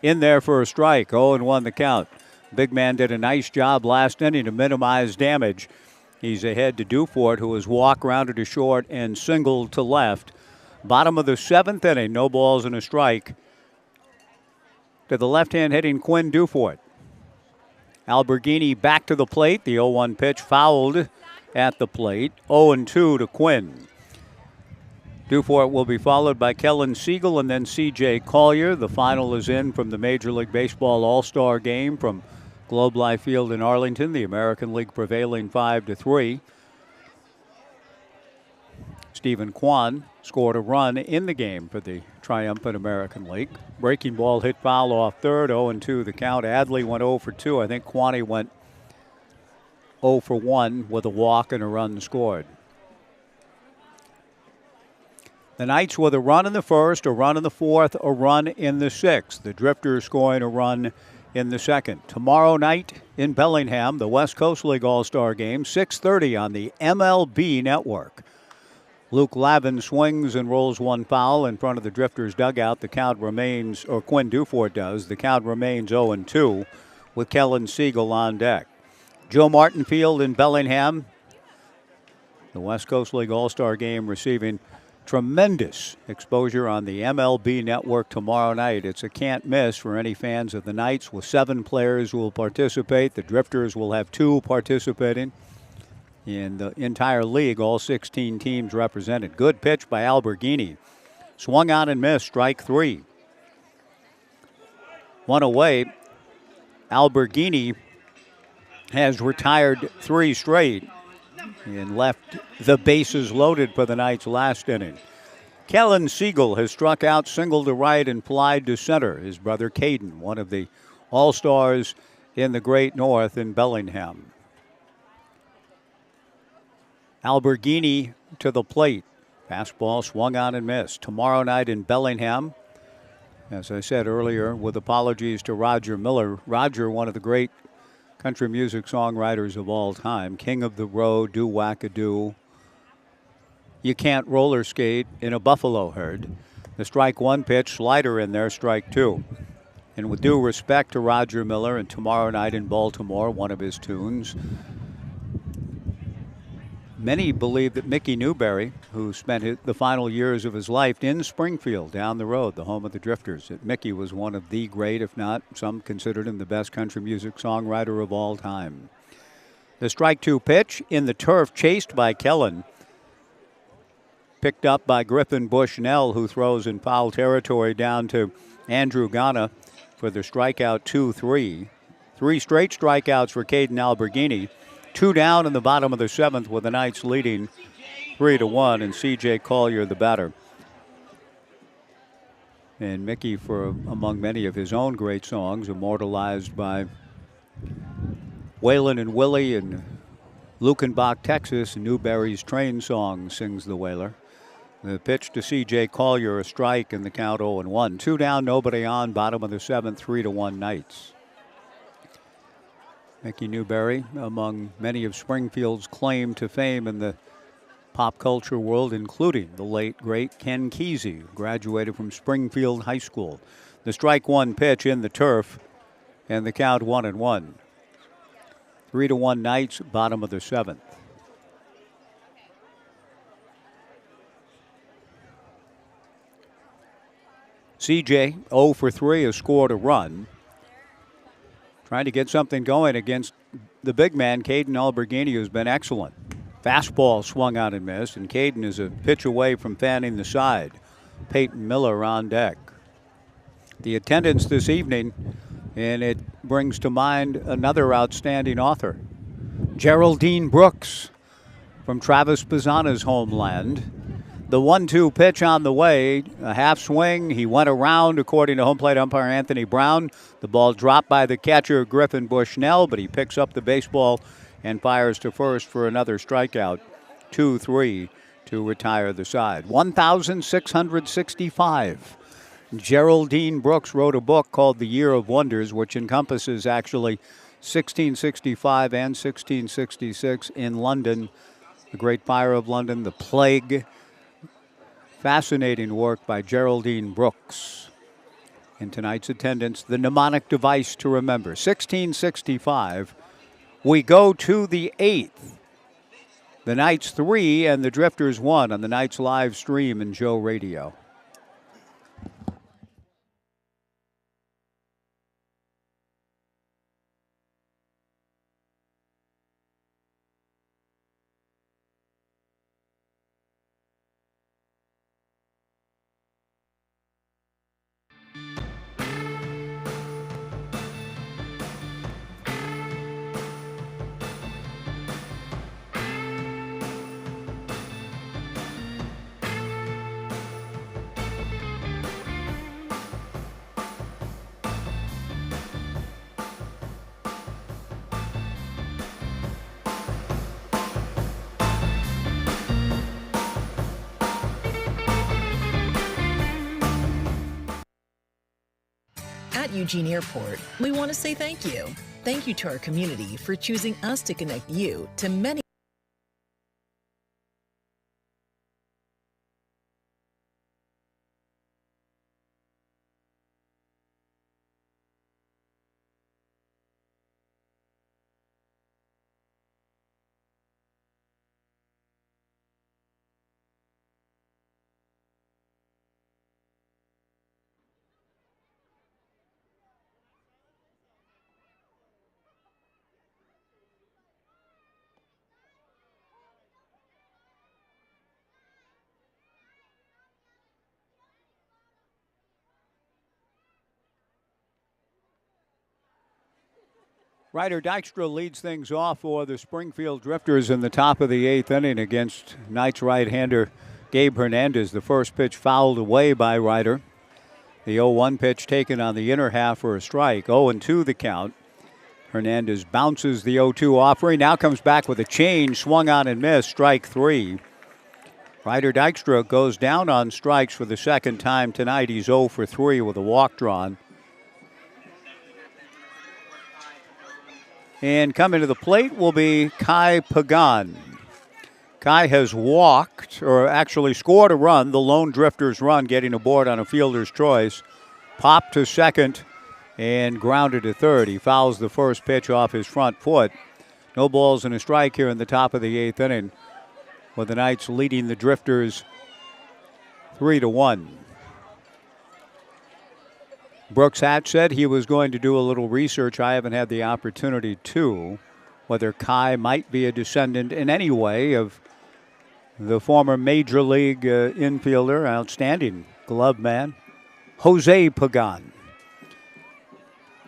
In there for a strike, 0-1 the count. Big man did a nice job last inning to minimize damage. He's ahead to Dufort, who has walked, rounded to short, and singled to left. Bottom of the 7th inning, no balls and a strike to the left-hand hitting Quinn Dufort. Alberghini back to the plate. The 0-1 pitch fouled at the plate. 0-2 to Quinn. Dufort will be followed by Kellen Siegel and then C.J. Collier. The final is in from the Major League Baseball All-Star Game from Globe Life Field in Arlington. The American League prevailing 5-3. Stephen Kwan scored a run in the game for the triumphant American League. Breaking ball hit foul off third, 0-2 the count. Adley went 0 for 2. I think Kwani went 0 for 1 with a walk and a run scored. The Knights with a run in the first, a run in the fourth, a run in the sixth. The Drifters scoring a run in the second. Tomorrow night in Bellingham, the West Coast League All-Star Game, 6:30 on the MLB Network. Luke Lavin swings and rolls one foul in front of the Drifters' dugout. The count remains, or Quinn Dufort does, the count remains 0-2 with Kellen Siegel on deck. Joe Martin Field in Bellingham, the West Coast League All-Star Game receiving tremendous exposure on the MLB Network tomorrow night. It's a can't miss for any fans of the Knights, with 7 players who will participate. The Drifters will have 2 participating. In the entire league, all 16 teams represented. Good pitch by Alberghini. Swung on and missed, strike 3. One away. Alberghini has retired 3 straight and left the bases loaded for the Knights last inning. Kellen Siegel has struck out, single to right, and flied to center. His brother Caden, one of the All-Stars in the Great North in Bellingham. Alberghini to the plate. Fastball swung on and missed. Tomorrow night in Bellingham, as I said earlier, with apologies to Roger Miller. Roger, one of the great country music songwriters of all time. King of the Road, Do Wackadoo. You can't roller skate in a buffalo herd. The strike 1 pitch, slider in there, strike 2. And with due respect to Roger Miller, and Tomorrow Night in Baltimore, one of his tunes, many believe that Mickey Newberry, who spent the final years of his life in Springfield, down the road, the home of the Drifters, that Mickey was one of the great, if not some considered him the best country music songwriter of all time. The strike 2 pitch in the turf, chased by Kellen. Picked up by Griffin Bushnell, who throws in foul territory down to Andrew Ghana for the strikeout 2-3. 3 straight strikeouts for Caden Alberghini. 2 down in the bottom of the 7th with the Knights leading 3-1, and C.J. Collier the batter. And Mickey, for among many of his own great songs, immortalized by Waylon and Willie in Lukenbach, Texas, Newberry's Train Song sings the Whaler. The pitch to C.J. Collier, a strike, and the count 0-1. 2 down, nobody on, bottom of the 7th, 3-1 Knights. Mickey Newberry, among many of Springfield's claim to fame in the pop culture world, including the late, great Ken Kesey, who graduated from Springfield High School. The strike 1 pitch in the turf, and the count 1-1. 3-1 Knights, bottom of the 7th. CJ, 0 for 3, has scored a run. Trying to get something going against the big man, Caden Alberghini, who's been excellent. Fastball swung out and missed, and Caden is a pitch away from fanning the side. Peyton Miller on deck. The attendance this evening, and it brings to mind another outstanding author, Geraldine Brooks from Travis Pisana's homeland. The 1-2 pitch on the way, a half swing. He went around, according to home plate umpire Anthony Brown. The ball dropped by the catcher, Griffin Bushnell, but he picks up the baseball and fires to first for another strikeout. 2-3 to retire the side. 1,665. Geraldine Brooks wrote a book called The Year of Wonders, which encompasses actually 1665 and 1666 in London, the Great Fire of London, the Plague. Fascinating work by Geraldine Brooks. in tonight's attendance, the mnemonic device to remember. 1665. We go to the 8th. The Knights 3 and the Drifters 1 on the Knights live stream in Joe Radio. At Eugene Airport, we want to say thank you. Thank you to our community for choosing us to connect you to many. Ryder Dykstra leads things off for the Springfield Drifters in the top of the 8th inning against Knights right-hander Gabe Hernandez. The first pitch fouled away by Ryder. The 0-1 pitch taken on the inner half for a strike. 0-2 the count. Hernandez bounces the 0-2 offering. Now comes back with a change. Swung on and missed. Strike 3. Ryder Dykstra goes down on strikes for the second time tonight. He's 0 for 3 with a walk drawn. And coming to the plate will be Kai Pagan. Kai has walked, or actually scored a run, the lone Drifters run, getting aboard on a fielder's choice. Popped to second and grounded to third. He fouls the first pitch off his front foot. No balls and a strike here in the top of the 8th inning, with the Knights leading the Drifters 3-1. Brooks Hatch said he was going to do a little research. I haven't had the opportunity to, whether Kai might be a descendant in any way of the former Major League infielder, outstanding glove man, Jose Pagan.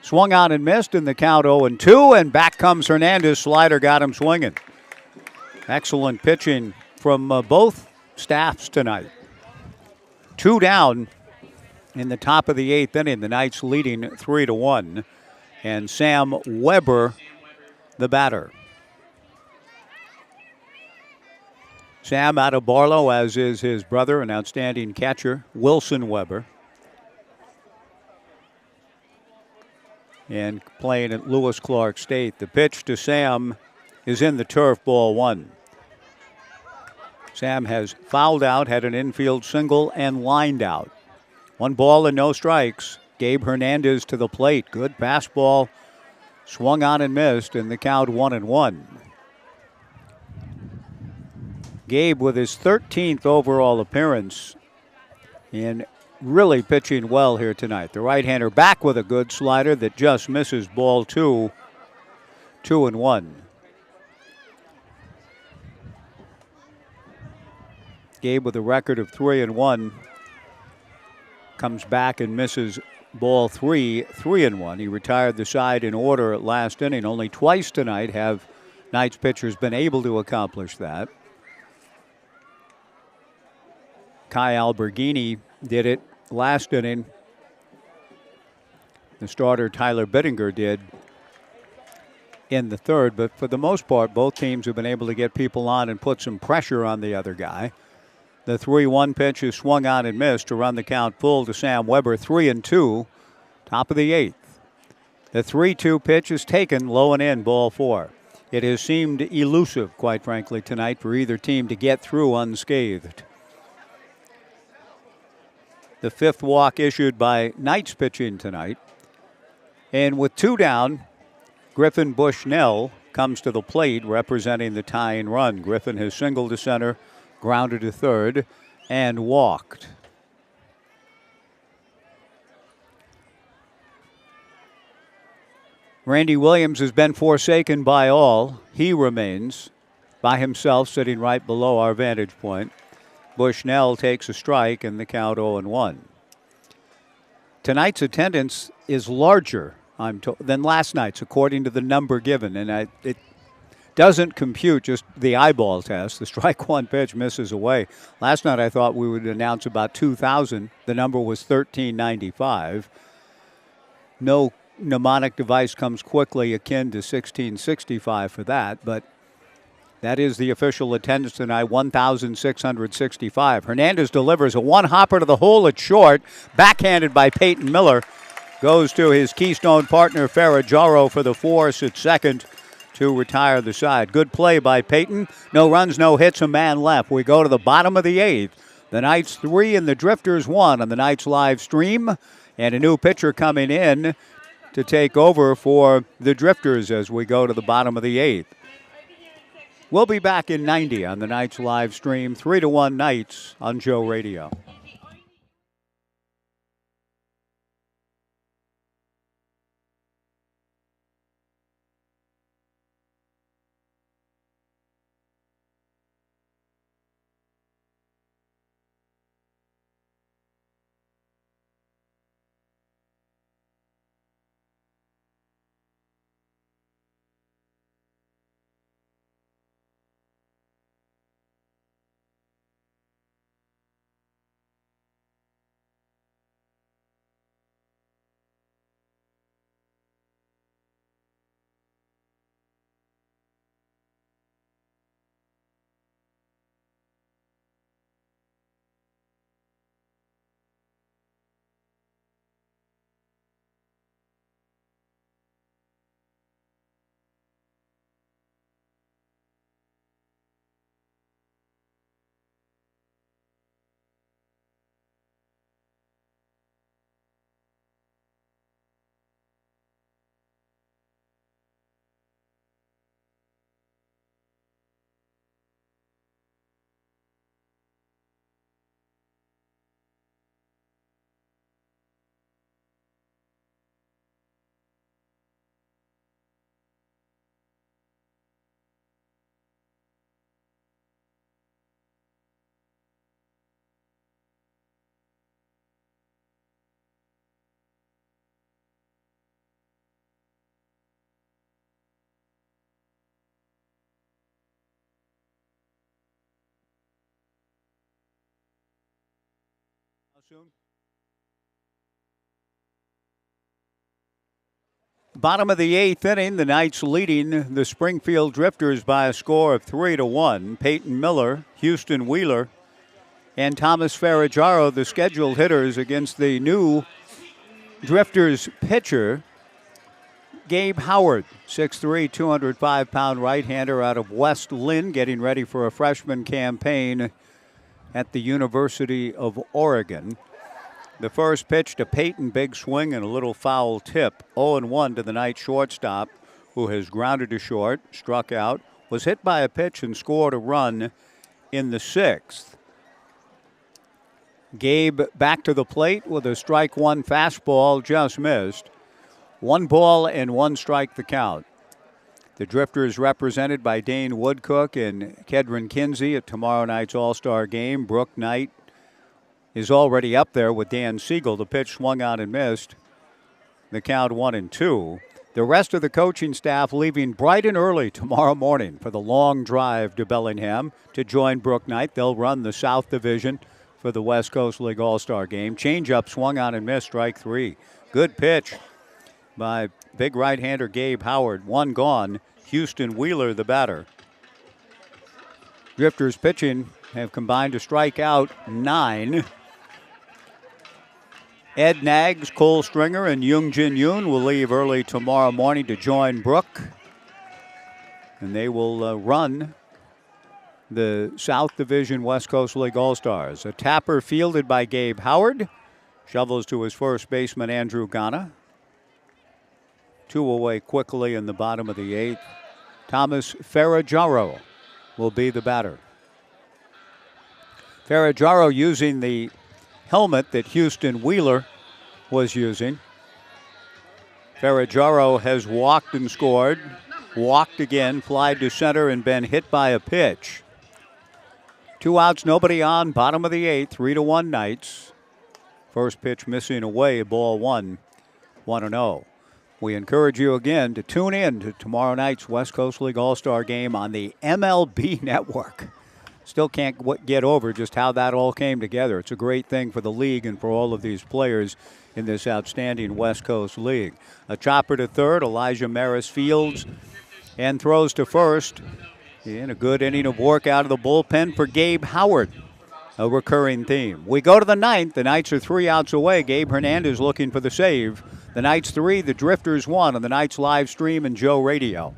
Swung on and missed in the count 0-2, and back comes Hernandez. Slider got him swinging. Excellent pitching from both staffs tonight. 2 down in the top of the 8th inning, the Knights leading 3-1, and Sam Weber, the batter. Sam out of Barlow, as is his brother, an outstanding catcher, Wilson Weber. And playing at Lewis Clark State. The pitch to Sam is in the turf, ball 1. Sam has fouled out, had an infield single, and lined out. 1 ball and no strikes. Gabe Hernandez to the plate. Good fastball. Swung on and missed in the count 1-1. Gabe with his 13th overall appearance and really pitching well here tonight. The right-hander back with a good slider that just misses, ball 2, 2-1. Gabe with a record of 3-1. Comes back and misses ball 3, 3-1. He retired the side in order at last inning. Only twice tonight have Knights pitchers been able to accomplish that. Kai Alberghini did it last inning. The starter Tyler Bittinger did in the third, but for the most part, both teams have been able to get people on and put some pressure on the other guy. The 3-1 pitch is swung on and missed to run the count full to Sam Weber, 3-2, top of the 8th. The 3-2 pitch is taken low and in, ball 4. It has seemed elusive, quite frankly, tonight for either team to get through unscathed. The 5th walk issued by Knights pitching tonight. And with 2 down, Griffin Bushnell comes to the plate representing the tying run. Griffin has singled to center, grounded to third, and walked. Randy Williams has been forsaken by all. He remains by himself, sitting right below our vantage point. Bushnell takes a strike and the count 0-1. Tonight's attendance is larger than last night's, according to the number given, and it doesn't compute just the eyeball test. The strike one pitch misses away. Last night I thought we would announce about 2,000. The number was 1,395. No mnemonic device comes quickly akin to 1665 for that, but that is the official attendance tonight, 1,665. Hernandez delivers a one-hopper to the hole at short, backhanded by Peyton Miller. Goes to his Keystone partner, Ferraggiaro, for the force at second to retire the side. Good play by Peyton. No runs, no hits, a man left. We go to the bottom of the 8th. The Knights 3 and the Drifters 1 on the Knights live stream. And a new pitcher coming in to take over for the Drifters as we go to the bottom of the 8th. We'll be back in 90 on the Knights live stream, 3-1 Knights on Joe Radio. Soon. Bottom of the 8th inning, the Knights leading the Springfield Drifters by a score of 3-1. Peyton Miller, Houston Wheeler, and Thomas Ferraggiaro, the scheduled hitters against the new Drifters pitcher, Gabe Howard, 6'3", 205-pound right-hander out of West Lynn, getting ready for a freshman campaign at the University of Oregon. The first pitch to Peyton, big swing and a little foul tip. 0-1 to the Knights shortstop, who has grounded to short, struck out, was hit by a pitch and scored a run in the 6th. Gabe back to the plate with a strike one fastball, just missed. 1 ball and 1 strike the count. The Drifters represented by Dane Woodcook and Kedron Kinsey at tomorrow night's All-Star game. Brooke Knight is already up there with Dan Siegel. The pitch swung out and missed. The count 1-2. The rest of the coaching staff leaving bright and early tomorrow morning for the long drive to Bellingham to join Brooke Knight. They'll run the South Division for the West Coast League All-Star game. Changeup swung out and missed, strike 3. Good pitch by big right-hander Gabe Howard. 1 gone. Houston Wheeler, the batter. Drifters pitching have combined to strike out 9. Ed Nags, Cole Stringer, and Jung Jin Yoon will leave early tomorrow morning to join Brooke. And they will run the South Division West Coast League All-Stars. A tapper fielded by Gabe Howard. Shovels to his first baseman, Andrew Ghana. 2 away quickly in the bottom of the 8th. Thomas Ferraggiaro will be the batter. Ferraggiaro using the helmet that Houston Wheeler was using. Ferraggiaro has walked and scored, walked again, flied to center, and been hit by a pitch. 2 outs, nobody on, bottom of the 8th, 3-1 Knights. First pitch missing away, ball 1, 1-0. We encourage you again to tune in to tomorrow night's West Coast League All-Star Game on the MLB Network. Still can't get over just how that all came together. It's a great thing for the league and for all of these players in this outstanding West Coast League. A chopper to third, Elijah Maris fields and throws to first. In a good inning of work out of the bullpen for Gabe Howard, a recurring theme. We go to the 9th. The Knights are 3 outs away. Gabe Hernandez looking for the save. The Knights 3, the Drifters 1 on the Knights live stream and Joe Radio.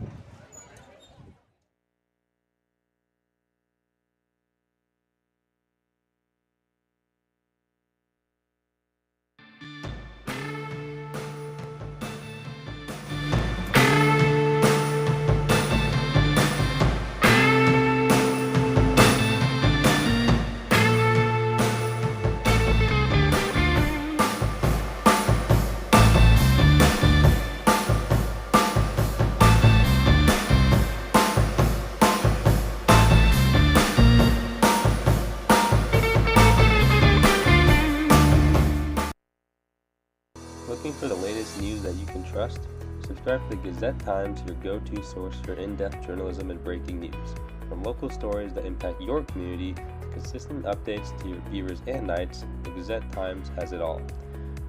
Looking for the latest news that you can trust? Subscribe to the Gazette-Times, your go-to source for in-depth journalism and breaking news. From local stories that impact your community to consistent updates to your Beavers and Knights, the Gazette-Times has it all.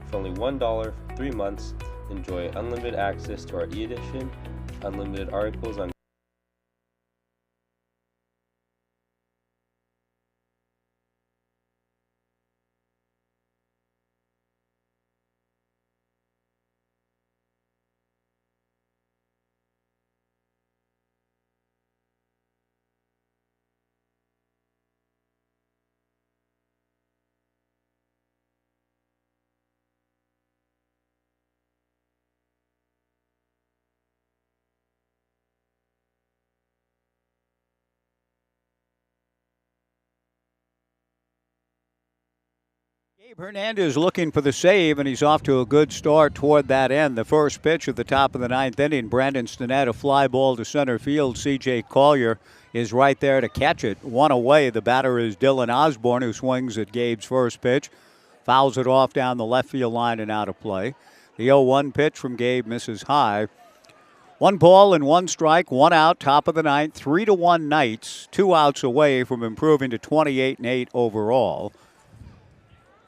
For only $1 for 3 months, enjoy unlimited access to our e-edition, unlimited articles on Gabe Hernandez looking for the save, and he's off to a good start toward that end. The first pitch at the top of the 9th inning, Brandon Stinnett, a fly ball to center field. C.J. Collier is right there to catch it. 1 away. The batter is Dylan Osborne, who swings at Gabe's first pitch. Fouls it off down the left field line and out of play. The 0-1 pitch from Gabe misses high. 1 ball and 1 strike, 1 out, top of the 9th. 3-1 Knights, 2 outs away from improving to 28-8 overall.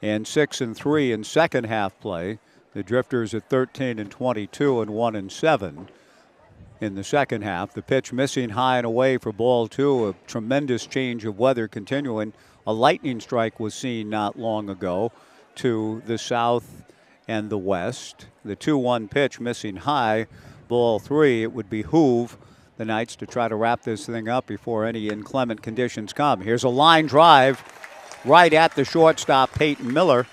And 6-3 in second half play. The Drifters at 13-22 and 1-7 in the second half. The pitch missing high and away for ball 2. A tremendous change of weather continuing. A lightning strike was seen not long ago to the south and the west. The 2-1 pitch missing high. Ball 3. It would behoove the Knights to try to wrap this thing up before any inclement conditions come. Here's a line drive right at the shortstop, Peyton Miller.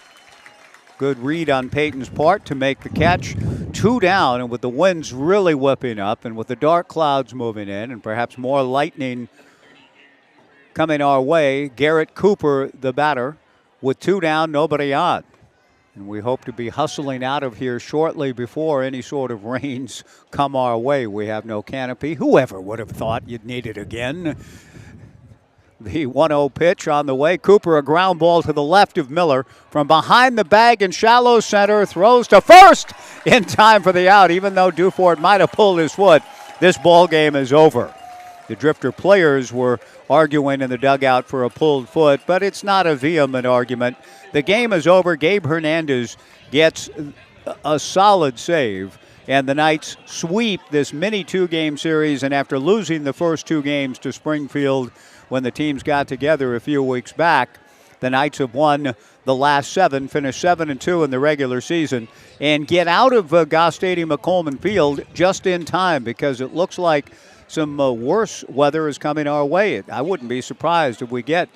Good read on Peyton's part to make the catch. 2 down, and with the winds really whipping up and with the dark clouds moving in and perhaps more lightning coming our way, Garrett Cooper, the batter, with 2 down, nobody on. And we hope to be hustling out of here shortly before any sort of rains come our way. We have no canopy. Whoever would have thought you'd need it again? The 1-0 pitch on the way. Cooper, a ground ball to the left of Miller. From behind the bag in shallow center, throws to first in time for the out. Even though Dufort might have pulled his foot, this ball game is over. The Drifter players were arguing in the dugout for a pulled foot, but it's not a vehement argument. The game is over. Gabe Hernandez gets a solid save, and the Knights sweep this mini 2-game series. And after losing the first 2 games to Springfield when the teams got together a few weeks back, the Knights have won the last 7, finished 7-2 in the regular season, and get out of Goss Stadium at Coleman Field just in time, because it looks like some worse weather is coming our way. I wouldn't be surprised if we get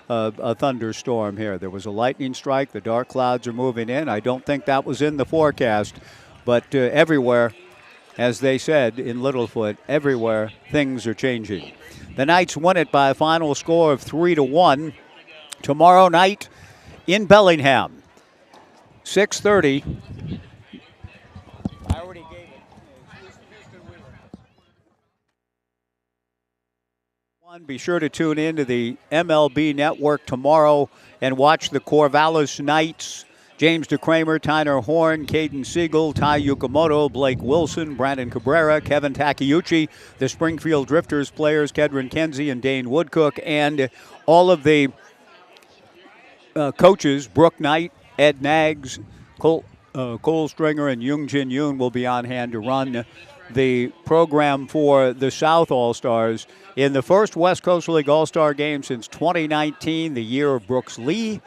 a thunderstorm here. There was a lightning strike. The dark clouds are moving in. I don't think that was in the forecast, but everywhere, as they said in Littlefoot, everywhere things are changing. The Knights win it by a final score of 3-1. Tomorrow night in Bellingham, 6:30. I already gave it. Be sure to tune in to the MLB Network tomorrow and watch the Corvallis Knights. James DeCramer, Tyner Horn, Caden Siegel, Ty Yukamoto, Blake Wilson, Brandon Cabrera, Kevin Takeuchi, the Springfield Drifters players, Kedron Kenzie and Dane Woodcook, and all of the coaches, Brooke Knight, Ed Nags, Cole Stringer, and Young Jin Yoon will be on hand to run the program for the South All-Stars in the first West Coast League All-Star game since 2019, the year of Brooks Lee,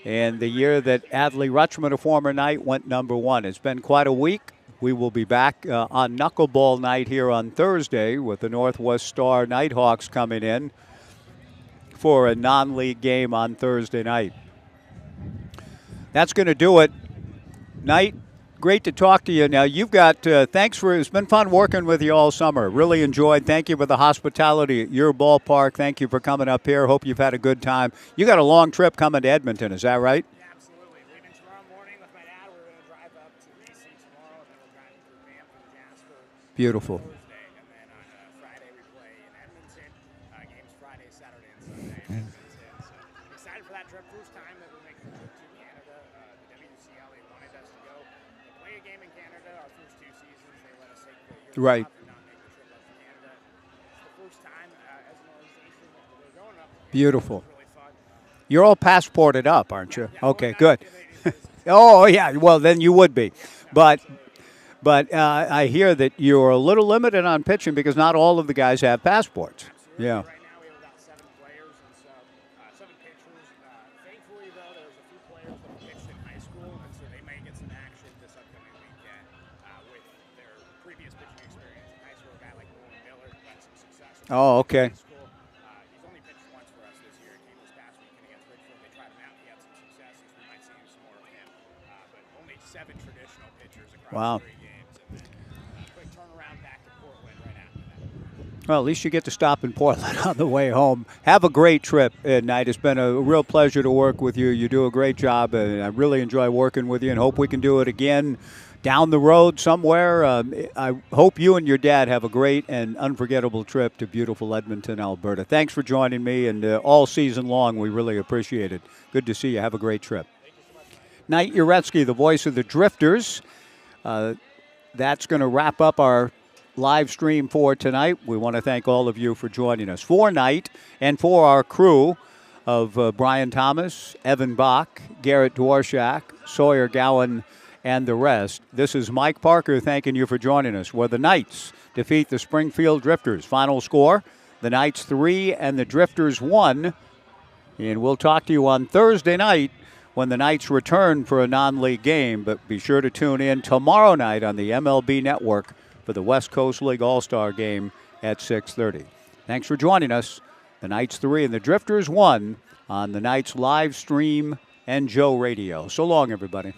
and the year that Adley Rutschman, a former Knight, went #1. It's been quite a week. We will be back on Knuckleball night here on Thursday with the Northwest Star Nighthawks coming in for a non-league game on Thursday night. That's going to do it. Knight, great to talk to you. Now, you've got, it's been fun working with you all summer. Really enjoyed. Thank you for the hospitality at your ballpark. Thank you for coming up here. Hope you've had a good time. You got a long trip coming to Edmonton, is that right? Yeah, absolutely. Leaving tomorrow morning with my dad. We're going to drive up to BC tomorrow, and then we're driving through Banff and Jasper. Beautiful. Thursday, and then on Friday we play in Edmonton. Games Friday, Saturday, and Sunday in Edmonton. So I'm excited for that trip. First time that we're making the trip to Canada. The WCL, they wanted us to go play a game in Canada. Our first 2 seasons, they let us take the year Right. off and not make the trip up to Canada. It's the first time as an organization that we're going up. Beautiful. It's really fun. You're all passported up, aren't you? Yeah, Okay, well, good. Oh, yeah, well, then you would be. But I hear that you're a little limited on pitching because not all of the guys have passports. Yeah. Right now we have about 7 players, and so 7 pitchers. Thankfully, though, there's a few players that pitched in high school, and so they may get some action this upcoming weekend with their previous pitching experience in high school. A guy like Nolan Miller who had some success in Oh, okay. high school. He's only pitched once for us this year. He came this past weekend against Richfield. They tried him out. He had some success. We might see some more of him. But only 7 traditional pitchers across Wow. 3 games, and then quick turnaround back to Portland right after that. Well, at least you get to stop in Portland on the way home. Have a great trip, Knight. It's been a real pleasure to work with you. You do a great job, and I really enjoy working with you and hope we can do it again down the road somewhere. I hope you and your dad have a great and unforgettable trip to beautiful Edmonton, Alberta. Thanks for joining me, and all season long, we really appreciate it. Good to see you. Have a great trip. Knight Uretsky, the voice of the Drifters. That's going to wrap up our live stream for tonight. We want to thank all of you for joining us. For Knight and for our crew of Brian Thomas, Evan Bach, Garrett Dworshak, Sawyer Gowan, and the rest, this is Mike Parker thanking you for joining us, where the Knights defeat the Springfield Drifters. Final score, the Knights 3 and the Drifters 1. And we'll talk to you on Thursday night when the Knights return for a non-league game. But be sure to tune in tomorrow night on the MLB Network for the West Coast League All-Star game at 6:30. Thanks for joining us. The Knights 3 and the Drifters 1 on the Knights live stream and Joe Radio. So long, everybody.